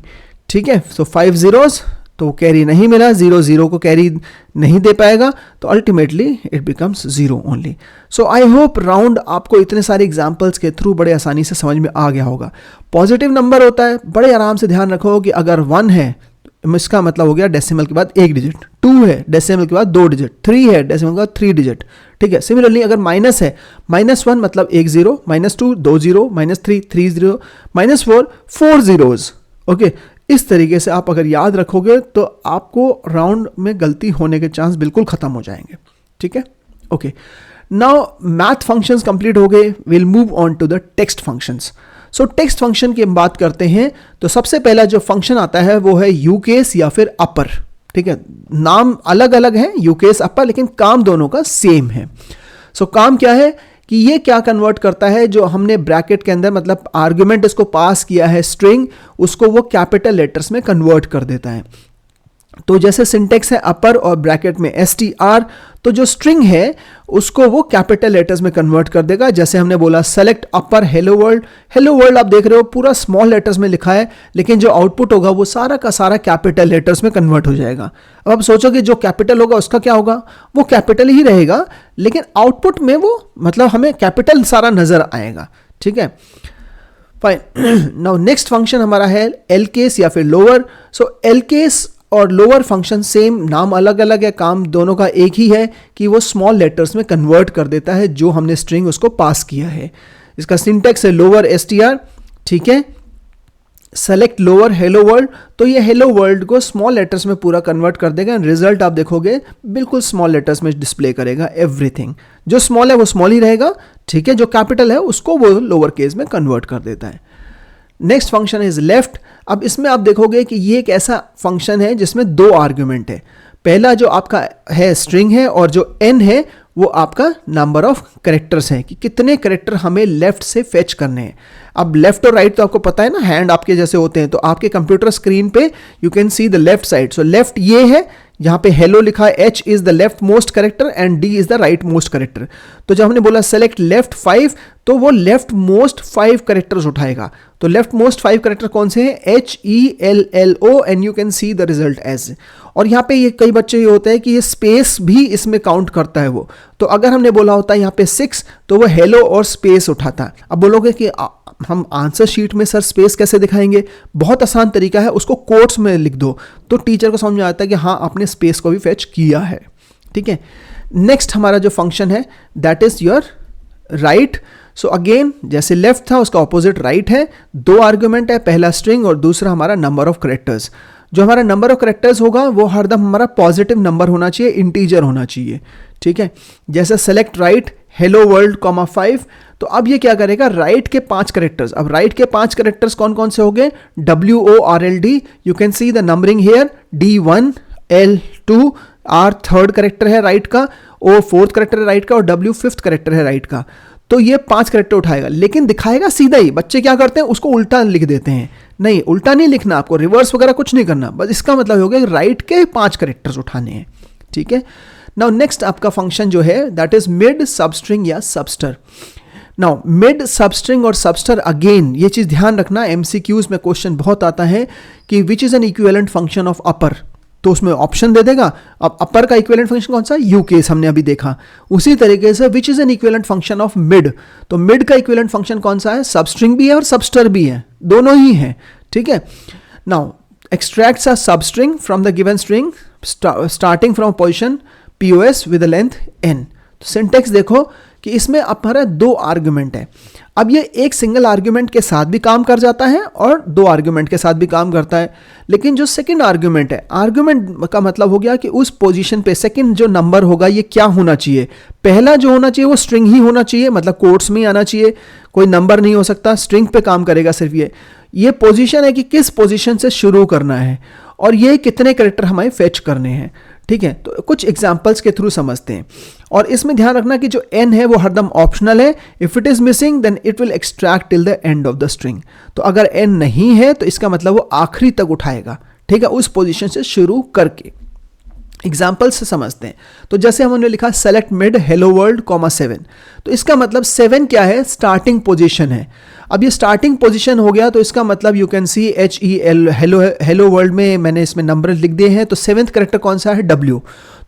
ठीक है। सो 5 zeros तो कैरी नहीं मिला, 0 0 को कैरी नहीं दे पाएगा, तो ultimately it becomes 0 only. So I hope round आपको इतने सारे एग्जांपल्स के थ्रू बड़े आसानी से समझ में आ गया होगा। पॉजिटिव नंबर होता है, बड़े आराम से ध्यान रखो कि अगर 1 है इसका मतलब हो गया डेसिमल के बाद 1 डिजिट, 2 है डेसिमल के बाद 2 डिजिट, 3 है डेसिमल के बाद 3 डिजिट, ठीक है। सिमिलरली अगर माइनस है, -1 मतलब 1 0, -2 2 0, -3 3 0, -4 4 zeros, ओके। इस तरीके से आप अगर याद रखोगे तो आपको राउंड में गलती होने के चांस बिल्कुल खत्म हो जाएंगे, ठीक है, okay. Now math functions complete हो गए, will move on to the text functions. So text function की हम बात करते हैं तो सबसे पहला जो फंक्शन आता है वो है यू केस या फिर अपर, ठीक है, नाम अलग अलग है यूकेस अपर, लेकिन काम दोनों का सेम है। सो काम क्या है कि ये क्या कन्वर्ट करता है, जो हमने ब्रैकेट के अंदर मतलब आर्ग्यूमेंट इसको पास किया है स्ट्रिंग, उसको वो कैपिटल लेटर्स में कन्वर्ट कर देता है। तो जैसे सिंटेक्स है अपर और ब्रैकेट में str, तो जो स्ट्रिंग है उसको वो कैपिटल लेटर्स में कन्वर्ट कर देगा। जैसे हमने बोला सेलेक्ट अपर हेलो वर्ल्ड, हेलो वर्ल्ड आप देख रहे हो पूरा स्मॉल लेटर्स में लिखा है, लेकिन जो आउटपुट होगा वो सारा का सारा कैपिटल लेटर्स में कन्वर्ट हो जाएगा। अब आप सोचोगे जो कैपिटल होगा उसका क्या होगा, वो कैपिटल ही रहेगा, लेकिन आउटपुट में वो मतलब हमें कैपिटल सारा नजर आएगा। ठीक है, फाइन। नाउ नेक्स्ट फंक्शन हमारा है एल केस या फिर लोअर। सो एल केस और लोअर फंक्शन सेम, नाम अलग अलग है, काम दोनों का एक ही है कि वो स्मॉल लेटर्स में कन्वर्ट कर देता है जो हमने स्ट्रिंग उसको पास किया है। इसका सिंटेक्स है लोअर str, ठीक है, सेलेक्ट लोअर हेलो वर्ल्ड, तो ये हेलो वर्ल्ड को स्मॉल लेटर्स में पूरा कन्वर्ट कर देगा। रिजल्ट आप देखोगे बिल्कुल स्मॉल लेटर्स में डिस्प्ले करेगा, एवरीथिंग जो स्मॉल है वो स्मॉल ही रहेगा, ठीक है, जो कैपिटल है उसको वो लोअर केस में कन्वर्ट कर देता है। Next function is left. अब इसमें आप देखोगे कि ये एक ऐसा फंक्शन है जिसमें दो आर्ग्यूमेंट है। पहला जो आपका है स्ट्रिंग है, और जो n है वो आपका नंबर ऑफ करेक्टर्स है कि कितने करेक्टर हमें लेफ्ट से फेच करने हैं। अब लेफ्ट और राइट तो आपको पता है ना, हैंड आपके जैसे होते हैं, तो आपके कंप्यूटर स्क्रीन पे you can see the left side. So left ये है, यहाँ पे हेलो लिखा है, H is the left most character and D is the right most character. तो जब हमने बोला सेलेक्ट लेफ्ट 5, तो वो लेफ्ट मोस्ट 5 करेक्टर्स उठाएगा। तो लेफ्ट मोस्ट 5 करेक्टर कौन से हैं, HELLO, and you can see the result as. और यहाँ पे ये कई बच्चे ये होते हैं कि ये स्पेस भी इसमें काउंट करता है वो। तो अगर हमने बोला होता है यहाँ पे 6, तो वो हेलो और स्पेस उठाता है। अब बोलोगे कि हम आंसर शीट में सर स्पेस कैसे दिखाएंगे, बहुत आसान तरीका है, उसको कोट्स में लिख दो तो टीचर को समझ में आता है कि हाँ आपने स्पेस को भी फेच किया है। ठीक है, नेक्स्ट हमारा जो फंक्शन है that is your right. So again जैसे लेफ्ट था उसका ऑपोजिट राइट है। दो आर्ग्यूमेंट है, पहला स्ट्रिंग और दूसरा हमारा नंबर ऑफ करेक्टर्स। जो हमारा नंबर ऑफ करेक्टर्स होगा वो हरदम हमारा पॉजिटिव नंबर होना चाहिए, इंटीजर होना चाहिए। ठीक है, जैसे select right hello world comma 5, तो अब ये क्या करेगा, राइट के 5 करेक्टर्स। अब राइट के 5 करेक्टर्स कौन कौन से हो गए, WORLD, you can see the numbering here, D1, L2, R third character है राइट का, O फोर्थ करेक्टर है राइट का, और W फिफ्थ करेक्टर है राइट का। तो ये 5 करेक्टर उठाएगा, लेकिन दिखाएगा सीधा ही। बच्चे क्या करते हैं, उसको उल्टा लिख देते हैं। नहीं, उल्टा नहीं लिखना आपको, रिवर्स वगैरह कुछ नहीं करना, बस इसका मतलब हो गया राइट के 5 करेक्टर्स उठाने हैं। ठीक है, नाउ नेक्स्ट आपका फंक्शन जो है दैट इज मिड सबस्ट्रिंग या सबस्टर। नाउ मिड सबस्ट्रिंग और सबस्टर, अगेन ये चीज ध्यान रखना, MCQs में क्वेश्चन बहुत आता है कि which is an equivalent function of upper, तो उसमें ऑप्शन दे देगा। अब अपर का इक्विवेलेंट फंक्शन कौन सा है, यू केस हमने अभी देखा। उसी तरीके से which is an equivalent function of mid, तो मिड का इक्विवेलेंट फंक्शन कौन सा है, सबस्ट्रिंग भी है और सबस्टर भी है, दोनों ही है। ठीक है, now extracts a substring from the given string starting from position POS with length n। तो सिंटेक्स देखो कि इसमें हमारा 2 आर्ग्यूमेंट है। अब ये एक सिंगल आर्ग्यूमेंट के साथ भी काम कर जाता है और 2 आर्ग्यूमेंट के साथ भी काम करता है, लेकिन जो सेकंड आर्ग्यूमेंट है, आर्ग्यूमेंट का मतलब हो गया कि उस पोजीशन पे सेकंड जो नंबर होगा ये क्या होना चाहिए। पहला जो होना चाहिए वो स्ट्रिंग ही होना चाहिए, मतलब कोट्स में आना चाहिए, कोई नंबर नहीं हो सकता, स्ट्रिंग पे काम करेगा सिर्फ ये पोजीशन है कि किस पोजीशन से शुरू करना है और ये कितने कैरेक्टर हमें फेच करने हैं। ठीक है, तो कुछ एग्जांपल्स के थ्रू समझते हैं। और इसमें ध्यान रखना कि जो n है वो हरदम ऑप्शनल है। If it is missing then it will extract till the end of the string. तो अगर n नहीं है तो इसका मतलब वो आखिरी तक उठाएगा। ठीक है, उस पोजीशन से शुरू करके। एग्जाम्पल से समझते हैं। तो जैसे हमने लिखा select mid hello world comma 7, तो इसका मतलब 7 क्या है, स्टार्टिंग पोजीशन है। अब ये स्टार्टिंग पोजीशन हो गया तो इसका मतलब you can C HEL hello world में मैंने इसमें नंबर लिख दिए हैं। तो 7th करेक्टर कौन सा है, W।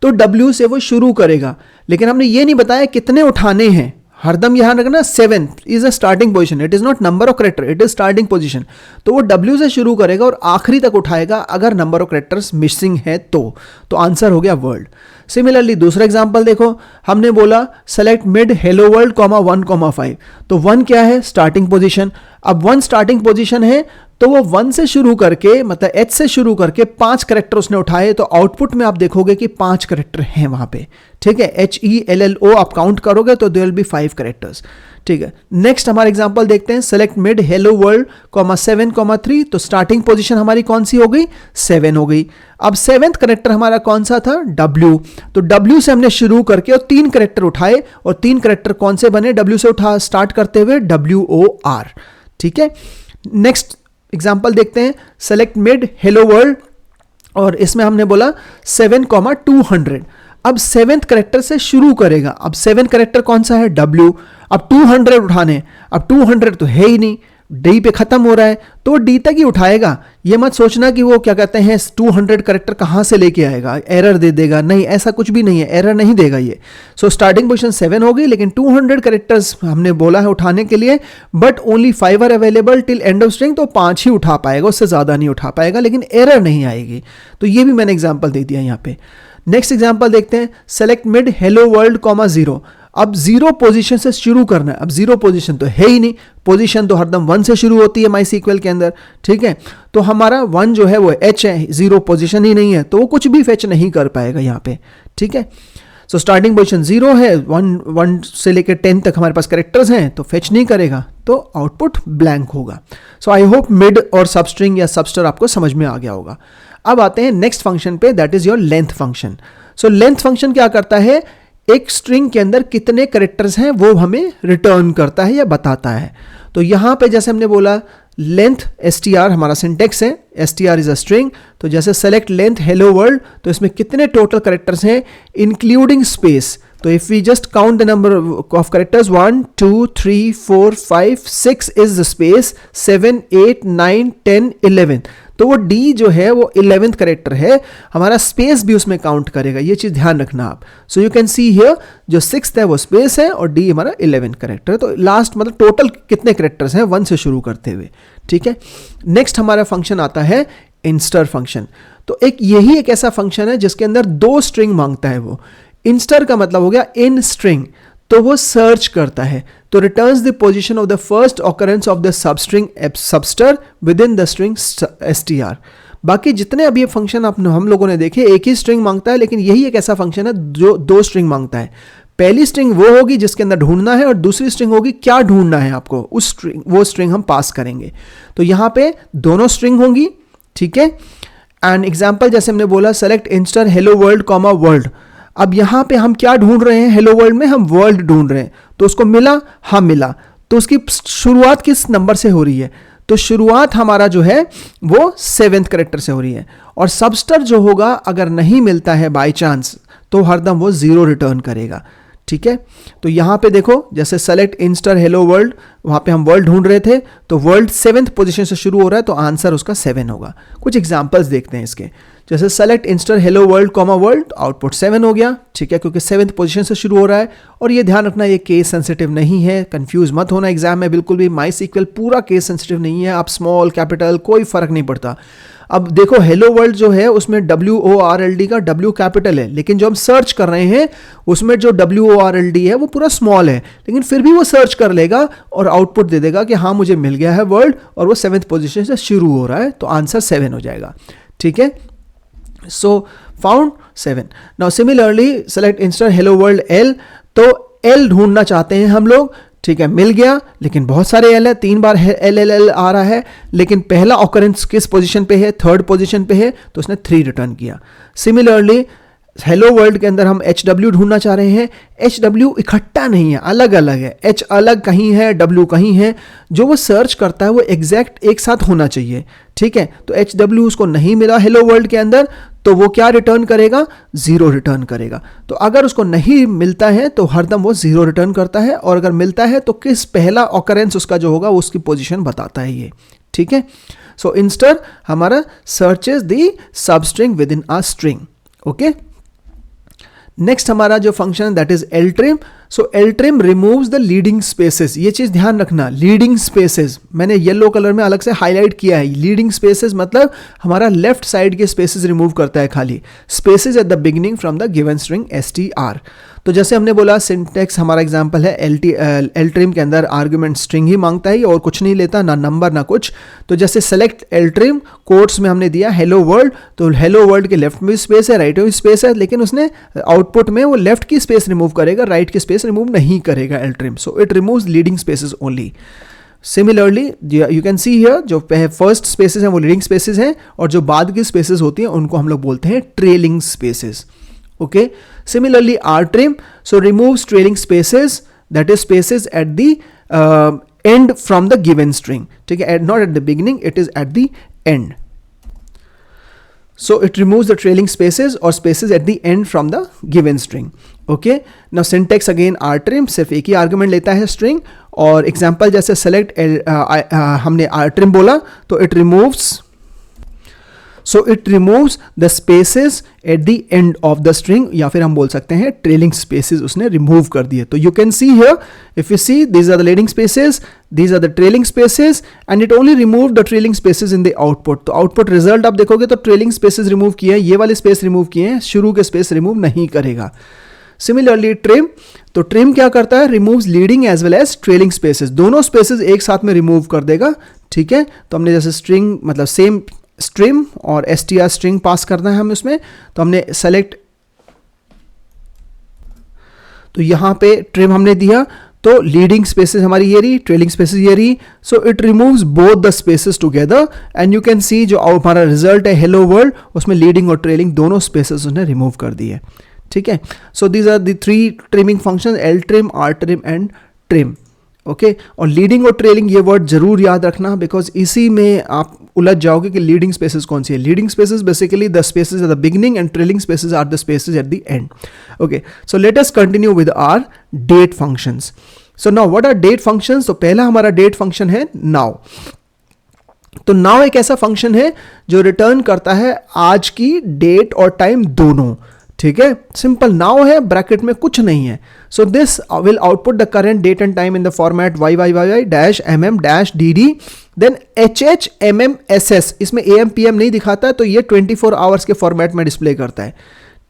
तो W से वो शुरू करेगा, लेकिन हमने ये नहीं बताया कितने उठाने हैं। हरदम यहाँ रखना 7 is a starting position, it is not number of character, it is starting position. तो वो W से शुरू करेगा और आखिरी तक उठाएगा अगर नंबर ऑफ करेक्टर्स मिसिंग है तो आंसर हो गया वर्ल्ड। सिमिलरली दूसरा एग्जांपल देखो, हमने बोला select mid hello world comma 1 comma 5, तो 1 क्या है, स्टार्टिंग पोजीशन। अब 1 स्टार्टिंग पोजीशन है तो वो 1 से शुरू करके मतलब H से शुरू करके 5 करेक्टर उसने उठाए, तो आउटपुट में आप देखोगे कि 5 करेक्टर हैं वहां पे, ठीक है। HELLO आप काउंट करोगे तो देयर विल बी 5 करेक्टर्स, ठीक है। नेक्स्ट हमारा एग्जांपल देखते हैं, सेलेक्ट मिड हेलो वर्ल्ड 7,3, तो स्टार्टिंग पोजीशन हमारी कौन सी हो गई, 7 हो गई। अब 7th करेक्टर हमारा कौन सा था, W, तो W से हमने शुरू करके और 3 करेक्टर उठाए, और 3 करेक्टर कौन से बने, W से उठा स्टार्ट करते हुए WOR, ठीक है। नेक्स्ट एग्जाम्पल देखते हैं, सेलेक्ट मिड हेलो वर्ल्ड, और इसमें हमने बोला 7,200। अब 7th करेक्टर से शुरू करेगा, अब 7 करेक्टर कौन सा है, W। अब 200 उठाने, अब 200 तो है ही नहीं, D पे खत्म हो रहा है, तो D तक ही उठाएगा। ये मत सोचना कि वो क्या कहते हैं 200 करेक्टर कहां से लेके आएगा, एरर दे देगा, नहीं, ऐसा कुछ भी नहीं है, एरर नहीं देगा ये। सो स्टार्टिंग पोजीशन 7 हो गई, लेकिन 200 करेक्टर्स हमने बोला है उठाने के लिए, but only 5 are available till end of string, तो 5 ही उठा पाएगा, उससे ज्यादा नहीं उठा पाएगा, लेकिन एरर नहीं आएगी। तो ये भी मैंने एग्जाम्पल दे दिया यहाँ पे। नेक्स्ट एग्जाम्पल देखते हैं, सेलेक्ट मिड हेलो वर्ल्ड 0। अब 0 पोजीशन से शुरू करना है, अब 0 पोजीशन तो है ही नहीं, पोजीशन तो हरदम 1 से शुरू होती है माई सीक्वल के अंदर, ठीक है। तो हमारा 1 जो है वो H है, 0 पोजीशन ही नहीं है, तो वो कुछ भी फेच नहीं कर पाएगा यहाँ पे, ठीक है। सो स्टार्टिंग पोजीशन 0 है, 1 से लेकर 10 तक हमारे पास कैरेक्टर्स हैं, तो फेच नहीं करेगा, तो आउटपुट ब्लैंक होगा। सो आई होप मिड और सबस्ट्रिंग या सबस्टर आपको समझ में आ गया होगा। अब आते हैं नेक्स्ट फंक्शन पे, that is your length function. So length function क्या करता है, एक स्ट्रिंग के अंदर कितने कैरेक्टर्स हैं वो हमें रिटर्न करता है या बताता है। तो यहां पे जैसे हमने बोला लेंथ str हमारा सिंटेक्स है, str इज अ स्ट्रिंग, तो जैसे सेलेक्ट लेंथ हेलो वर्ल्ड, तो इसमें कितने टोटल कैरेक्टर्स हैं इंक्लूडिंग स्पेस। तो if we just count the number of characters 1 2 3 4 5 6 is the space, 7 8 9 10 11, तो वो D जो है वो 11th करेक्टर है, हमारा स्पेस भी उसमें काउंट करेगा, ये चीज ध्यान रखना आप। सो यू कैन सी हियर जो 6th है वो स्पेस है और D हमारा 11th करेक्टर है, तो लास्ट मतलब टोटल कितने करेक्टर्स हैं 1 से शुरू करते हुए, ठीक है। नेक्स्ट हमारा फंक्शन आता है इंस्टर फंक्शन। तो यही एक ऐसा फंक्शन है जिसके अंदर 2 स्ट्रिंग मांगता है वो। इंस्टर का मतलब हो गया इन स्ट्रिंग, तो वो सर्च करता है, तो returns the position of the first occurrence of the substring substr within the string str। बाकी जितने अभी ये फंक्शन हम लोगों ने देखे, एक ही स्ट्रिंग मांगता है, लेकिन यही एक ऐसा फंक्शन है जो 2 स्ट्रिंग मांगता है। पहली स्ट्रिंग वो होगी जिसके अंदर ढूंढना है, और दूसरी स्ट्रिंग होगी क्या ढूंढना है आपको, वो स्ट्रिंग हम पास करेंगे। तो यहाँ पे दोनों स्ट्रिंग होंगी, ठीक है। एंड एग्जाम्पल जैसे हमने बोला select instr hello world comma world. अब यहां पे हम क्या ढूंढ रहे हैं, हेलो वर्ल्ड में हम वर्ल्ड ढूंढ रहे हैं, तो उसको मिला, हाँ मिला, तो उसकी शुरुआत किस नंबर से हो रही है, तो शुरुआत हमारा जो है वो 7th करेक्टर से हो रही है। और सबस्टर जो होगा अगर नहीं मिलता है बाय चांस, तो हरदम वो 0 रिटर्न करेगा, ठीक है। तो यहां पे देखो जैसे सेलेक्ट इंस्टर हेलो वर्ल्ड, वहां पे हम वर्ल्ड ढूंढ रहे थे, तो वर्ल्ड 7th पोजीशन से शुरू हो रहा है, तो आंसर उसका 7 होगा। कुछ एग्जांपल्स देखते हैं इसके, जैसे select instr hello world comma world, output 7 हो गया, ठीक है, क्योंकि 7th पोजीशन से शुरू हो रहा है। और ये ध्यान रखना ये केस सेंसिटिव नहीं है, कंफ्यूज मत होना एग्जाम में बिल्कुल भी, माई सीक्वल पूरा केस सेंसिटिव नहीं है, आप स्मॉल कैपिटल कोई फर्क नहीं पड़ता। अब देखो हेलो वर्ल्ड जो है उसमें WORLD का W कैपिटल है, लेकिन जो हम सर्च कर रहे हैं उसमें जो WORLD है वो पूरा स्मॉल है, लेकिन फिर भी वो सर्च कर लेगा और आउटपुट दे देगा कि हाँ मुझे मिल गया है वर्ल्ड, और वो 7th पोजीशन से शुरू हो रहा है, तो आंसर 7 हो जाएगा, ठीक है। So found 7. Now similarly select insert hello world L, तो L ढूंढना चाहते हैं हम लोग, ठीक है, मिल गया, लेकिन बहुत सारे L है, 3 बार L आ रहा है, लेकिन पहला ऑकरेंस किस पोजीशन पे है, 3rd पोजीशन पे है, तो उसने 3 रिटर्न किया। सिमिलरली हेलो वर्ल्ड के अंदर हम HW ढूंढना चाह रहे हैं, HW इकट्ठा नहीं है, अलग अलग है, H अलग कहीं है, W कहीं है, जो वो सर्च करता है वो एग्जैक्ट एक साथ होना चाहिए, ठीक है। तो HW उसको नहीं मिला हेलो वर्ल्ड के अंदर, तो वो क्या रिटर्न करेगा, 0 रिटर्न करेगा। तो अगर उसको नहीं मिलता है तो हरदम वो 0 रिटर्न करता है, और अगर मिलता है तो किस पहला ऑकरेंस उसका जो होगा वो उसकी पोजीशन बताता है ये, ठीक है। सो इंस्टर हमारा searches the substring with in a string, okay. Next हमारा जो फंक्शन है that is ltrim। So ltrim removes the leading spaces, ये चीज ध्यान रखना, लीडिंग स्पेसेस मैंने येलो कलर में अलग से हाईलाइट किया है। लीडिंग स्पेसेस मतलब हमारा लेफ्ट साइड के स्पेसेस रिमूव करता है, खाली spaces at the beginning from the given string str। तो जैसे हमने बोला सिंटेक्स हमारा एग्जांपल है ltrim के अंदर आर्गुमेंट स्ट्रिंग ही मांगता है और कुछ नहीं लेता, ना नंबर ना कुछ। तो जैसे सेलेक्ट ltrim कोट्स में हमने दिया हेलो वर्ल्ड, तो हेलो वर्ल्ड के लेफ्ट में स्पेस है, राइट में स्पेस है, लेकिन उसने आउटपुट में वो लेफ्ट की स्पेस रिमूव करेगा, राइट की स्पेस रिमूव नहीं करेगा ltrim, so it removes leading spaces only. Similarly you can see here जो फर्स्ट स्पेसेस हैं वो लीडिंग स्पेसेस हैं और जो बाद की स्पेसेस होती हैं उनको हम लोग बोलते हैं trailing spaces. Okay, similarly rtrim so removes trailing spaces, that is spaces at the end from the given string, ठीक है, not at the beginning, it is at the end. So it removes the trailing spaces or spaces at the end from the given string. Okay, now syntax again rtrim सिर्फ एक ही argument लेता है string, और example जैसे select हमने rtrim बोला तो it removes the spaces at the end of the string, या फिर हम बोल सकते हैं trailing spaces उसने remove कर दिए। तो you can see here, if you see these are the leading spaces, these are the trailing spaces, and it only removed the trailing spaces in the output। तो output result आप देखोगे तो trailing spaces remove किए हैं, ये वाले space remove किए हैं, शुरू के space remove नहीं करेगा। Similarly trim, तो trim क्या करता है, removes leading as well as trailing spaces, दोनों spaces एक साथ में remove कर देगा। ठीक है, तो हमने जैसे string मतलब same स्ट्रिम और str स्ट्रिंग पास करना है हमें उसमें, तो हमने सेलेक्ट, तो यहां पे ट्रिम हमने दिया तो लीडिंग स्पेसेस हमारी ये रही, ट्रेलिंग स्पेसेस ये रही, so it removes both the spaces together and you can see जो हमारा रिजल्ट है हेलो वर्ल्ड, उसमें लीडिंग और ट्रेलिंग दोनों स्पेसेस उसने रिमूव कर दिए। ठीक है, so these are the three trimming function, ltrim, rtrim and trim. Okay, और लीडिंग और ट्रेलिंग ये वर्ड जरूर याद रखना, बिकॉज इसी में आप उलझ जाओगे कि लीडिंग स्पेसेस कौन सी है। Leading spaces basically the spaces at the beginning and trailing spaces are the spaces at the end. Okay, so let us continue with our date functions. So now what are date functions? तो पहला हमारा date function है now. तो now एक ऐसा function है जो return करता है आज की डेट और टाइम दोनों। ठीक है, सिंपल नाउ है, ब्रैकेट में कुछ नहीं है। So this will output the current date and time in the format YYYY-MM-DD then HHMMSS, इसमें AM PM नहीं दिखाता है, तो ये 24 आवर्स के फॉर्मेट में डिस्प्ले करता है।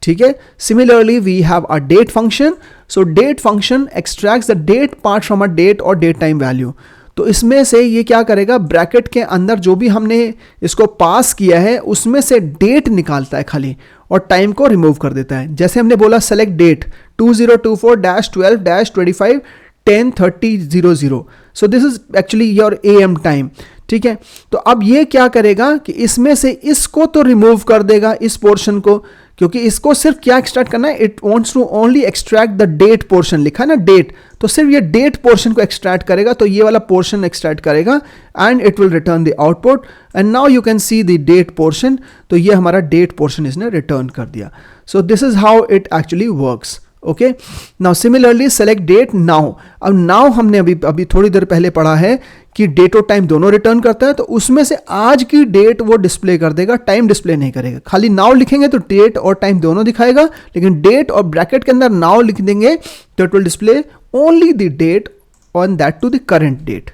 ठीक है, similarly we have a date function. So date function extracts the date part from a date और डेट टाइम वैल्यू। तो इसमें से ये क्या करेगा, ब्रैकेट के अंदर जो भी हमने इसको पास किया है उसमें से डेट निकालता है खाली और टाइम को रिमूव कर देता है। जैसे हमने बोला select date 2024-12-25-10-30-00, so this is actually your AM time. ठीक है, तो अब ये क्या करेगा कि इसमें से इसको तो रिमूव कर देगा, इस पोर्शन को, क्योंकि इसको सिर्फ क्या एक्सट्रैक्ट करना है, it wants to only extract the date portion, लिखा है ना डेट, तो सिर्फ ये डेट पोर्शन को एक्सट्रैक्ट करेगा, तो ये वाला पोर्शन एक्सट्रैक्ट करेगा and it will return the output. And now you can see the date portion, तो ये हमारा डेट पोर्शन इसने रिटर्न कर दिया। So this is how it actually works. Okay, now similarly select date now. अब now हमने अभी थोड़ी देर पहले पढ़ा है कि डेट और टाइम दोनों रिटर्न करता है, तो उसमें से आज की डेट वो डिस्प्ले कर देगा, टाइम डिस्प्ले नहीं करेगा। खाली नाउ लिखेंगे तो डेट और टाइम दोनों दिखाएगा, लेकिन डेट और ब्रैकेट के अंदर नाउ लिख देंगे तो it will display only the date on that too the current date.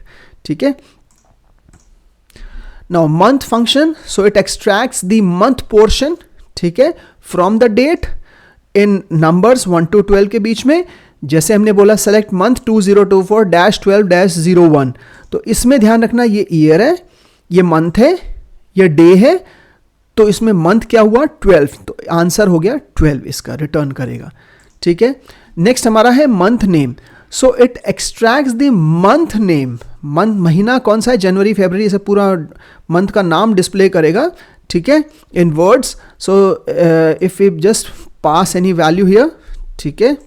ठीक है, now month function, so it extracts the month portion, ठीक है, from the date in numbers 1 to 12 के बीच में। जैसे हमने बोला सेलेक्ट मंथ 2024-12-01, तो इसमें ध्यान रखना ये ईयर है, ये मंथ है, ये डे है, तो इसमें मंथ क्या हुआ 12, तो आंसर हो गया 12, इसका रिटर्न करेगा। ठीक है, नेक्स्ट हमारा है month name. So it extracts the month name, month महीना कौन सा है, जनवरी फरवरी, इसे पूरा मंथ का नाम डिस्प्ले करेगा। ठीक है, in words. So if you just pass any value here, ठीक है,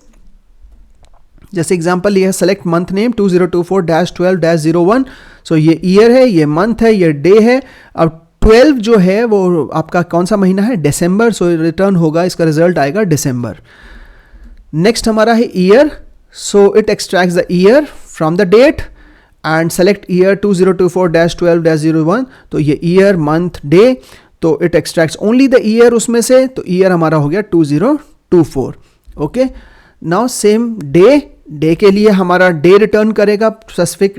जैसे एग्जांपल ये है सेलेक्ट मंथ नेम 2024-12-01, सो ये ईयर है, ये मंथ है, ये डे है। अब 12 जो है वो आपका कौन सा महीना है, दिसंबर, सो रिटर्न होगा, इसका रिजल्ट आएगा दिसंबर। नेक्स्ट हमारा है year, so it extracts the year from the date and select year 2024-12-01, तो ये ईयर मंथ डे, तो it extracts only the year उसमें से, तो ईयर हमारा हो गया 2024। ओके, नाउ सेम डे के लिए हमारा डे रिटर्न करेगा, स्पेसिफिक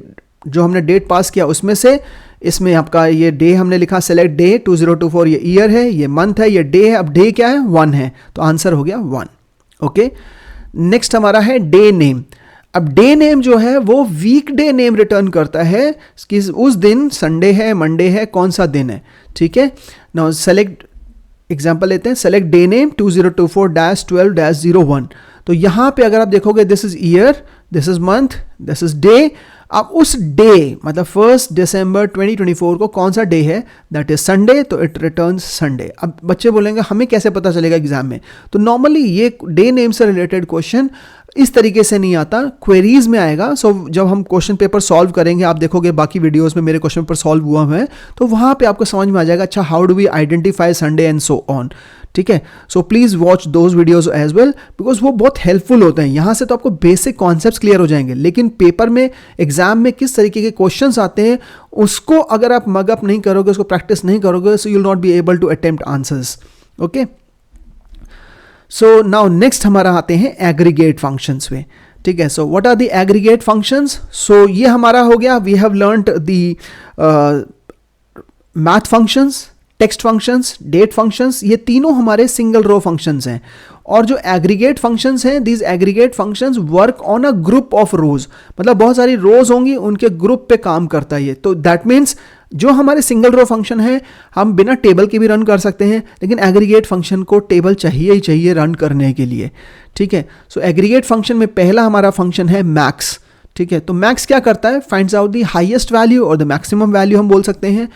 जो हमने डेट पास किया उसमें से। इसमें आपका ये डे हमने लिखा सेलेक्ट डे 2024, ये ईयर है, ये मंथ है, ये डे है। अब डे क्या है 1 है, तो आंसर हो गया 1। ओके, नेक्स्ट हमारा है डे नेम। अब डे नेम जो है वो वीक डे नेम रिटर्न करता है कि उस दिन संडे है, मंडे है, कौन सा दिन है, ठीक है। नाउ सेलेक्ट एग्जांपल लेते हैं, सेलेक्ट डे नेम 2024-12-01। तो यहाँ पे अगर आप देखोगे this is year, this is month, this is day. अब उस डे मतलब 1 दिसंबर 2024 को कौन सा डे है, दैट इज संडे, तो इट रिटर्न्स संडे। अब बच्चे बोलेंगे हमें कैसे पता चलेगा एग्जाम में, तो नॉर्मली ये डे नेम से रिलेटेड क्वेश्चन इस तरीके से नहीं आता, क्वेरीज में आएगा। सो जब हम क्वेश्चन पेपर सॉल्व करेंगे, आप देखोगे बाकी वीडियोस में मेरे क्वेश्चन पेपर सॉल्व हुआ है, तो वहाँ पे आपको समझ में आ जाएगा अच्छा how do we identify Sunday and so on, ठीक है। So please watch those videos as well because वो बहुत हेल्पफुल होते हैं। यहाँ से तो आपको बेसिक कॉन्सेप्ट्स क्लियर हो जाएंगे, लेकिन पेपर में एग्जाम में किस तरीके के क्वेश्चंस आते हैं उसको अगर आप मगअप नहीं करोगे, उसको प्रैक्टिस नहीं करोगे, so you will not be able to attempt answers, okay. So now next हमारा आते हैं एग्रीगेट फंक्शंस में, ठीक है। So what are the aggregate functions? So ये हमारा हो गया, we have learned the math functions, text functions, date functions, ये तीनों हमारे सिंगल रो फंक्शंस हैं। और जो एग्रीगेट फंक्शंस हैं, these aggregate functions work on a group of rows, मतलब बहुत सारी रोज होंगी उनके ग्रुप पे काम करता है ये। तो दैट मीन्स जो हमारे सिंगल रो फंक्शन है हम बिना टेबल के भी रन कर सकते हैं, लेकिन एग्रीगेट फंक्शन को टेबल चाहिए ही चाहिए रन करने के लिए, ठीक है। सो एग्रीगेट फंक्शन में पहला हमारा फंक्शन है मैक्स, ठीक है। तो मैक्स क्या करता है, finds out the highest value और द मैक्सिमम वैल्यू हम बोल सकते हैं।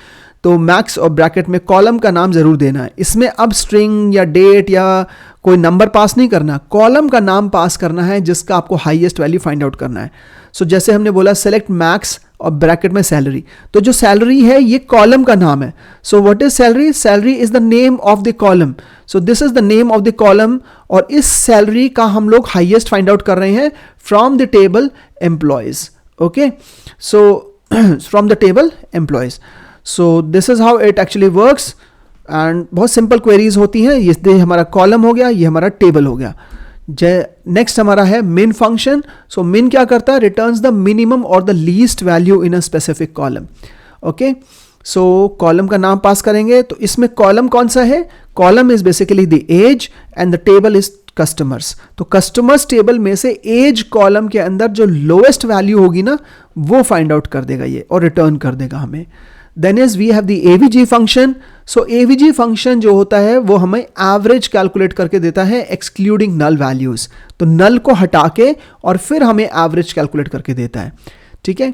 तो मैक्स और ब्रैकेट में कॉलम का नाम जरूर देना है। इसमें अब स्ट्रिंग या डेट या कोई नंबर पास नहीं करना, कॉलम का नाम पास करना है जिसका आपको हाईएस्ट वैल्यू फाइंड आउट करना है। सो जैसे हमने बोला सेलेक्ट मैक्स और ब्रैकेट में सैलरी, तो जो सैलरी है ये कॉलम का नाम है। So what is salary? Salary is the name of the column, so this is the name of the column. और इस सैलरी का हम लोग हाईएस्ट फाइंड आउट कर रहे हैं from the table employees, okay. So from the table employees, so this is how it actually works. And बहुत simple queries होती हैं, ये हमारा कॉलम हो गया, ये हमारा टेबल हो गया। नेक्स्ट हमारा है min फंक्शन। सो min क्या करता है, रिटर्न्स द मिनिमम और the least value in a specific column, okay. So column का नाम पास करेंगे, तो इसमें कॉलम कौन सा है, column is basically the age and the table is customers. तो कस्टमर्स टेबल में से एज कॉलम के अंदर जो लोएस्ट वैल्यू होगी ना वो फाइंड आउट कर देगा ये और रिटर्न कर देगा हमें। Then is we have the AVG function. So AVG function जो होता है वो हमें एवरेज कैलकुलेट करके देता है एक्सक्लूडिंग नल वैल्यूज, तो नल को हटा के और फिर हमें एवरेज कैलकुलेट करके देता है, ठीक है।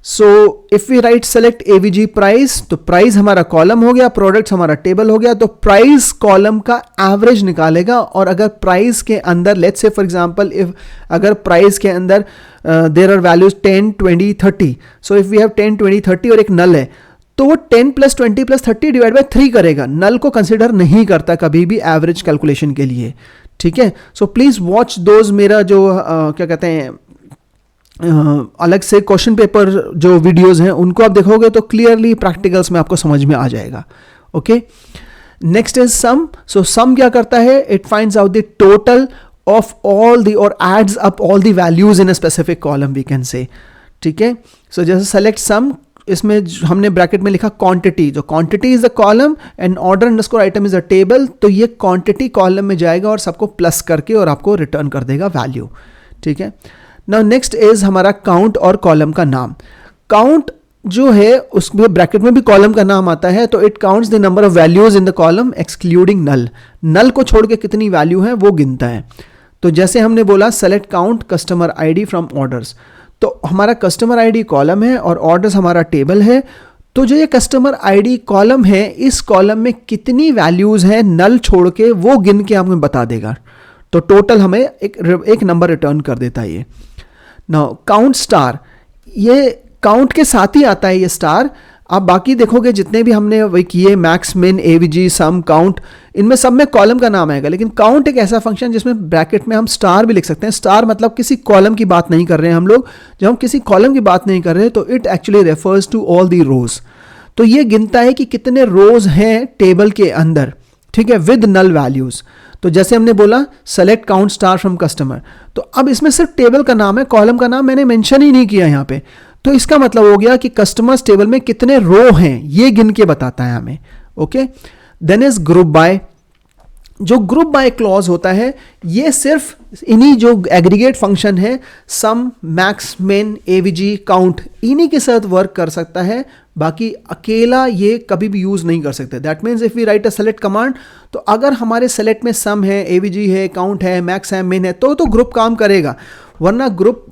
So if we write select AVG price, तो प्राइस हमारा कॉलम हो गया, प्रोडक्ट्स हमारा टेबल हो गया, तो प्राइस कॉलम का एवरेज निकालेगा। और अगर प्राइस के अंदर let's say for example if अगर प्राइस के अंदर there are values 10, 20, 30, so if we have 10, 20, 30 और एक नल है, तो वो 10 + 20 + 30 डिवाइड बाय 3 करेगा, नल को कंसिडर नहीं करता कभी भी एवरेज कैलकुलेशन के लिए, ठीक है। सो प्लीज वॉच दोज, मेरा जो क्या कहते हैं अलग से क्वेश्चन पेपर जो वीडियोस हैं उनको आप देखोगे तो क्लियरली प्रैक्टिकल्स में आपको समझ में आ जाएगा, okay. Next is sum. So sum क्या करता है, it finds out the total of all the or adds up all the values in a specific column we can say, ठीक है। सो जैसे सेलेक्ट सम, इसमें हमने ब्रैकेट में लिखा क्वांटिटी, जो quantity is a column and order underscore item is a table, तो ये क्वांटिटी कॉलम में जाएगा और सबको प्लस करके और आपको रिटर्न कर देगा वैल्यू, ठीक है। नाउ नेक्स्ट इज हमारा काउंट और कॉलम का नाम। काउंट जो है उसमें ब्रैकेट में भी कॉलम का नाम आता है, तो it counts the number of values in the column excluding null, null को छोड़ के कितनी वैल्यू है वो गिनता है। तो जैसे हमने बोला select count customer ID from orders, तो हमारा कस्टमर आईडी कॉलम है और ऑर्डर्स हमारा टेबल है। तो जो ये कस्टमर आईडी कॉलम है, इस कॉलम में कितनी वैल्यूज हैं नल छोड़ के वो गिन के हमें बता देगा, तो टोटल हमें एक नंबर रिटर्न कर देता है ये। नाउ काउंट स्टार, ये काउंट के साथ ही आता है ये स्टार। आप बाकी देखोगे जितने भी हमने वही किए मैक्स, मिन, एवीजी, सम, काउंट, इनमें सब में कॉलम का नाम आएगा, लेकिन काउंट एक ऐसा फंक्शन जिसमें ब्रैकेट में हम स्टार भी लिख सकते हैं। स्टार मतलब किसी कॉलम की बात नहीं कर रहे हैं हम लोग, जब हम किसी कॉलम की बात नहीं कर रहे तो it actually refers to all the rows. तो ये गिनता है कि कितने रोज हैं टेबल के अंदर, ठीक है, विद नल वैल्यूज। तो जैसे हमने बोला select count star from customer, तो अब इसमें सिर्फ टेबल का नाम है, कॉलम का नाम मैंने मेंशन ही नहीं किया यहाँ पे, तो इसका मतलब हो गया कि कस्टमर्स टेबल में कितने रो हैं ये गिन के बताता है हमें, okay. Then is group by. जो ग्रुप बाय क्लॉज होता है ये सिर्फ इन्हीं जो एग्रीगेट फंक्शन है sum, max, min, AVG, count, इन्हीं के साथ वर्क कर सकता है, बाकी अकेला ये कभी भी यूज नहीं कर सकते। That means if we write a select command, तो अगर हमारे सेलेक्ट में सम है, एवीजी है, काउंट है, मैक्स है, मिन है, तो ग्रुप काम करेगा, वरना ग्रुप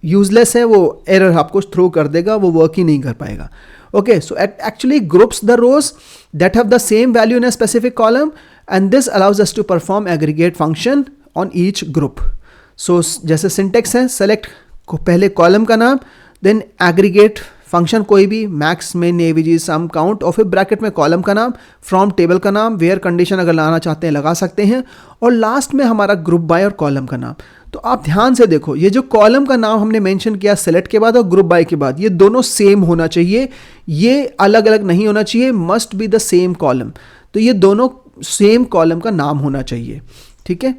यूजलेस है, वो एरर आपको थ्रो कर देगा, वो वर्क ही नहीं कर पाएगा। Okay, so it actually groups the rows that have the same value in a specific column, and this allows us to perform aggregate function on each group. So जैसे syntax है, select को पहले column का नाम, then aggregate function कोई भी, max, min, AVG, सम, count, और फिर ब्रैकेट में कॉलम का नाम, फ्रॉम टेबल का नाम, वेयर कंडीशन अगर लाना चाहते हैं लगा सकते हैं, और लास्ट में हमारा ग्रुप बाय और कॉलम का नाम। तो आप ध्यान से देखो, ये जो कॉलम का नाम हमने मेंशन किया सेलेक्ट के बाद और ग्रुप बाय के बाद, ये दोनों सेम होना चाहिए, ये अलग अलग नहीं होना चाहिए, must be the same column. तो ये दोनों सेम कॉलम का नाम होना चाहिए, ठीक है।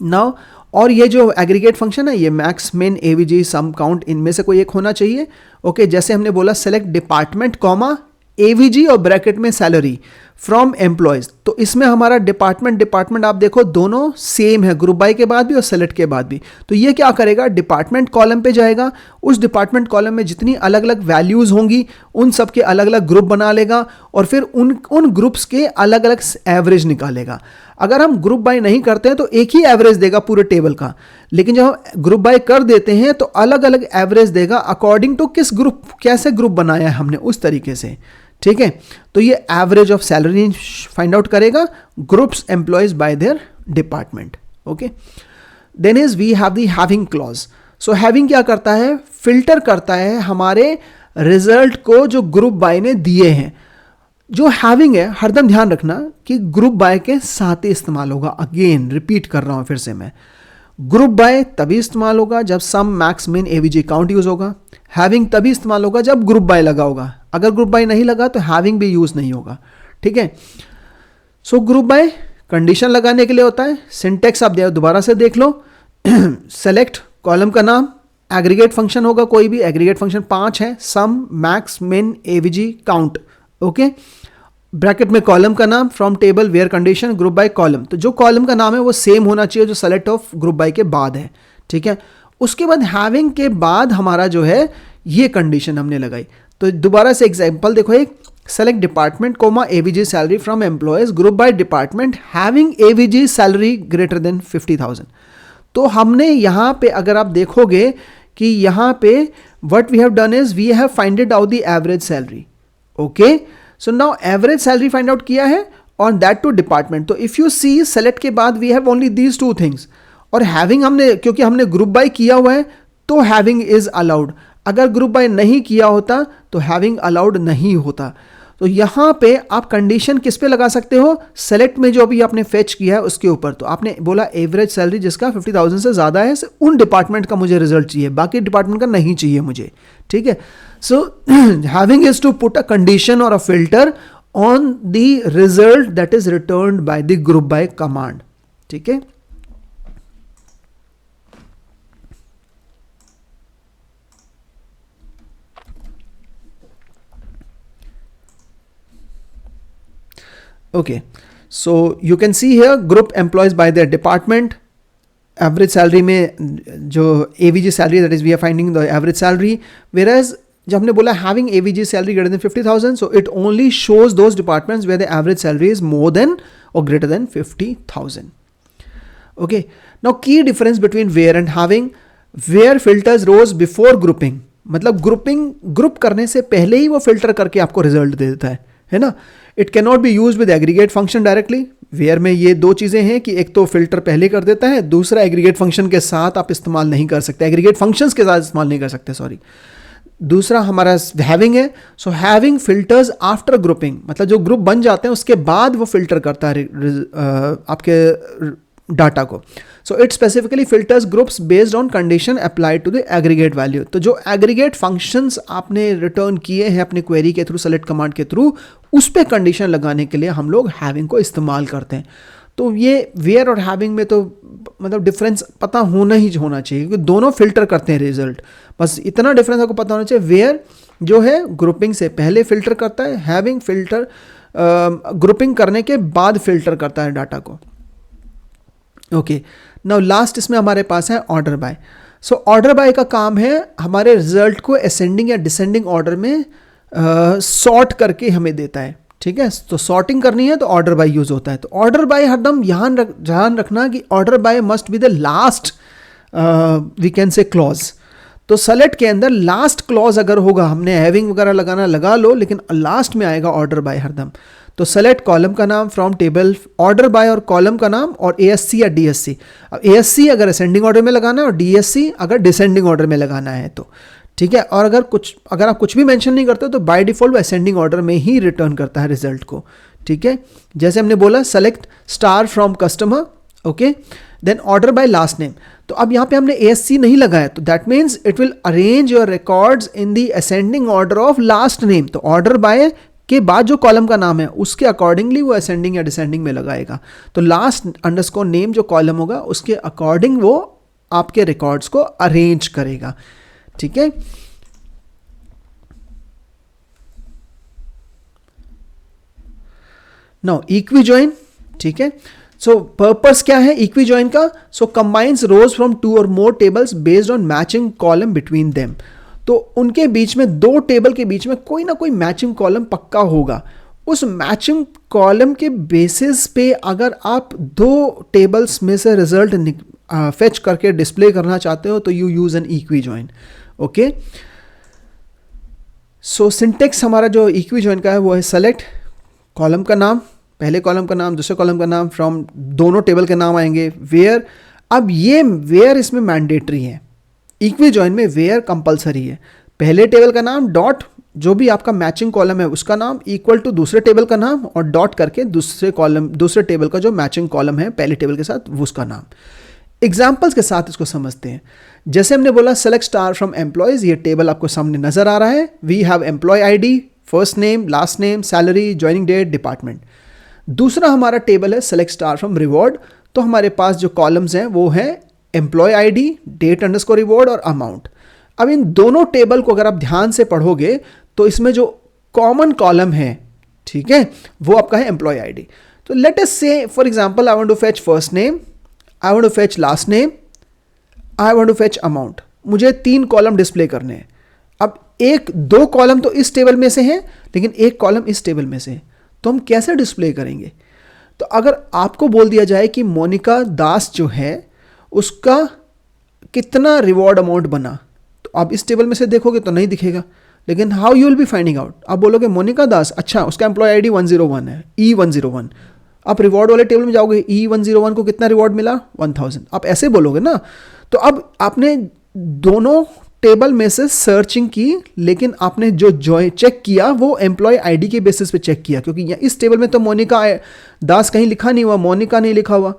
नाउ और ये जो एग्रीगेट फंक्शन है, ये मैक्स, मिन, एवीजी, सम, काउंट, इनमें से कोई एक होना चाहिए। ओके, जैसे हमने बोला सेलेक्ट डिपार्टमेंट कॉमा एवीजी और ब्रैकेट में सैलरी फ्रॉम एम्प्लॉयज, तो इसमें हमारा डिपार्टमेंट आप देखो दोनों सेम है, ग्रुप बाय के बाद भी और सेलेक्ट के बाद भी। तो ये क्या करेगा, डिपार्टमेंट कॉलम पे जाएगा, उस डिपार्टमेंट कॉलम में जितनी अलग अलग वैल्यूज होंगी उन सब के अलग अलग ग्रुप बना लेगा और फिर उन ग्रुप्स के अलग अलग एवरेज निकालेगा। अगर हम ग्रुप बाय नहीं करते हैं तो एक ही एवरेज देगा पूरे टेबल का, लेकिन जब हम ग्रुप बाय कर देते हैं तो अलग अलग एवरेज देगा अकॉर्डिंग टू किस ग्रुप, कैसे ग्रुप बनाया है हमने, उस तरीके से, ठीक है। तो ये average of salary find out करेगा, groups employees by their department. Okay, then is we have the having clause. So having क्या करता है, फिल्टर करता है हमारे रिजल्ट को जो ग्रुप बाय ने दिए हैं। जो हैविंग है, हरदम ध्यान रखना कि ग्रुप बाय के साथ ही इस्तेमाल होगा। अगेन रिपीट कर रहा हूं फिर से मैं, ग्रुप बाय तभी इस्तेमाल होगा जब सम, max, min, AVG, count use होगा। हैविंग तभी इस्तेमाल होगा जब ग्रुप बाय लगा होगा। अगर ग्रुप बाय नहीं लगा तो हैविंग भी यूज नहीं होगा, ठीक है। सो ग्रुप बाय कंडीशन लगाने के लिए होता है। सिंटेक्स आप दोबारा से देख लो। सेलेक्ट कॉलम का नाम, एग्रीगेट फंक्शन होगा कोई भी, एग्रीगेट फंक्शन 5 है, sum, max, min, AVG, count. Okay, bracket में कॉलम का नाम, from table, where condition, group by, column. तो जो कॉलम का नाम है वो सेम होना चाहिए जो सेलेक्ट ऑफ ग्रुप बाय के बाद है, ठीक है। उसके बाद हैविंग के बाद हमारा जो है ये कंडीशन हमने लगाई। तो दोबारा से एग्जांपल देखो, एक select department comma AVG salary from employees, group by department, having AVG salary greater than 50,000। तो हमने यहां पे अगर आप देखोगे कि यहां पे what we have done is we have finded out the average salary. Okay, so now average salary find out किया है ऑन दैट टू डिपार्टमेंट। तो इफ यू सी सेलेक्ट के बाद we have only these two things, और having हमने क्योंकि हमने group by किया हुआ है तो हैविंग इज अलाउड। अगर ग्रुप बाय नहीं किया होता तो हैविंग अलाउड नहीं होता। तो यहां पे आप कंडीशन किस पे लगा सकते हो, सेलेक्ट में जो अभी आपने फेच किया है उसके ऊपर। तो आपने बोला एवरेज सैलरी जिसका 50,000 से ज्यादा है, उन डिपार्टमेंट का मुझे रिजल्ट चाहिए, बाकी डिपार्टमेंट का नहीं चाहिए मुझे, ठीक है। So having is to put a condition or a filter on the result that is returned by the group by command, ठीक है। Okay, so you can see here group employees by their department, average salary में जो AVG salary, that is we are finding the average salary, whereas जब हमने बोला having AVG salary greater than 50,000, so it only shows those departments where the average salary is more than or greater than 50,000. Okay, now key difference between where and having, where filters rows before grouping, मतलब grouping group करने से पहले ही वो filter करके आपको result दे देता है ना। It can not be use with aggregate function directly. Where में ये दो चीजें हैं कि एक तो फिल्टर पहले कर देता है, दूसरा एग्रीगेट फंक्शन के साथ आप इस्तेमाल नहीं कर सकते, एग्रीगेट फंक्शंस के साथ इस्तेमाल नहीं कर सकते, सॉरी। दूसरा हमारा हैविंग है। So having filters after grouping, मतलब जो ग्रुप बन जाते हैं उसके बाद वो फिल्टर करता है आपके डाटा को। So it specifically filters groups based on condition applied to the aggregate value. तो जो एग्रीगेट फंक्शंस आपने रिटर्न किए हैं अपने क्वेरी के थ्रू, सेलेक्ट कमांड के थ्रू, उस पर कंडीशन लगाने के लिए हम लोग हैविंग को इस्तेमाल करते हैं। तो ये वेयर और हैविंग में तो मतलब डिफरेंस पता होना ही होना चाहिए, क्योंकि दोनों फिल्टर करते हैं रिजल्ट, बस इतना डिफरेंस आपको पता होना चाहिए। वेयर जो है ग्रुपिंग से पहले फिल्टर करता है, हैविंग फिल्टर ग्रुपिंग करने के बाद फिल्टर करता है डाटा को. ओके, नाउ लास्ट इसमें हमारे पास है order by. So order by का काम है हमारे रिजल्ट को असेंडिंग या डिसेंडिंग ऑर्डर में सॉर्ट करके हमें देता है. ठीक है, तो सॉर्टिंग करनी है तो ऑर्डर बाय यूज होता है. तो ऑर्डर बाय हरदम ध्यान रखना कि order by must be the last we can say clause. तो सेलेक्ट के अंदर लास्ट क्लॉज अगर होगा, हमने हैविंग वगैरह लगाना लगा लो, लेकिन लास्ट में आएगा ऑर्डर बाय हरदम. तो सेलेक्ट कॉलम का नाम फ्रॉम टेबल, ऑर्डर बाय और कॉलम का नाम और ASC या DSC. अब ASC अगर असेंडिंग ऑर्डर में लगाना है और DSC अगर डिसेंडिंग ऑर्डर में लगाना है तो ठीक है. और अगर आप कुछ भी मेंशन नहीं करते तो बाय डिफॉल्ट वो असेंडिंग ऑर्डर में ही रिटर्न करता है रिजल्ट को. ठीक है, जैसे हमने बोला select star from customer. Okay, then order by last name. तो अब यहाँ पे हमने ASC नहीं लगाया, तो that means it will arrange your records in the ascending order of last name. तो ऑर्डर बाय के बाद जो कॉलम का नाम है उसके अकॉर्डिंगली वो असेंडिंग या डिसेंडिंग में लगाएगा. तो लास्ट अंडरस्कोर नेम जो कॉलम होगा उसके अकॉर्डिंग वो आपके रिकॉर्ड्स को अरेंज करेगा. ठीक है, नाउ इक्वी जॉइन. ठीक है, सो पर्पस क्या है इक्वी जॉइन का? सो combines rose from 2 or more tables based on matching column between them. तो उनके बीच में, दो टेबल के बीच में कोई ना कोई मैचिंग कॉलम पक्का होगा. उस मैचिंग कॉलम के बेसिस पे अगर आप दो टेबल्स में से रिजल्ट फेच करके डिस्प्ले करना चाहते हो तो you use an equi join. Okay, so syntax हमारा जो इक्वी जॉइन का है वो है सेलेक्ट कॉलम का नाम, पहले कॉलम का नाम, दूसरे कॉलम का नाम, फ्रॉम दोनों टेबल के नाम आएंगे. वेयर, अब ये वेयर इसमें मैंडेटरी है. इक्वी जॉइन में वेयर कंपलसरी है. पहले टेबल का नाम डॉट जो भी आपका मैचिंग कॉलम है उसका नाम इक्वल टू दूसरे टेबल का नाम और डॉट करके दूसरे टेबल का जो मैचिंग कॉलम है पहले टेबल के साथ वो उसका नाम. एग्जाम्पल्स के साथ इसको समझते हैं. जैसे हमने बोला सेलेक्ट स्टार फ्रॉम एम्प्लॉयज, ये टेबल आपको सामने नजर आ रहा है. We have employee ID, first name, last name, salary, joining date, department. दूसरा हमारा टेबल है सेलेक्ट स्टार फ्रॉम रिवॉर्ड. तो हमारे पास जो कॉलम्स हैं वो है employee ID, date underscore reward और अमाउंट. अब इन दोनों टेबल को अगर आप ध्यान से पढ़ोगे तो इसमें जो कॉमन कॉलम है, ठीक है, वो आपका है एम्प्लॉय ID. तो let us say for example I want to fetch first name, I want to fetch last name, I want to fetch amount. मुझे 3 कॉलम डिस्प्ले करने हैं. अब 2 कॉलम तो इस टेबल में से हैं लेकिन 1 कॉलम इस टेबल में से है. तो हम कैसे डिस्प्ले करेंगे? तो अगर आपको बोल दिया जाए कि मोनिका दास जो है उसका कितना रिवॉर्ड अमाउंट बना, तो आप इस टेबल में से देखोगे तो नहीं दिखेगा. लेकिन how you will be finding out? आप बोलोगे मोनिका दास, अच्छा उसका एम्प्लॉय ID 101 है, E101. आप रिवॉर्ड वाले टेबल में जाओगे, E101 को कितना रिवॉर्ड मिला? 1000. आप ऐसे बोलोगे ना. तो अब आपने दोनों टेबल में से सर्चिंग की, लेकिन आपने जो चेक किया वो एम्प्लॉय ID के बेसिस पे चेक किया, क्योंकि इस टेबल में तो मोनिका दास कहीं लिखा नहीं हुआ, मोनिका नहीं लिखा हुआ.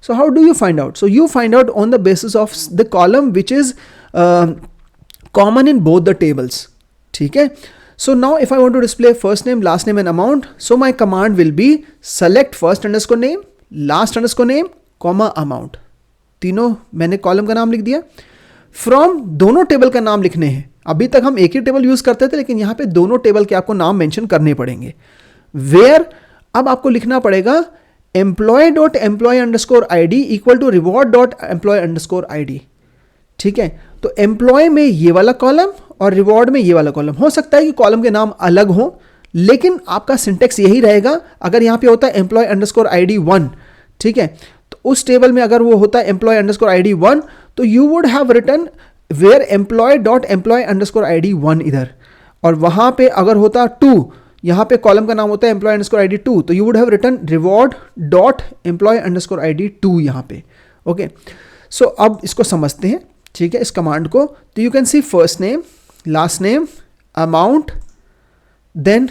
So how do you find out? So you find out on the basis of the column which is common in both the tables. ठीक है. So now if I want to display first name, last name and amount, so my command will be select first underscore name, last underscore name, comma amount. तीनों मैंने column का नाम लिख दिया. From दोनों table का नाम लिखने हैं. अभी तक हम एक ही टेबल यूज करते थे लेकिन यहाँ पे दोनों टेबल के आपको नाम मेंशन करने पड़ेंगे. वेयर, अब आपको लिखना पड़ेगा employee.employee_id इक्वल टू reward.employee_id. ठीक है. तो एम्प्लॉय में ये वाला कॉलम और रिवॉर्ड में ये वाला कॉलम. हो सकता है कि कॉलम के नाम अलग हो लेकिन आपका सिंटेक्स यही रहेगा. अगर यहाँ पे होता है employee_id 1, ठीक है, तो उस टेबल में अगर वो होता है employee_id 1 तो you would have written where employee.employee_id 1 इधर, और वहां पे अगर होता 2, यहाँ पे कॉलम का नाम होता है employee_id 2, तो you would have written reward.employee_id 2 यहाँ पे. ओके, सो अब इसको समझते हैं. ठीक है, इस कमांड को. तो you can see first name, last name, amount, then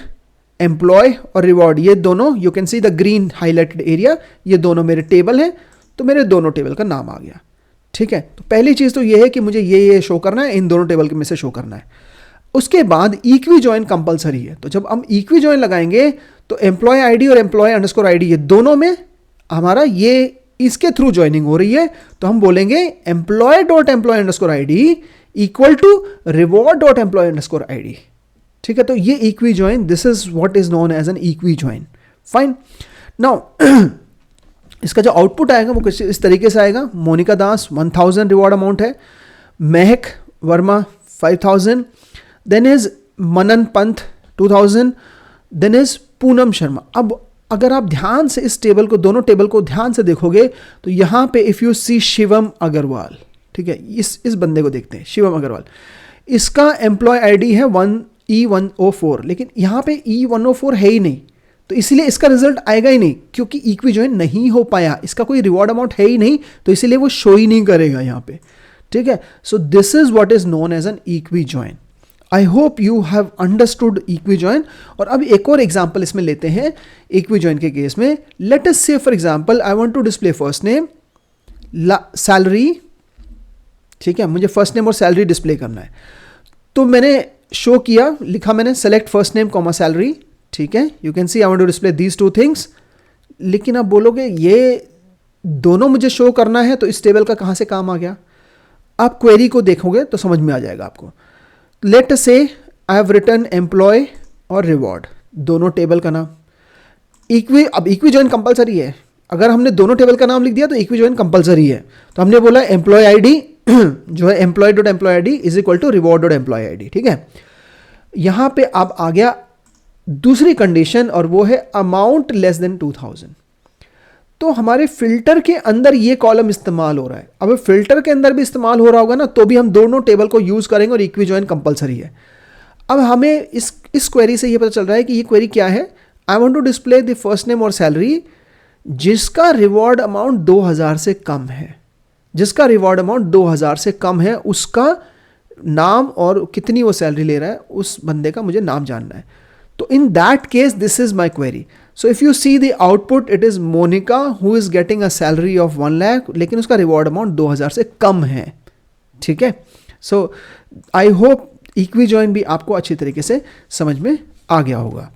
employee और रिवॉर्ड. ये दोनों you can see the green highlighted area, ये दोनों मेरे टेबल हैं. तो मेरे दोनों टेबल का नाम आ गया. ठीक है. तो पहली चीज़ तो ये है कि मुझे ये शो करना है, इन दोनों टेबल में से शो करना है. उसके बाद इक्वी जॉइन कंपलसरी है. तो जब हम इक्वी जॉइन लगाएंगे तो एम्प्लॉय ID और employee_id ये दोनों में हमारा ये इसके थ्रू ज्वाइनिंग हो रही है. तो हम बोलेंगे employee.employee_id इक्वल टू reward.employee_id. ठीक है. तो ये equi join, this is what is known as an equi join. Fine. Now इसका जो आउटपुट आएगा वो कुछ इस तरीके से आएगा. मोनिका दास 1000 रिवॉर्ड अमाउंट है. Mahak Verma 5000. Then is Manan Pant 2000. Then is Poonam Sharma. अब अगर आप ध्यान से इस टेबल को, दोनों टेबल को ध्यान से देखोगे तो यहाँ पे if you see Shivam Agarwal, ठीक है, इस बंदे को देखते हैं, शिवम अग्रवाल. इसका एम्प्लॉय आईडी है 1E104, लेकिन यहाँ पे E104 है ही नहीं, तो इसलिए इसका रिजल्ट आएगा ही नहीं, क्योंकि इक्वी ज्वाइन नहीं हो पाया. इसका कोई रिवॉर्ड अमाउंट है ही नहीं, तो इसीलिए वो शो ही नहीं करेगा यहाँ पे. ठीक है. So this is what is known as an equi join. I hope you have understood equi join. और अब एक और एग्जाम्पल इसमें लेते हैं इक्वी ज्वाइन के केस में. Let us say for example I want to display first name, salary. ठीक है, मुझे फर्स्ट नेम और सैलरी डिस्प्ले करना है. तो मैंने शो किया, लिखा मैंने select first name comma salary. ठीक है, you can see I want to display these two things. लेकिन आप बोलोगे ये दोनों मुझे शो करना है, तो इस टेबल का कहाँ से काम आ गया? आप क्वेरी को देखोगे तो समझ में आ जाएगा आपको. लेट से आई हैव रिटन एम्प्लॉय और रिवॉर्ड, दोनों टेबल का नाम. अब इक्वी ज्वाइन कंपलसरी है. अगर हमने दोनों टेबल का नाम लिख दिया तो इक्वी ज्वाइन कंपलसरी है. तो हमने बोला एम्प्लॉय आईडी जो है employee dot employee ID is equal to reward dot employee ID. ठीक है, यहां पे अब आ गया दूसरी कंडीशन, और वो है अमाउंट लेस देन 2000. तो हमारे फिल्टर के अंदर ये कॉलम इस्तेमाल हो रहा है. अब फिल्टर के अंदर भी इस्तेमाल हो रहा होगा ना, तो भी हम दोनों टेबल को यूज करेंगे और इक्वी ज्वाइन कंपलसरी है. अब हमें इस क्वेरी से ये पता चल रहा है कि ये क्वेरी क्या है. I want to display the first name और सैलरी जिसका रिवॉर्ड अमाउंट 2000 से कम है. जिसका रिवॉर्ड अमाउंट 2000 से कम है, उसका नाम और कितनी वो सैलरी ले रहा है, उस बंदे का मुझे नाम जानना है. तो in that case this is my query. So if you see the output, it is Monica who is getting a salary of 1 lakh, लेकिन उसका reward amount 2000 से कम है. ठीक है. So I hope equi join भी आपको अच्छी तरीके से समझ में आ गया होगा.